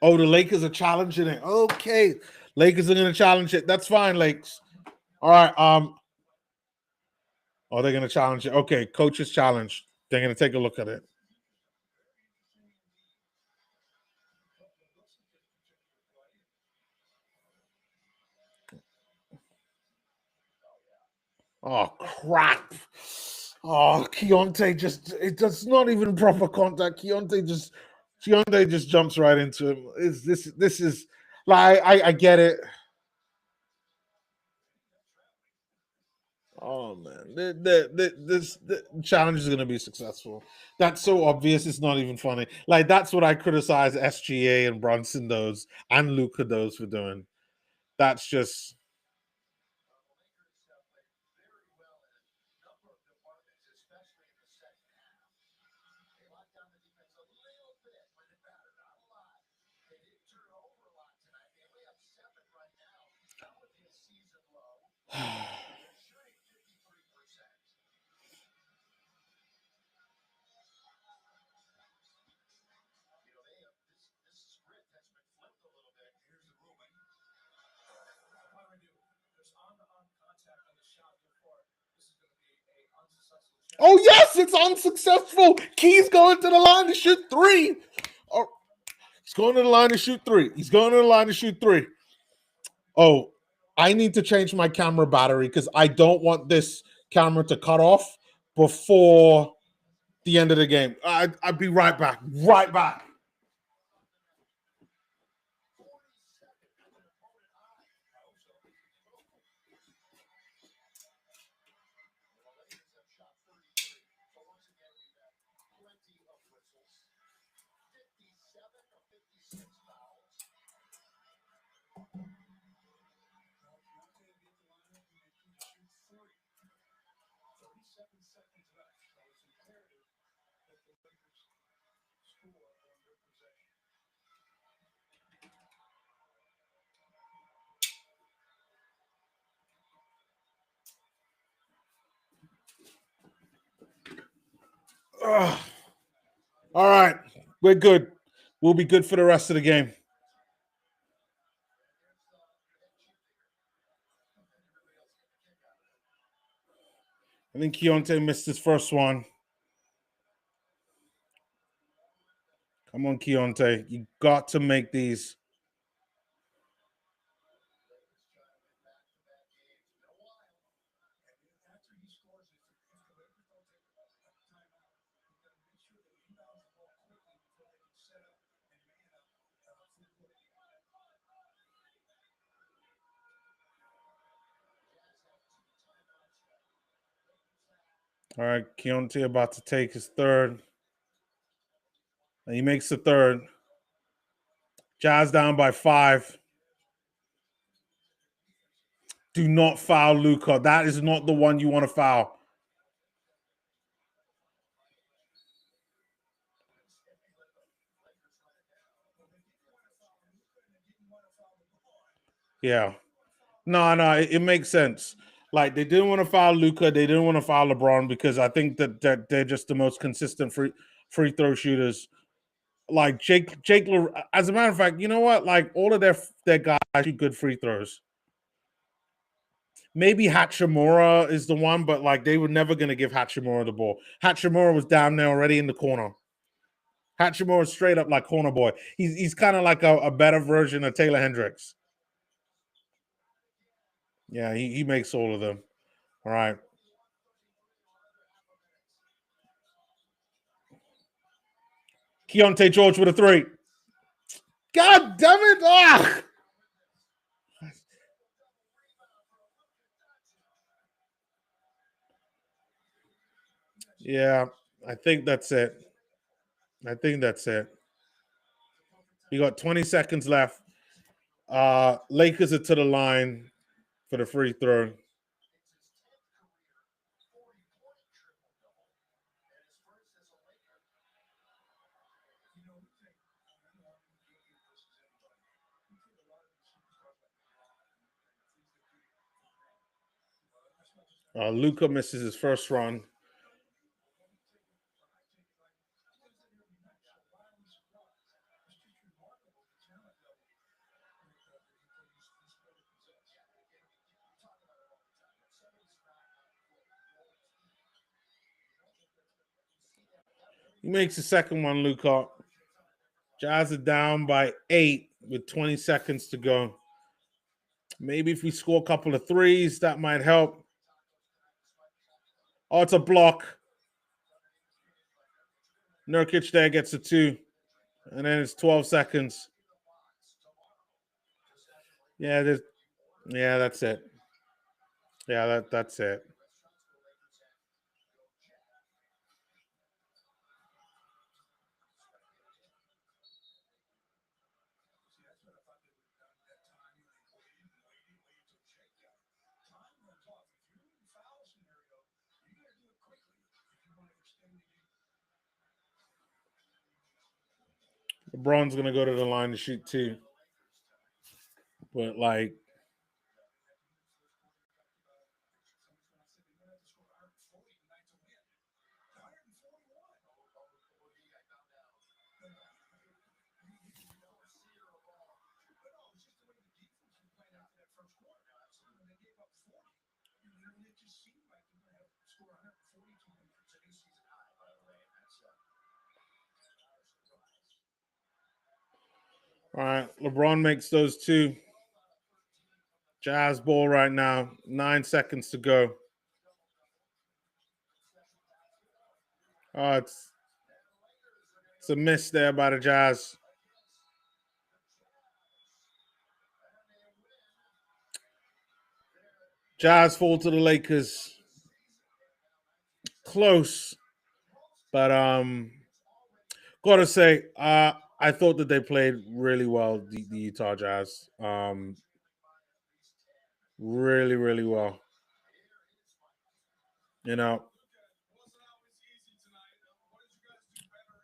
Oh, the Lakers are challenging it. Okay. Lakers are going to challenge it. That's fine, Lakes. All right. Oh, they're going to challenge it. Okay. Coach's challenge. They're going to take a look at it. Oh, crap. Oh, Keontae it's not even proper contact. Keontae just jumps right into him. This is like, I get it. Oh man, this challenge is going to be successful. That's so obvious. It's not even funny. Like, that's what I criticize SGA and Brunson those and Luka those for doing. That's just. Oh, yes, it's unsuccessful. Key's going to the line to shoot 3. Oh, he's going to the line to shoot 3. He's going to the line to shoot 3. Oh, I need to change my camera battery because I don't want this camera to cut off before the end of the game. I'd be right back. Right back. Ugh. All right. We're good. We'll be good for the rest of the game. I think Keontae missed his first one. Come on, Keontae. You got to make these. All right, Keontae about to take his third. And he makes the third. Jazz down by 5. Do not foul Luka. That is not the one you want to foul. Yeah. No, it makes sense. Like they didn't want to foul Luka, they didn't want to foul LeBron because I think that they're just the most consistent free throw shooters. Like Jake, as a matter of fact, you know what? Like all of their guys shoot good free throws. Maybe Hachimura is the one, but like they were never going to give Hachimura the ball. Hachimura was down there already in the corner. Hachimura is straight up like corner boy. He's kind of like a better version of Taylor Hendricks. Yeah, he makes all of them. All right. Keontae George with a 3. God damn it! Ah! Yeah, I think that's it. I think that's it. You got 20 seconds left. Lakers are to the line for the free throw. Luka misses his first run. He makes the second one, Luka. Jazz are down by 8 with 20 seconds to go. Maybe if we score a couple of threes, that might help. Oh, it's a block. Nurkic there gets a 2. And then it's 12 seconds. Yeah, that's it. Yeah, that's it. LeBron's gonna go to the line to shoot 2. But like all right, LeBron makes those 2. Jazz ball right now. 9 seconds to go. It's a miss there by the Jazz. Jazz fall to the Lakers. Close, but gotta say, I thought that they played really well. The Utah Jazz, really, really well. You know,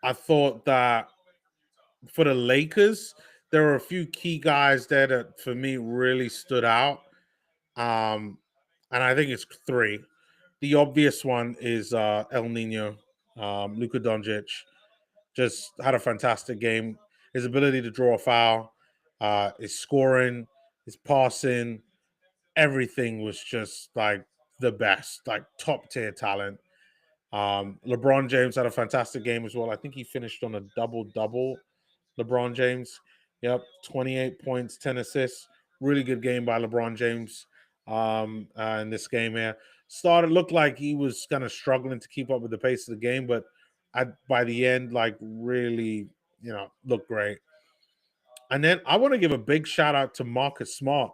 I thought that for the Lakers, there were a few key guys there that for me really stood out. Um, and I think it's three. The obvious one is El Nino, Luka Doncic. Just had a fantastic game. His ability to draw a foul, his scoring, his passing, everything was just like the best, like top tier talent. LeBron James had a fantastic game as well. I think he finished on a double double. LeBron James, yep, 28 points, 10 assists. Really good game by LeBron James in this game here. Looked like he was kind of struggling to keep up with the pace of the game, but by the end, like really, looked great. And then I want to give a big shout out to Marcus Smart.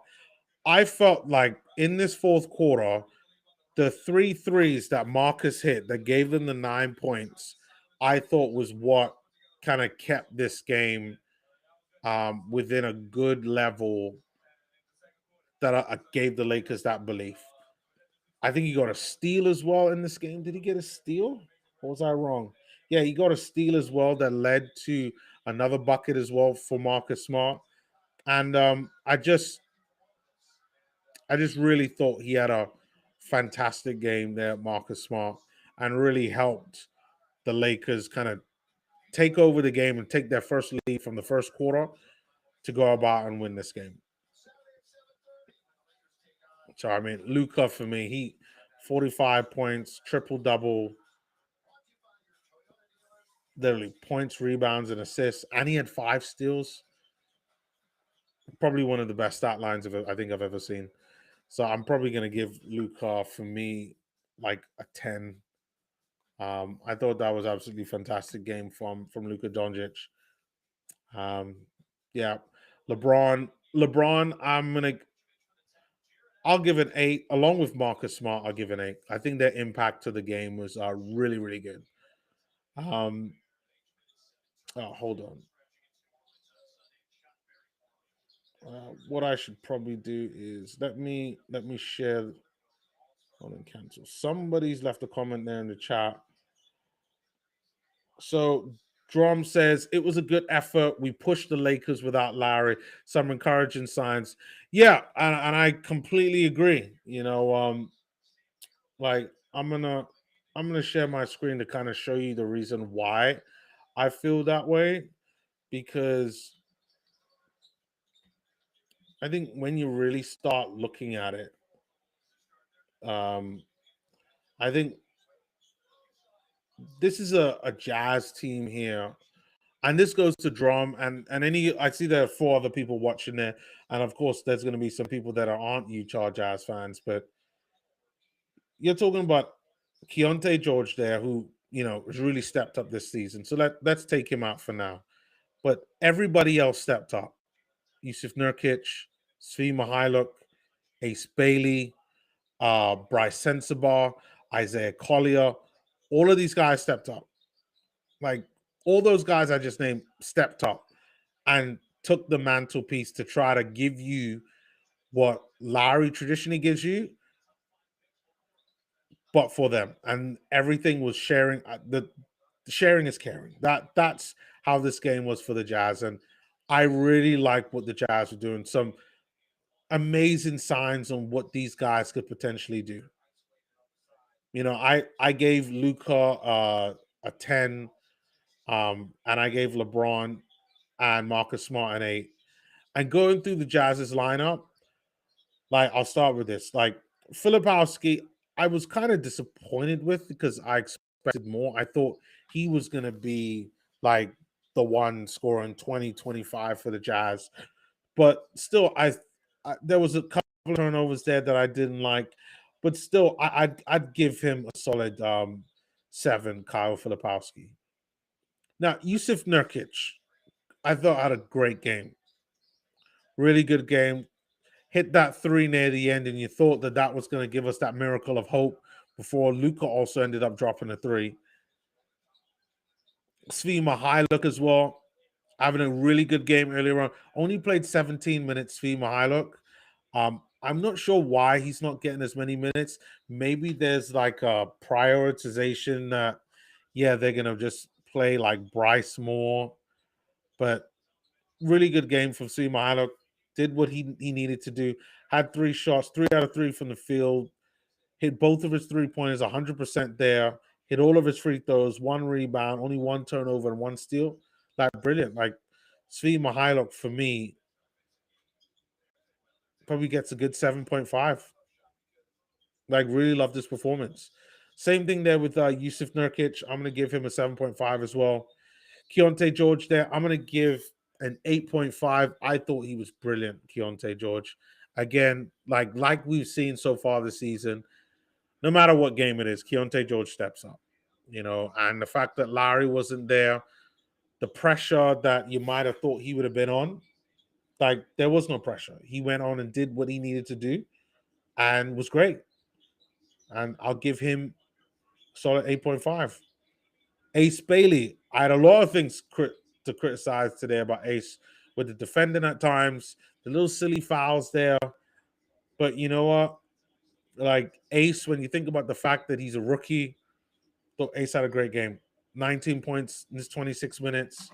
I felt like in this fourth quarter, the three threes that Marcus hit that gave them the 9 points, I thought was what kind of kept this game within a good level that gave the Lakers that belief. I think he got a steal as well in this game. Did he get a steal? Or was I wrong? Yeah, he got a steal as well that led to another bucket as well for Marcus Smart. And I just really thought he had a fantastic game there, Marcus Smart, and really helped the Lakers kind of take over the game and take their first lead from the first quarter to go about and win this game. So I mean, Luka for me, he 45 points, triple double, literally points, rebounds, and assists, and he had 5 steals. Probably one of the best stat lines I think I've ever seen. So I'm probably going to give Luka for me like a 10. I thought that was absolutely fantastic game from Luka Doncic. Um, yeah, LeBron, I'll give an 8 along with Marcus Smart. I'll give an 8. I think their impact to the game was really, really good. Um, hold on. What I should probably do is let me share. Hold on, cancel. Somebody's left a comment there in the chat. So Drum says it was a good effort. We pushed the Lakers without Lauri. Some encouraging signs. Yeah, and I completely agree. Like I'm gonna share my screen to kind of show you the reason why I feel that way, because I think when you really start looking at it, um, I think this is a Jazz team here, and this goes to Drum and any. I see there are 4 other people watching there, and of course, there's going to be some people that aren't Utah Jazz fans, but you're talking about Keontae George there, who has really stepped up this season. So let's take him out for now. But everybody else stepped up. Yusuf Nurkic, Svi Mihailuk, Ace Bailey, Bryce Sensabaugh, Isaiah Collier. All of these guys stepped up. Like all those guys I just named stepped up and took the mantelpiece to try to give you what Lauri traditionally gives you, but for them. And everything was sharing. The sharing is caring. That's how this game was for the Jazz. And I really like what the Jazz were doing. Some amazing signs on what these guys could potentially do. I gave Luca a 10, and I gave LeBron and Marcus Smart an 8. And going through the Jazz's lineup, like I'll start with this. Like Filipowski, I was kind of disappointed with because I expected more. I thought he was going to be like the one scoring 20, 25 for the Jazz. But still, there was a couple of turnovers there that I didn't like. But still, I'd give him a solid 7, Kyle Filipowski. Now, Yusuf Nurkic, I thought had a great game. Really good game. Hit that 3 near the end, and you thought that that was going to give us that miracle of hope before Luka also ended up dropping a 3. Svi Mihailuk as well, having a really good game earlier on. Only played 17 minutes, Svi Mihailuk. I'm not sure why he's not getting as many minutes. Maybe there's like a prioritization that, yeah, they're going to just play like Bryce more. But really good game from Svi Mihailuk. Did what he needed to do. Had 3 shots, 3 out of 3 from the field. Hit both of his 3-pointers, 100% there. Hit all of his free throws, 1 rebound, only 1 turnover and 1 steal. Like, brilliant. Like, Svi Mihailuk, for me, probably gets a good 7.5. Like, really love this performance. Same thing there with Yusuf Nurkic. I'm going to give him a 7.5 as well. Keontae George there, I'm going to give an 8.5. I thought he was brilliant, Keontae George. Again, like we've seen so far this season, no matter what game it is, Keontae George steps up. And the fact that Lauri wasn't there, the pressure that you might have thought he would have been on, like, there was no pressure. He went on and did what he needed to do and was great. And I'll give him solid 8.5. Ace Bailey, I had a lot of things to criticize today about Ace, with the defending at times, the little silly fouls there. But you know what? Like, Ace, when you think about the fact that he's a rookie, thought Ace had a great game. 19 points in his 26 minutes.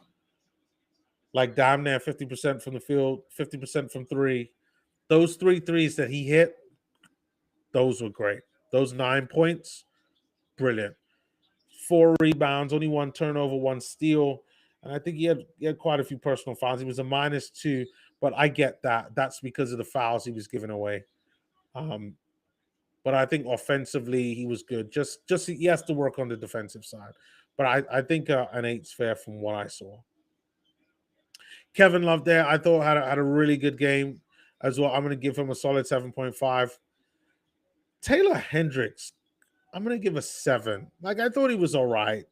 Like, damn near 50% from the field, 50% from 3. Those 3 threes that he hit, those were great. Those 9 points, brilliant. 4 rebounds, only 1 turnover, 1 steal. And I think he had quite a few personal fouls. He was a -2, but I get that. That's because of the fouls he was giving away. But I think offensively he was good. Just he has to work on the defensive side. But I think an 8's fair from what I saw. Kevin Love there, I thought had a really good game as well. I'm going to give him a solid 7.5. Taylor Hendricks, I'm going to give a 7. Like, I thought he was all right.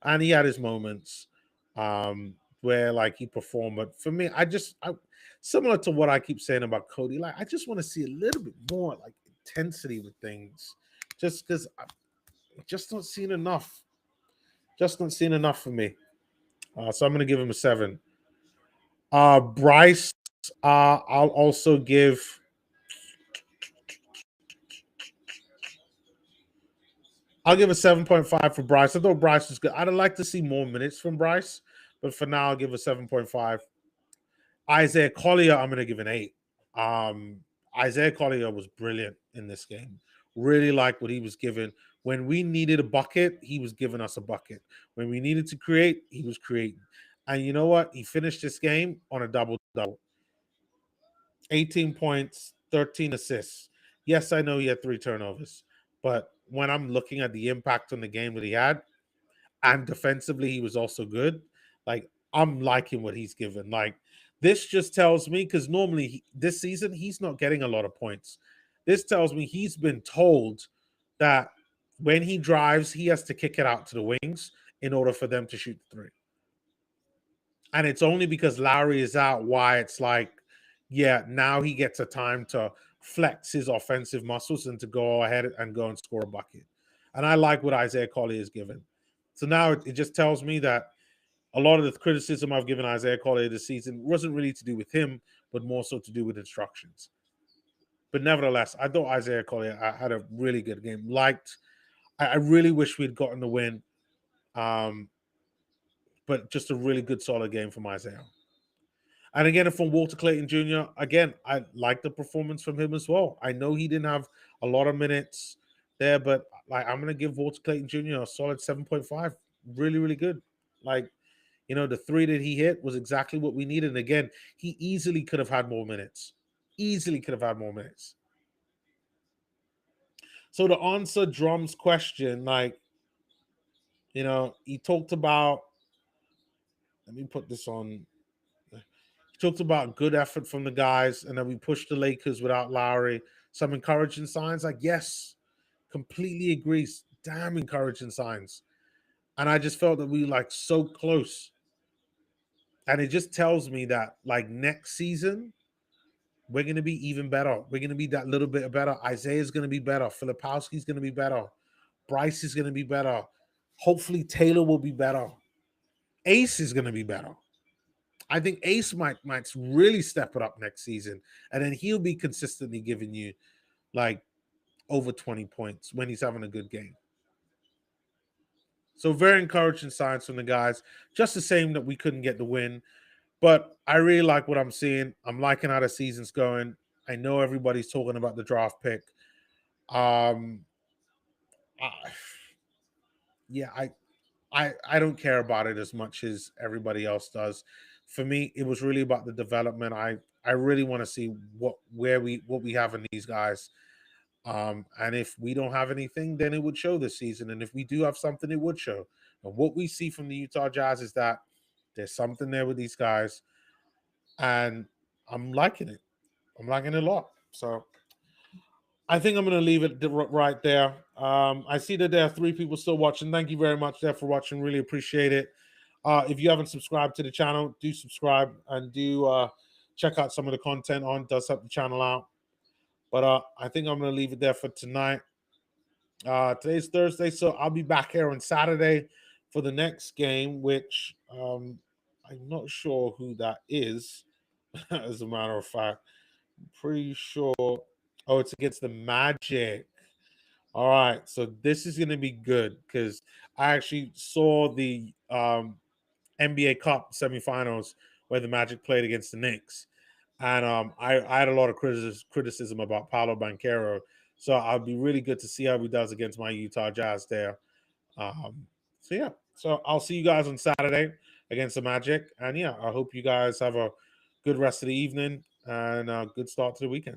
And he had his moments where, like, he performed. But for me, I similar to what I keep saying about Cody, like, I just want to see a little bit more, like, intensity with things. Just because I just not seeing enough. Just not seeing enough for me. So I'm going to give him a 7. Bryce, I'll also give... I'll give a 7.5 for Bryce. I thought Bryce was good. I'd like to see more minutes from Bryce, but for now, I'll give a 7.5. Isaiah Collier, I'm going to give an 8. Isaiah Collier was brilliant in this game. Really like what he was given. When we needed a bucket, he was giving us a bucket. When we needed to create, he was creating. And you know what? He finished this game on a double-double. 18 points, 13 assists. Yes, I know he had 3 turnovers. But when I'm looking at the impact on the game that he had, and defensively he was also good, like, I'm liking what he's given. Like, this just tells me, because normally this season he's not getting a lot of points. This tells me he's been told that when he drives, he has to kick it out to the wings in order for them to shoot the 3. And it's only because Lauri is out why it's like, yeah, now he gets a time to flex his offensive muscles and to go ahead and go and score a bucket. And I like what Isaiah Collier is given. So now it just tells me that a lot of the criticism I've given Isaiah Collier this season wasn't really to do with him, but more so to do with instructions. But nevertheless, I thought Isaiah Collier had a really good game. I really wish we'd gotten the win. But just a really good, solid game from Isaiah. And again, from Walter Clayton Jr., again, I like the performance from him as well. I know he didn't have a lot of minutes there, but like, I'm going to give Walter Clayton Jr. a solid 7.5. Really, really good. Like, the 3 that he hit was exactly what we needed. And again, he easily could have had more minutes. Easily could have had more minutes. So to answer Drum's question, like, he talked about, let me put this on. He talked about good effort from the guys, and then we pushed the Lakers without Lauri. Some encouraging signs, like, yes, completely agrees. damn encouraging signs. And I just felt that we like so close. And it just tells me that like next season, we're going to be even better. We're going to be that little bit better. Isaiah's going to be better. Filipowski's going to be better. Bryce is going to be better. Hopefully Taylor will be better. Ace is going to be better. I think Ace might really step it up next season. And then he'll be consistently giving you like over 20 points when he's having a good game. So very encouraging signs from the guys. Just the same that we couldn't get the win. But I really like what I'm seeing. I'm liking how the season's going. I know everybody's talking about the draft pick. I, yeah, I don't care about it as much as everybody else does. For me, it was really about the development. I really want to see what we have in these guys. And if we don't have anything, then it would show this season. And if we do have something, it would show. And what we see from the Utah Jazz is that there's something there with these guys. And I'm liking it. I'm liking it a lot. So I think I'm going to leave it right there. I see that there are 3 people still watching. Thank you very much there for watching. Really appreciate it. If you haven't subscribed to the channel, do subscribe and do check out some of the content on. It does help the channel out. But I think I'm going to leave it there for tonight. Today's Thursday, so I'll be back here on Saturday for the next game, which I'm not sure who that is, as a matter of fact. I'm pretty sure. Oh, it's against the Magic. All right, so this is going to be good because I actually saw the NBA Cup semifinals where the Magic played against the Knicks. And I had a lot of criticism about Paolo Banchero. So I'll be really good to see how he does against my Utah Jazz there. So, yeah. So I'll see you guys on Saturday against the Magic. And, yeah, I hope you guys have a good rest of the evening and a good start to the weekend.